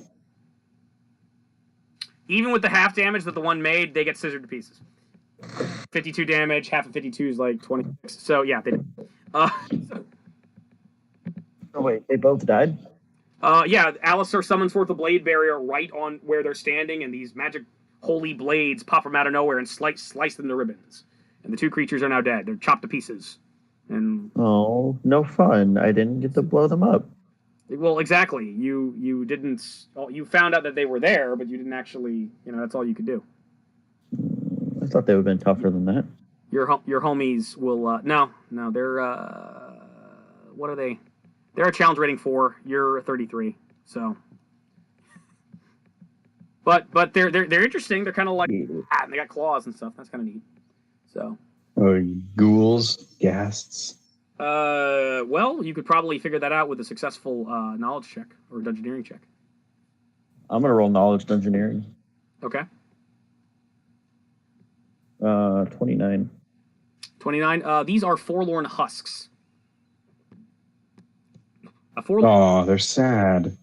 Even with the half damage that the one made, they get scissored to pieces. 52 damage. Half of 52 is like 26. So yeah, they did. Oh wait, they both died? Yeah, Alistair summons forth a blade barrier right on where they're standing, and these magic holy blades pop from out of nowhere and slice them to ribbons. And the 2 creatures are now dead. They're chopped to pieces. And oh, no fun. I didn't get to blow them up. well, exactly. You didn't. You found out that they were there, but you didn't actually. That's all you could do. I thought they would have been tougher than that. Your homies will. No, they're. What are they? They're a challenge rating 4. You're a 33. So. But they're interesting. They're kind of like and they got claws and stuff. That's kind of neat. So. Ghouls, ghasts. Well, you could probably figure that out with a successful knowledge check or dungeoneering check. I'm gonna roll knowledge dungeoneering. Okay. 29. 29. These are forlorn husks. They're sad.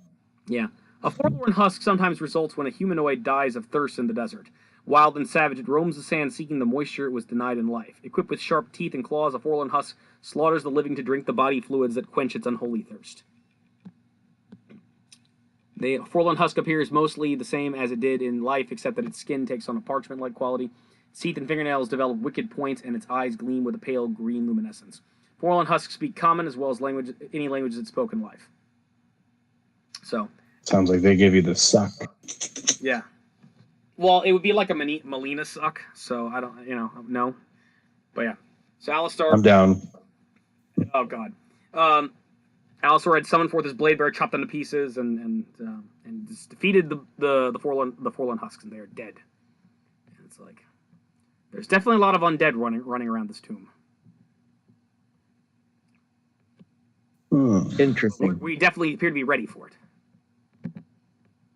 Yeah. A forlorn husk sometimes results when a humanoid dies of thirst in the desert. Wild and savage, it roams the sand seeking the moisture it was denied in life. Equipped with sharp teeth and claws, a forlorn husk slaughters the living to drink the body fluids that quench its unholy thirst. The forlorn husk appears mostly the same as it did in life, except that its skin takes on a parchment-like quality. Its teeth and fingernails develop wicked points, and its eyes gleam with a pale green luminescence. Forlorn husks speak common as well as any language that's spoken in life. So. Sounds like they give you the suck. Yeah. Well, it would be like a Melina suck, so I don't, no. But yeah. So Alistair. I'm down. Oh God. Alistair had summoned forth his blade bear, chopped them to pieces, and just defeated the forlorn husks, and they are dead. And it's like there's definitely a lot of undead running around this tomb. Interesting. We definitely appear to be ready for it.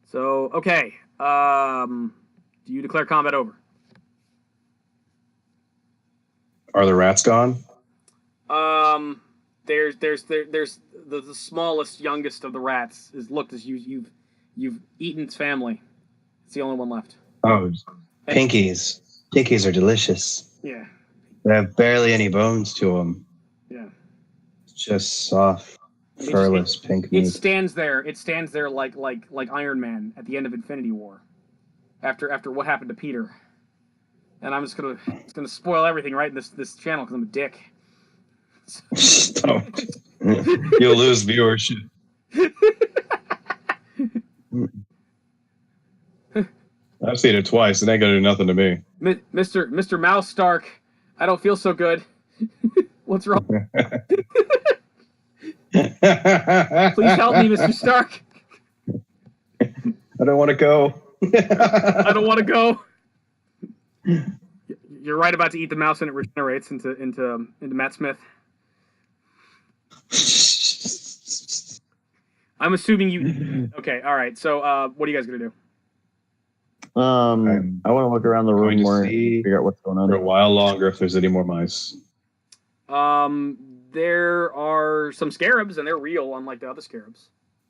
So okay. Do you declare combat over? Are the rats gone? There's the smallest, youngest of the rats is looked as you've eaten its family. It's the only one left. Oh, pinkies. Pinkies are delicious. Yeah. They have barely any bones to them. Yeah. It's just soft, furless pink meat. It stands there like Iron Man at the end of Infinity War. After what happened to Peter. And I'm just gonna spoil everything right in this channel because I'm a dick. Stop. You'll lose viewership. I've seen it twice. It ain't gonna do nothing to me. Mr. Mouse Stark, I don't feel so good. What's wrong? Please help me, Mr. Stark. I don't want to go. I don't want to go. You're right about to eat the mouse and it regenerates into Matt Smith. I'm assuming you. Okay, all right. So, what are you guys gonna do? I want to look around the room more and figure out what's going on. For a while longer, if there's any more mice. There are some scarabs, and they're real, unlike the other scarabs.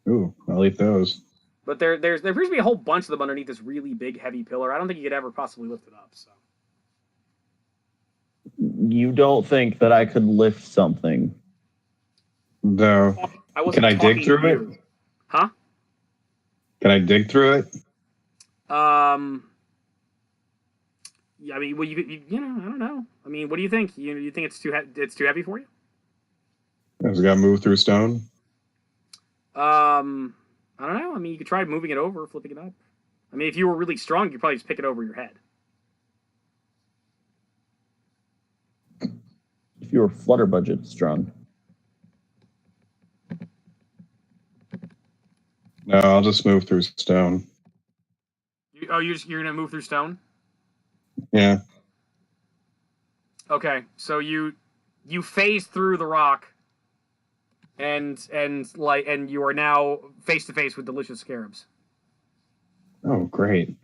Ooh, I'll eat those. But there appears to be a whole bunch of them underneath this really big, heavy pillar. I don't think you could ever possibly lift it up. So. You don't think that I could lift something? No. Can I dig through it? Huh? Can I dig through it? Yeah, I mean, well, I don't know. I mean, what do you think? You think it's too heavy for you? Has it got to move through stone? I don't know. I mean, you could try moving it over, flipping it up. I mean, if you were really strong, you could probably just pick it over your head. If you were Flutterbudget strong. No, I'll just move through stone. You're gonna move through stone? Yeah. Okay, so you phase through the rock, and you are now face to face with delicious scarabs. Oh, great.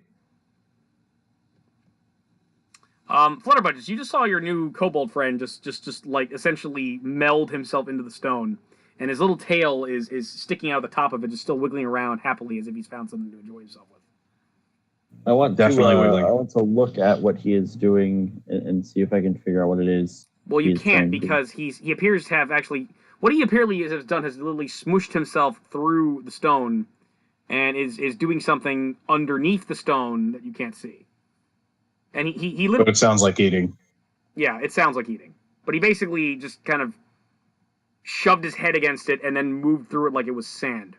Flutterbudgets, you just saw your new kobold friend just like essentially meld himself into the stone, and his little tail is sticking out the top of it, just still wiggling around happily as if he's found something to enjoy himself with. I want Definitely wiggling. I want to look at what he is doing and see if I can figure out what it is. Well, you can't because he appears to have actually what he apparently has done has literally smooshed himself through the stone, and is doing something underneath the stone that you can't see. And he literally. But it sounds like eating. Yeah, it sounds like eating. But he basically just kind of shoved his head against it and then moved through it like it was sand.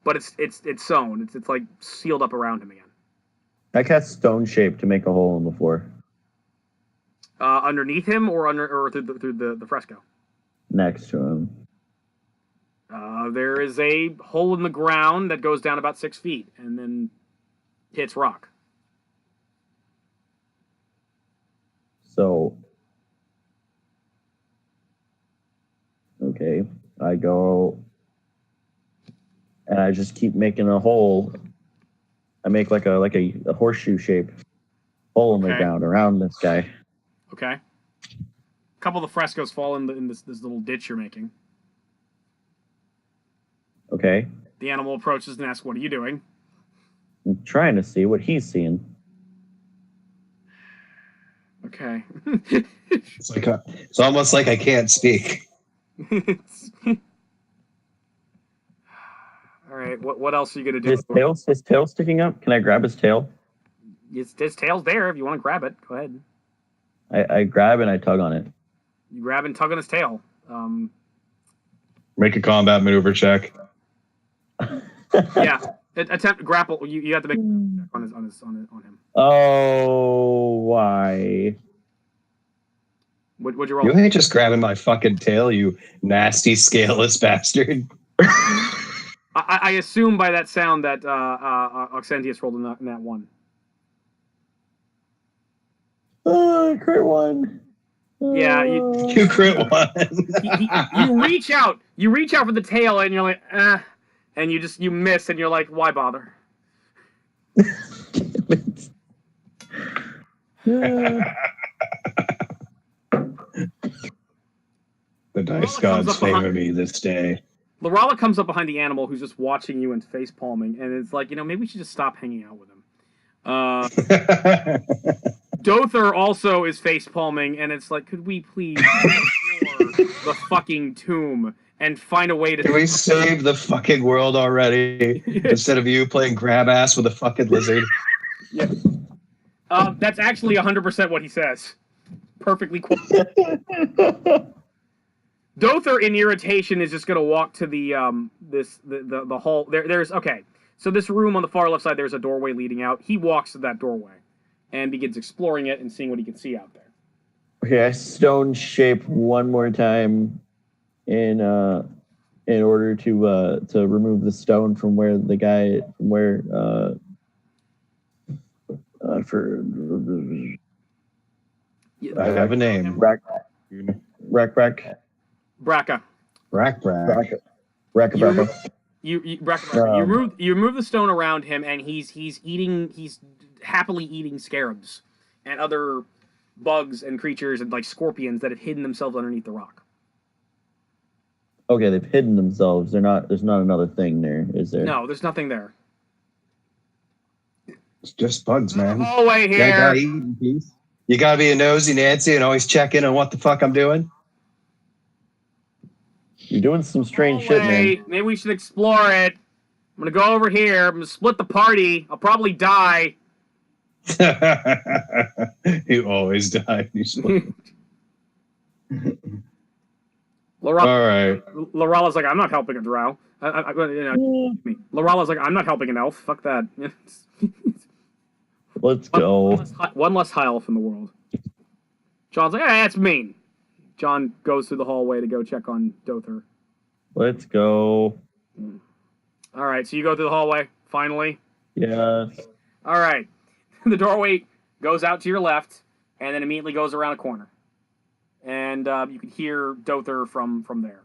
But it's sewn. It's like sealed up around him again. I cast Stone Shape to make a hole in the floor. Underneath him or through the fresco? Next to him. There is a hole in the ground that goes down about 6 feet and then hits rock. So, okay, I go and I just keep making a hole. I make like a horseshoe shape hole in the ground around this guy. Okay. A couple of the frescoes fall in this little ditch you're making. Okay. The animal approaches and asks, "What are you doing?" I'm trying to see what he's seeing. Okay. It's almost like I can't speak. All right. What else are you gonna do? His tail sticking up. Can I grab his tail? His tail's there. If you want to grab it, go ahead. I grab and I tug on it. You grab and tug on his tail. Make a combat maneuver check. Yeah. Attempt to grapple. You have to make a check on him. Oh, why? What'd you roll? You ain't just grabbing my fucking tail, you nasty scaleless bastard. I assume by that sound that Auxentius rolled in that one. Crit one. Yeah, You crit one. You reach out for the tail, and you're like, and you miss, and you're like, why bother? The dice gods favor me this day. Lorala comes up behind the animal who's just watching you and face palming, and it's like, maybe we should just stop hanging out with him. Dother also is face palming, and it's like, could we please explore the fucking tomb and find a way to... Can we save the fucking world already instead of you playing grab ass with a fucking lizard? Yeah. That's actually 100% what he says. Perfectly quoted. Dother, in irritation, is just going to walk to the hall. There's okay. So this room on the far left side, there's a doorway leading out. He walks to that doorway and begins exploring it and seeing what he can see out there. Okay, I Stone Shape one more time in order to remove the stone from where the guy I have a name. Brakka Brakka. Brakka. You remove the stone around him, and he's happily eating scarabs and other bugs and creatures and like scorpions that have hidden themselves underneath the rock. Okay, they've hidden themselves. There's not another thing there, is there? No, there's nothing there. It's just bugs, man. Hallway here. You gotta eat in peace. You gotta be a nosy Nancy and always check in on what the fuck I'm doing. You're doing some strange shit, man. Maybe we should explore it. I'm gonna go over here. I'm gonna split the party. I'll probably die. You always die. Lorella's like, I'm not helping a drow. Lorella's like, I'm not helping an elf. Fuck that. Let's go. One less high elf in the world. John's like, that's mean. John goes through the hallway to go check on Dother. Let's go. All right, so you go through the hallway, finally. Yes. All right. The doorway goes out to your left, and then immediately goes around a corner. And you can hear Dother from there.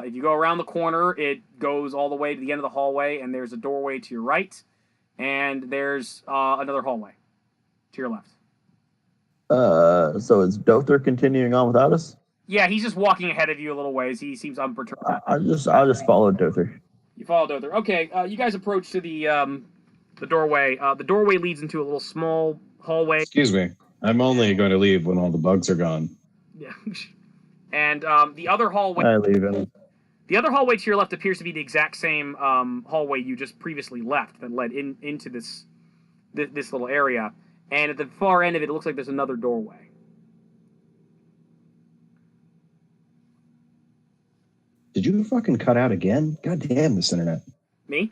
If you go around the corner, it goes all the way to the end of the hallway, and there's a doorway to your right, and there's another hallway to your left. So is Dother continuing on without us? Yeah, he's just walking ahead of you a little ways. He seems unperturbed. I'll just follow Dother. You follow Dother. Okay, you guys approach to the doorway. The doorway leads into a little small hallway. Excuse me. I'm only going to leave when all the bugs are gone. Yeah. And the other hallway. I leave him. The other hallway to your left appears to be the exact same hallway you just previously left that led into this little area. And at the far end of it looks like there's another doorway. Did you fucking cut out again? God damn this internet. Me?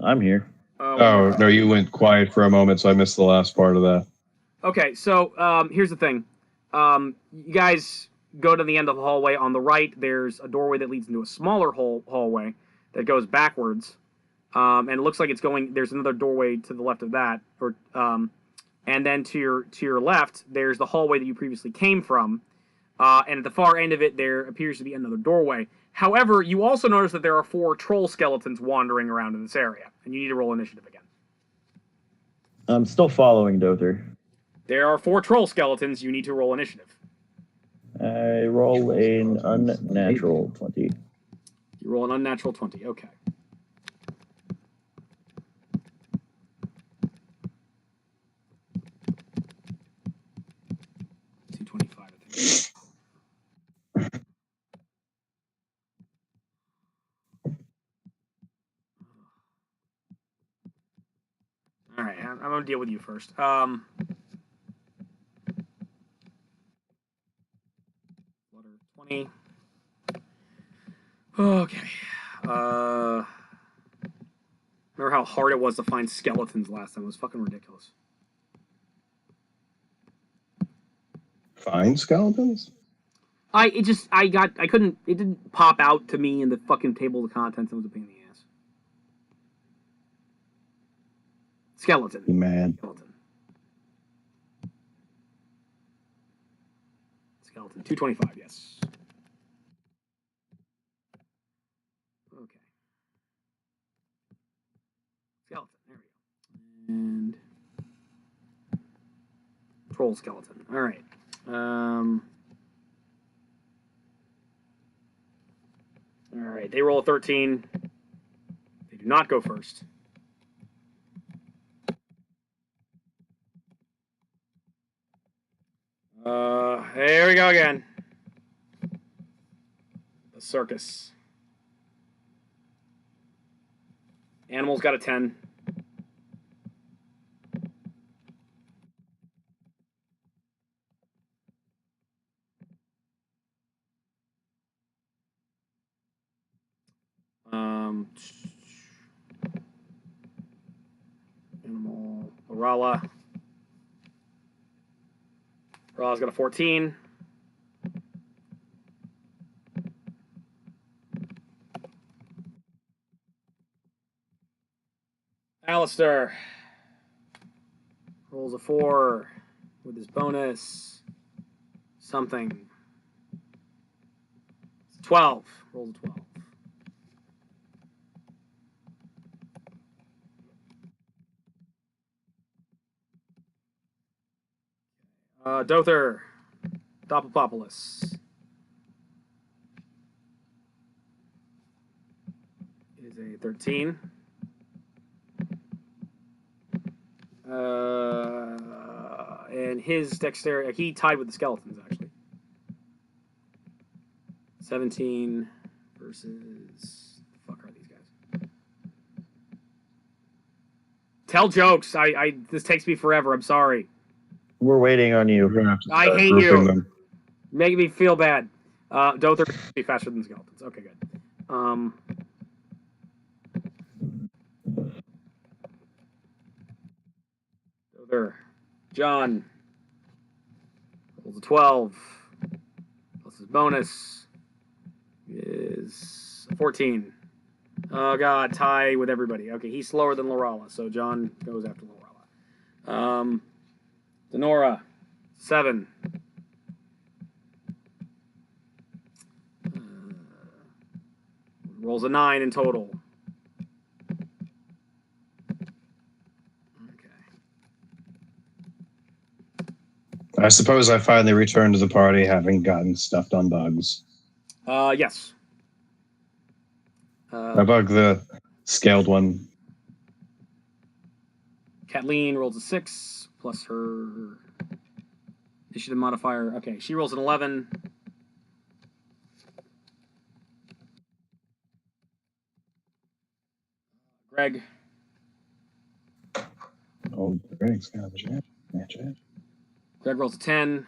I'm here. Oh, no, you went quiet for a moment, so I missed the last part of that. Okay, so here's the thing. You guys go to the end of the hallway. On the right, there's a doorway that leads into a smaller hallway that goes backwards. And it looks like it's going... There's another doorway to the left of that. And then to your left, there's the hallway that you previously came from. And at the far end of it, there appears to be another doorway. However, you also notice that there are 4 troll skeletons wandering around in this area. And you need to roll initiative again. I'm still following Dother. There are 4 troll skeletons. You need to roll initiative. I roll an unnatural 20. You roll an unnatural 20. Okay. $225, I think. All right, I'm going to deal with you first. 20. Okay. Remember how hard it was to find skeletons last time? It was fucking ridiculous. Find skeletons? It didn't pop out to me in the fucking table of contents. It was a pain in the ass. Skeleton. Man. Skeleton. 225, yes. Okay. Skeleton. There we go. And troll skeleton. All right. All right. They roll a 13. They do not go first. Here we go again. The circus. Animals got a 10. Animal. Orala. Orala's got a 14. Alistair rolls a 4 with his bonus. Something. 12. Rolls a 12. Dother. Doppelpopulus. Is a 13. And his dexterity, he tied with the skeletons, actually. 17 versus... The fuck are these guys? Tell jokes. This takes me forever. I'm sorry. We're waiting on We're you. gonna have to I start hate grouping you. them. Making me feel bad. Dother be faster than skeletons. Okay, good. Dother. John. Rolls a 12. Plus his bonus is 14. Oh god, tie with everybody. Okay, he's slower than Lorala, so John goes after Lorala. Denora, 7. Rolls a 9 in total. Okay. I suppose I finally returned to the party having gotten stuffed on bugs. Yes. I bug the scaled one. Kathleen rolls a 6 plus her initiative modifier. Okay, she rolls an 11. Greg. Oh, Greg's got a magic. Greg rolls a 10.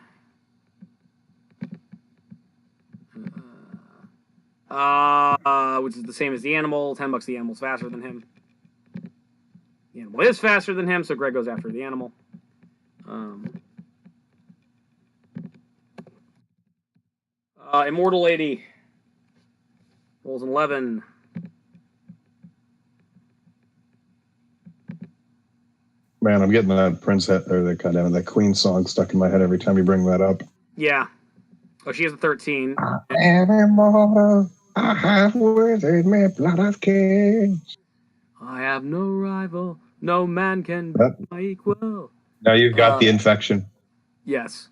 Which is the same as the animal. $10 the animal's faster than him. The animal is faster than him, so Greg goes after the animal. Immortal Lady rolls an 11. Man, I'm getting that princess or that Queen song stuck in my head every time you bring that up. Yeah. Oh, she has a 13. Immortal, I have within me blood of kings. I have no rival. No man can be Yep. my equal. Now you've got the infection. Yes.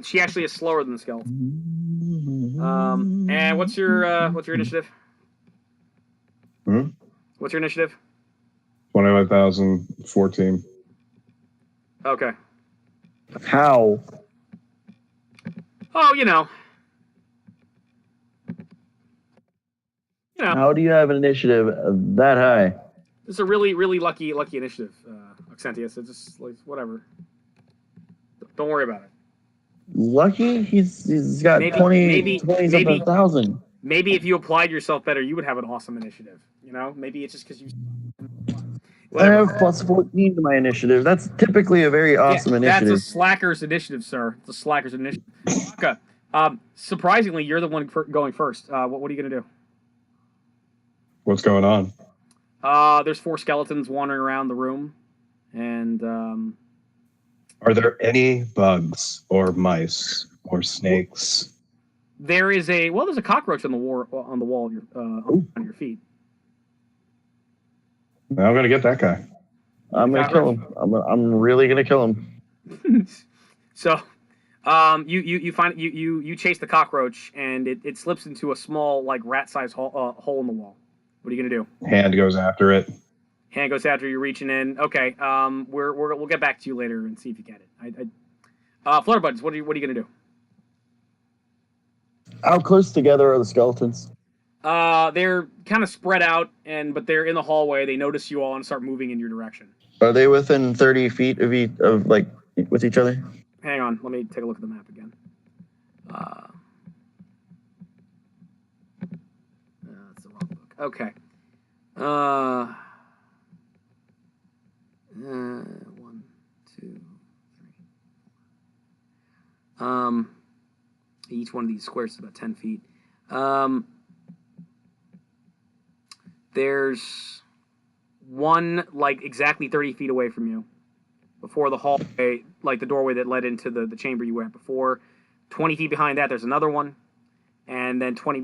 She actually is slower than the skeleton. And what's your initiative? Hmm? What's your initiative? 21,014. Okay. How? Oh, you know. How do you have an initiative that high? It's a really, really lucky initiative, Auxentius. It's just like whatever. Don't worry about it. Lucky? He's got Maybe- 20 maybe- something maybe- thousand. Maybe if you applied yourself better, you would have an awesome initiative. You know, maybe it's just because you. I Whatever. have plus 14 to my initiative. That's typically a very awesome initiative. That's a slacker's initiative, sir. It's a slacker's initiative. Okay. Surprisingly, you're the one going first. What are you gonna do? What's going on? There's 4 skeletons wandering around the room, and Are there any bugs or mice or snakes? there's a cockroach on the wall of your on your feet. I'm gonna get that guy. I'm gonna kill him. I'm really gonna kill him. So, you find you chase the cockroach, and it slips into a small like rat-sized hole in the wall. What are you gonna do? Hand goes after it. Hand goes after you, reaching in. Okay. We'll get back to you later and see if you get it. Flutterbudgets, what are you gonna do? How close together are the skeletons? They're kind of spread out, but they're in the hallway. They notice you all and start moving in your direction. Are they within 30 feet of like with each other? Hang on, let me take a look at the map again. That's the wrong book. Okay. 1, 2, 3. Each one of these squares is about 10 feet. There's one like exactly 30 feet away from you, before the hallway, like the doorway that led into the chamber you were at before. 20 feet behind that, there's another one, and then 20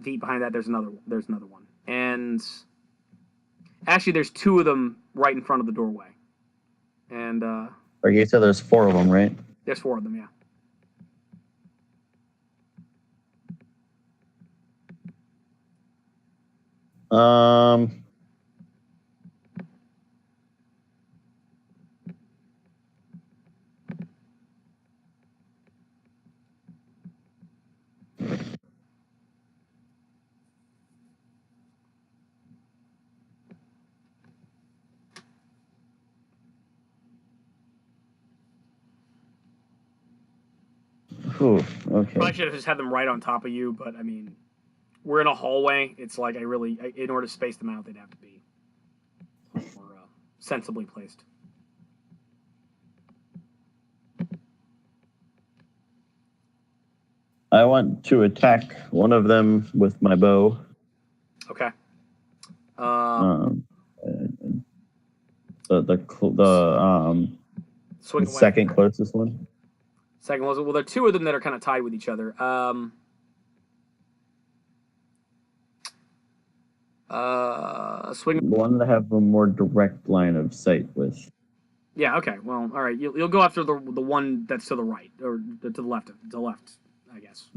feet behind that, there's another one. And actually, there's 2 of them right in front of the doorway. And Okay, so there's 4 of them, right? there's 4 of them, yeah. Ooh, okay. Probably should have just had them right on top of you, but I mean, we're in a hallway. It's like in order to space them out, they'd have to be more sensibly placed. I want to attack one of them with my bow. Okay. The second closest one. Second closest. Well, there are two of them that are kind of tied with each other. Swing. One that I have a more direct line of sight with. Yeah. Okay. Well, all right. You'll go after the one that's to the right or to the left. To the left, I guess.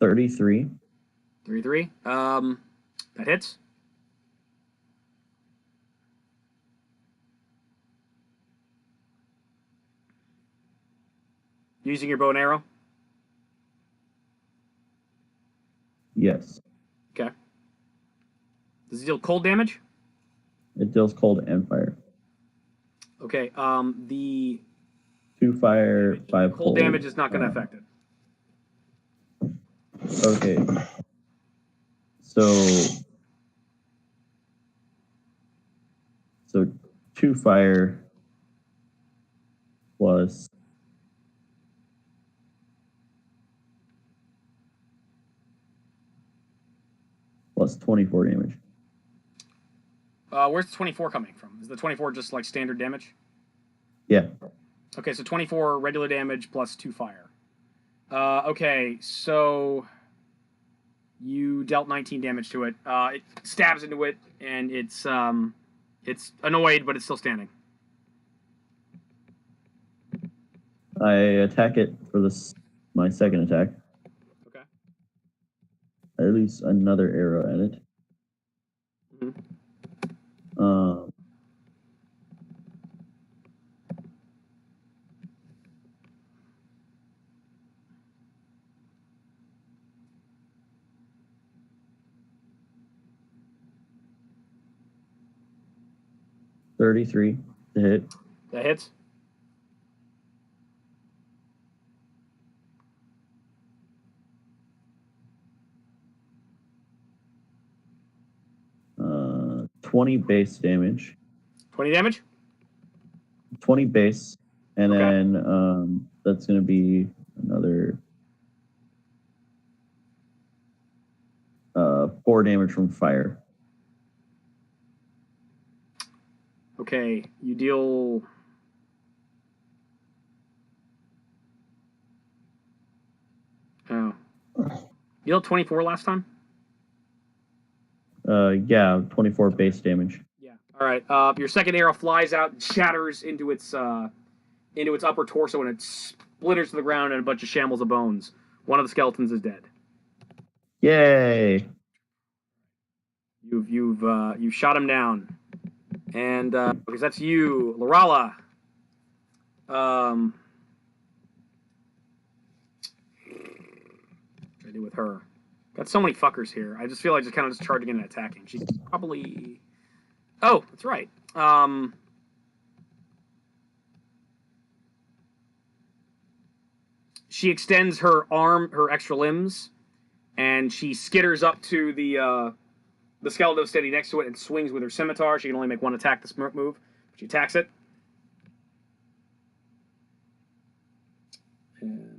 33. 33. That hits. Using your bow and arrow? Yes. Okay. Does it deal cold damage? It deals cold and fire. Okay. The 2 fire, 5 cold damage is not going to affect it. Okay. So 2 fire plus plus 24 damage. Where's the 24 coming from? Is the 24 just like standard damage? Yeah. Okay, so 24 regular damage plus 2 fire. Okay, so you dealt 19 damage to it. It stabs into it, and it's annoyed, but it's still standing. I attack it for my second attack. Okay. I release another arrow at it. Mm-hmm. 33 to hit. That hits. Uh, 20 base damage. 20 damage? 20 base. And Okay. then that's going to be another 4 damage from fire. Okay, you deal... Oh. You dealt 24 last time? Yeah, 24 base damage. Yeah. All right. Your second arrow flies out and shatters into its upper torso, and it splinters to the ground and a bunch of shambles of bones. One of the skeletons is dead. Yay! You've shot him down, and because that's you, Lorala. What should I do with her? Got so many fuckers here. I just feel like just kind of just charging in and attacking. She's probably... Oh, that's right. She extends her arm, her extra limbs, and she skitters up to the skeleton standing next to it and swings with her scimitar. She can only make one attack this move. She attacks it. And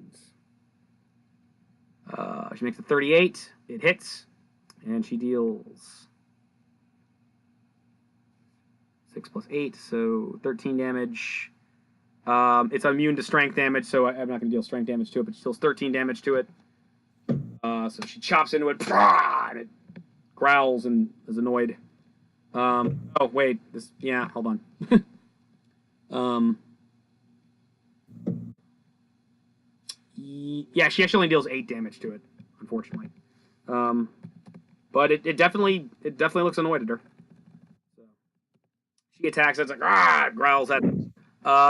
she makes a 38. It hits. And she deals 6 plus 8, so 13 damage. It's immune to strength damage, so I'm not going to deal strength damage to it, but she deals 13 damage to it. So she chops into it, and it growls and is annoyed. Oh, wait. Yeah, hold on. Yeah, she actually only deals 8 damage to it, unfortunately. But it definitely looks annoyed at her. So she attacks it, it's like, growls at it.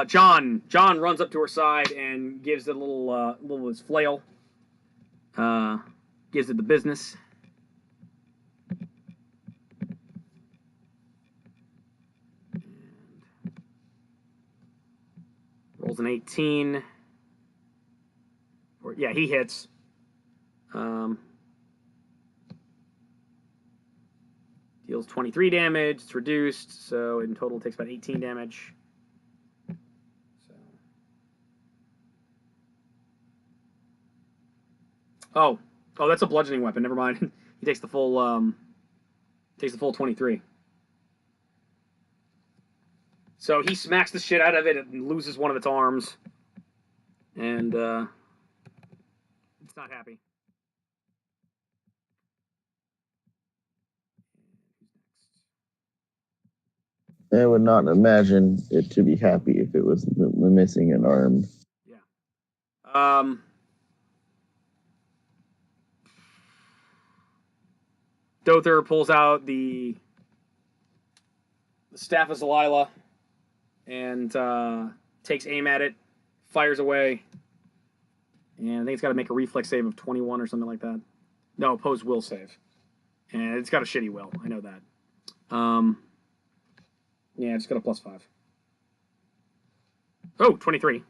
John runs up to her side and gives it a little his flail. Gives it the business. And Rolls an 18. Yeah, he hits. Deals 23 damage. It's reduced, so in total it takes about 18 damage. So. Oh, that's a bludgeoning weapon. Never mind. He takes the full 23. So he smacks the shit out of it and loses one of its arms, and it's not happy. I would not imagine it to be happy if it was missing an arm. Yeah. Dother pulls out the Staff of Zalila and takes aim at it, fires away, and I think it's got to make a reflex save of 21 or something like that. No, opposed will save. And it's got a shitty will. I know that. Yeah, it's got a +5. Oh, 23.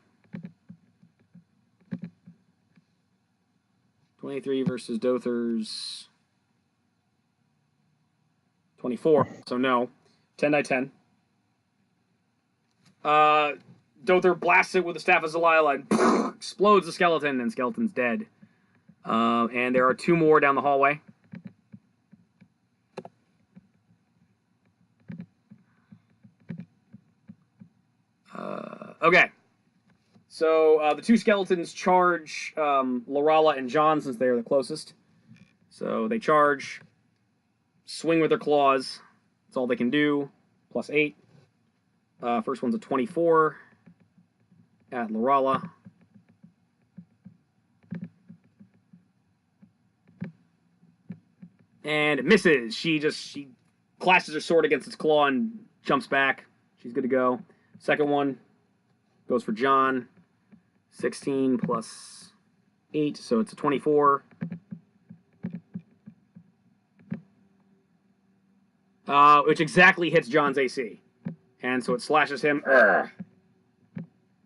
23 versus Dother's 24. So no. 10 die 10. Dother blasts it with the Staff of Zalila and explodes the skeleton, and skeleton's dead. And there are 2 more down the hallway. Okay. So the 2 skeletons charge Lorala and John since they are the closest. So they charge, swing with their claws. That's all they can do. +8. First one's a 24 at Lorala. And it misses. She clashes her sword against its claw and jumps back. She's good to go. Second one goes for John. 16 + 8, so it's a 24. Which exactly hits John's AC. And so it slashes him.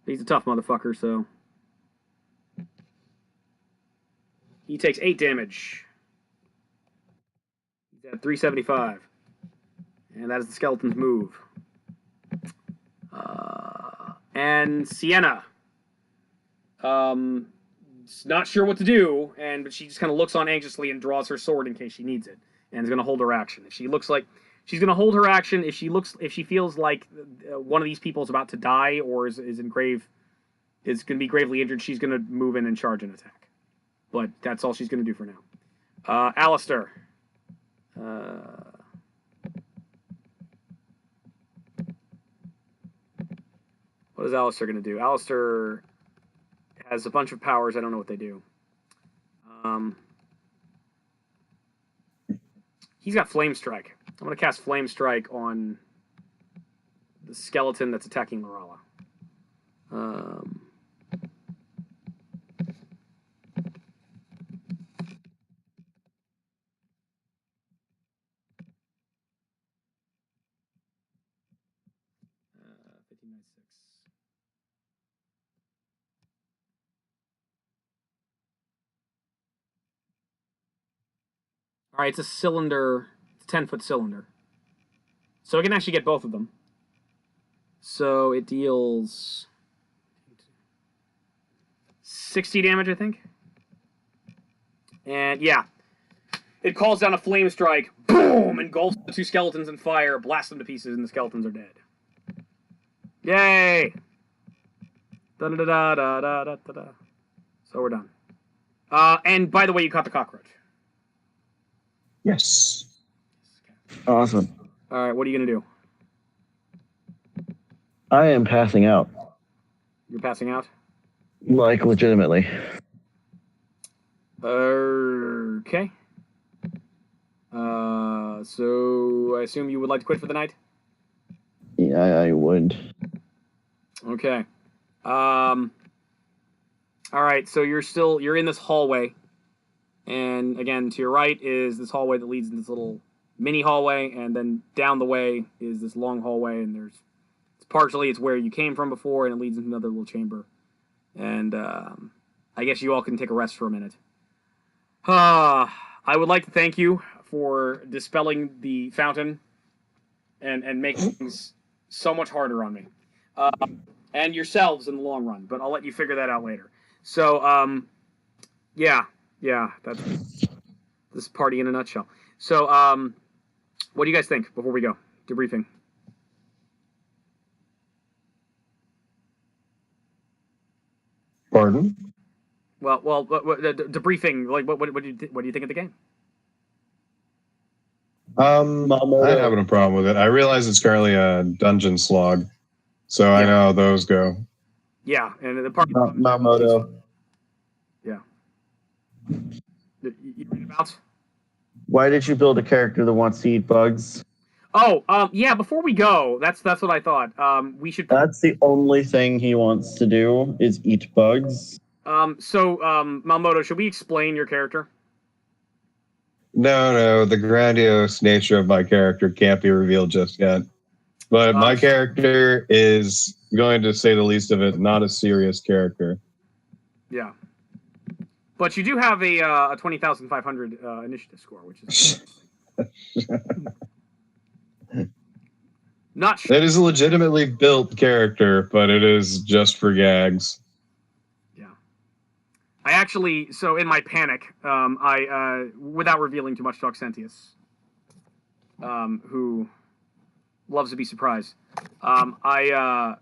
He's a tough motherfucker, so he takes 8 damage. He's at 375. And that is the skeleton's move. And Sienna. Not sure what to do, but she just kind of looks on anxiously and draws her sword in case she needs it, and is going to hold her action. If she looks like she's going to hold her action, if she feels like one of these people is about to die or is going to be gravely injured, she's going to move in and charge an attack. But that's all she's going to do for now. Alistair. What is Alistair going to do? Alistair has a bunch of powers. I don't know what they do. He's got Flame Strike. I'm going to cast Flame Strike on the skeleton that's attacking Lorala. 15, 6. All right, it's a cylinder. It's a 10-foot cylinder. So I can actually get both of them. So it deals 60 damage, I think. And yeah, it calls down a flame strike. Boom! Engulfs the 2 skeletons in fire, blasts them to pieces, and the skeletons are dead. Yay! Da da da da da da da da. So we're done. And by the way, you caught the cockroach. Yes. Awesome. All right, what are you gonna do? I am passing out. You're passing out? Like, legitimately. Okay. So I assume you would like to quit for the night? Yeah, I would. Okay. All right, so you're in this hallway. And again, to your right is this hallway that leads into this little mini hallway, and then down the way is this long hallway, and it's partially it's where you came from before, and it leads into another little chamber. And I guess you all can take a rest for a minute. I would like to thank you for dispelling the fountain and making things so much harder on me. And yourselves in the long run, but I'll let you figure that out later. So, yeah, that's this party in a nutshell. So, what do you guys think before we go? Debriefing. Pardon? Well, debriefing. Like, what do you think of the game? I ain't having a problem with it. I realize it's currently a dungeon slog, so I know how those go. Yeah, and the part Malmodo. Yeah. You read about? Why did you build a character that wants to eat bugs? Oh, yeah. Before we go, that's what I thought. We should. That's the only thing he wants to do is eat bugs. So, Malmodo, should we explain your character? No, the grandiose nature of my character can't be revealed just yet. But my character is, going to say the least of it, not a serious character. Yeah. But you do have a 20,500 initiative score, which is not sure. It is a legitimately built character, but it is just for gags. Yeah. I actually, so in my panic, I without revealing too much to Auxentius, who loves to be surprised, I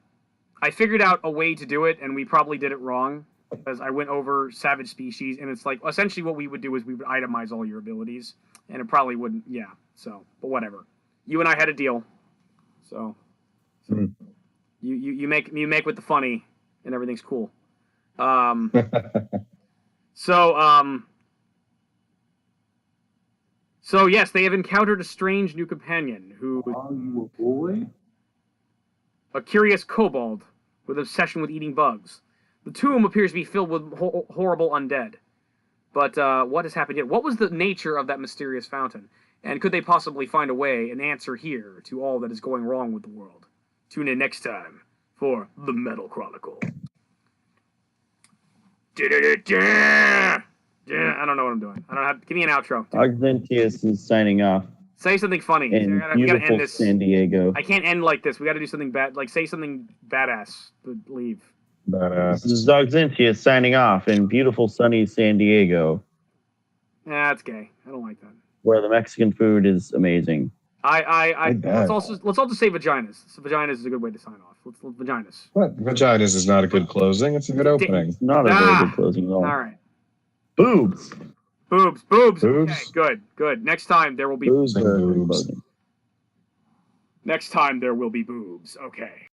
figured out a way to do it, and we probably did it wrong. Because I went over savage species, and it's like essentially what we would do is we would itemize all your abilities, and it probably wouldn't. Yeah. So, but whatever. You and I had a deal. So you make with the funny, and everything's cool. So yes, they have encountered a strange new companion who. Are you a boy? A curious kobold with obsession with eating bugs. The tomb appears to be filled with horrible undead. But what has happened here? What was the nature of that mysterious fountain? And could they possibly find a way, an answer here to all that is going wrong with the world? Tune in next time for The Metal Chronicle. I don't know what I'm doing. I don't have. Give me an outro. Auxentius is signing off. Say something funny. In we gotta end beautiful this. San Diego. I can't end like this. We gotta do something bad. Like, say something badass to leave. This is Auxentius signing off in beautiful sunny San Diego. Yeah, that's gay. I don't like that. Where the Mexican food is amazing. Let's all just say vaginas. So vaginas is a good way to sign off. Let's vaginas. What? Vaginas is not a good closing. It's a good opening. It's not a very good closing at all. All right. Boobs. Boobs. Okay, good. Next time there will be Boobs. Next time there will be boobs. Okay.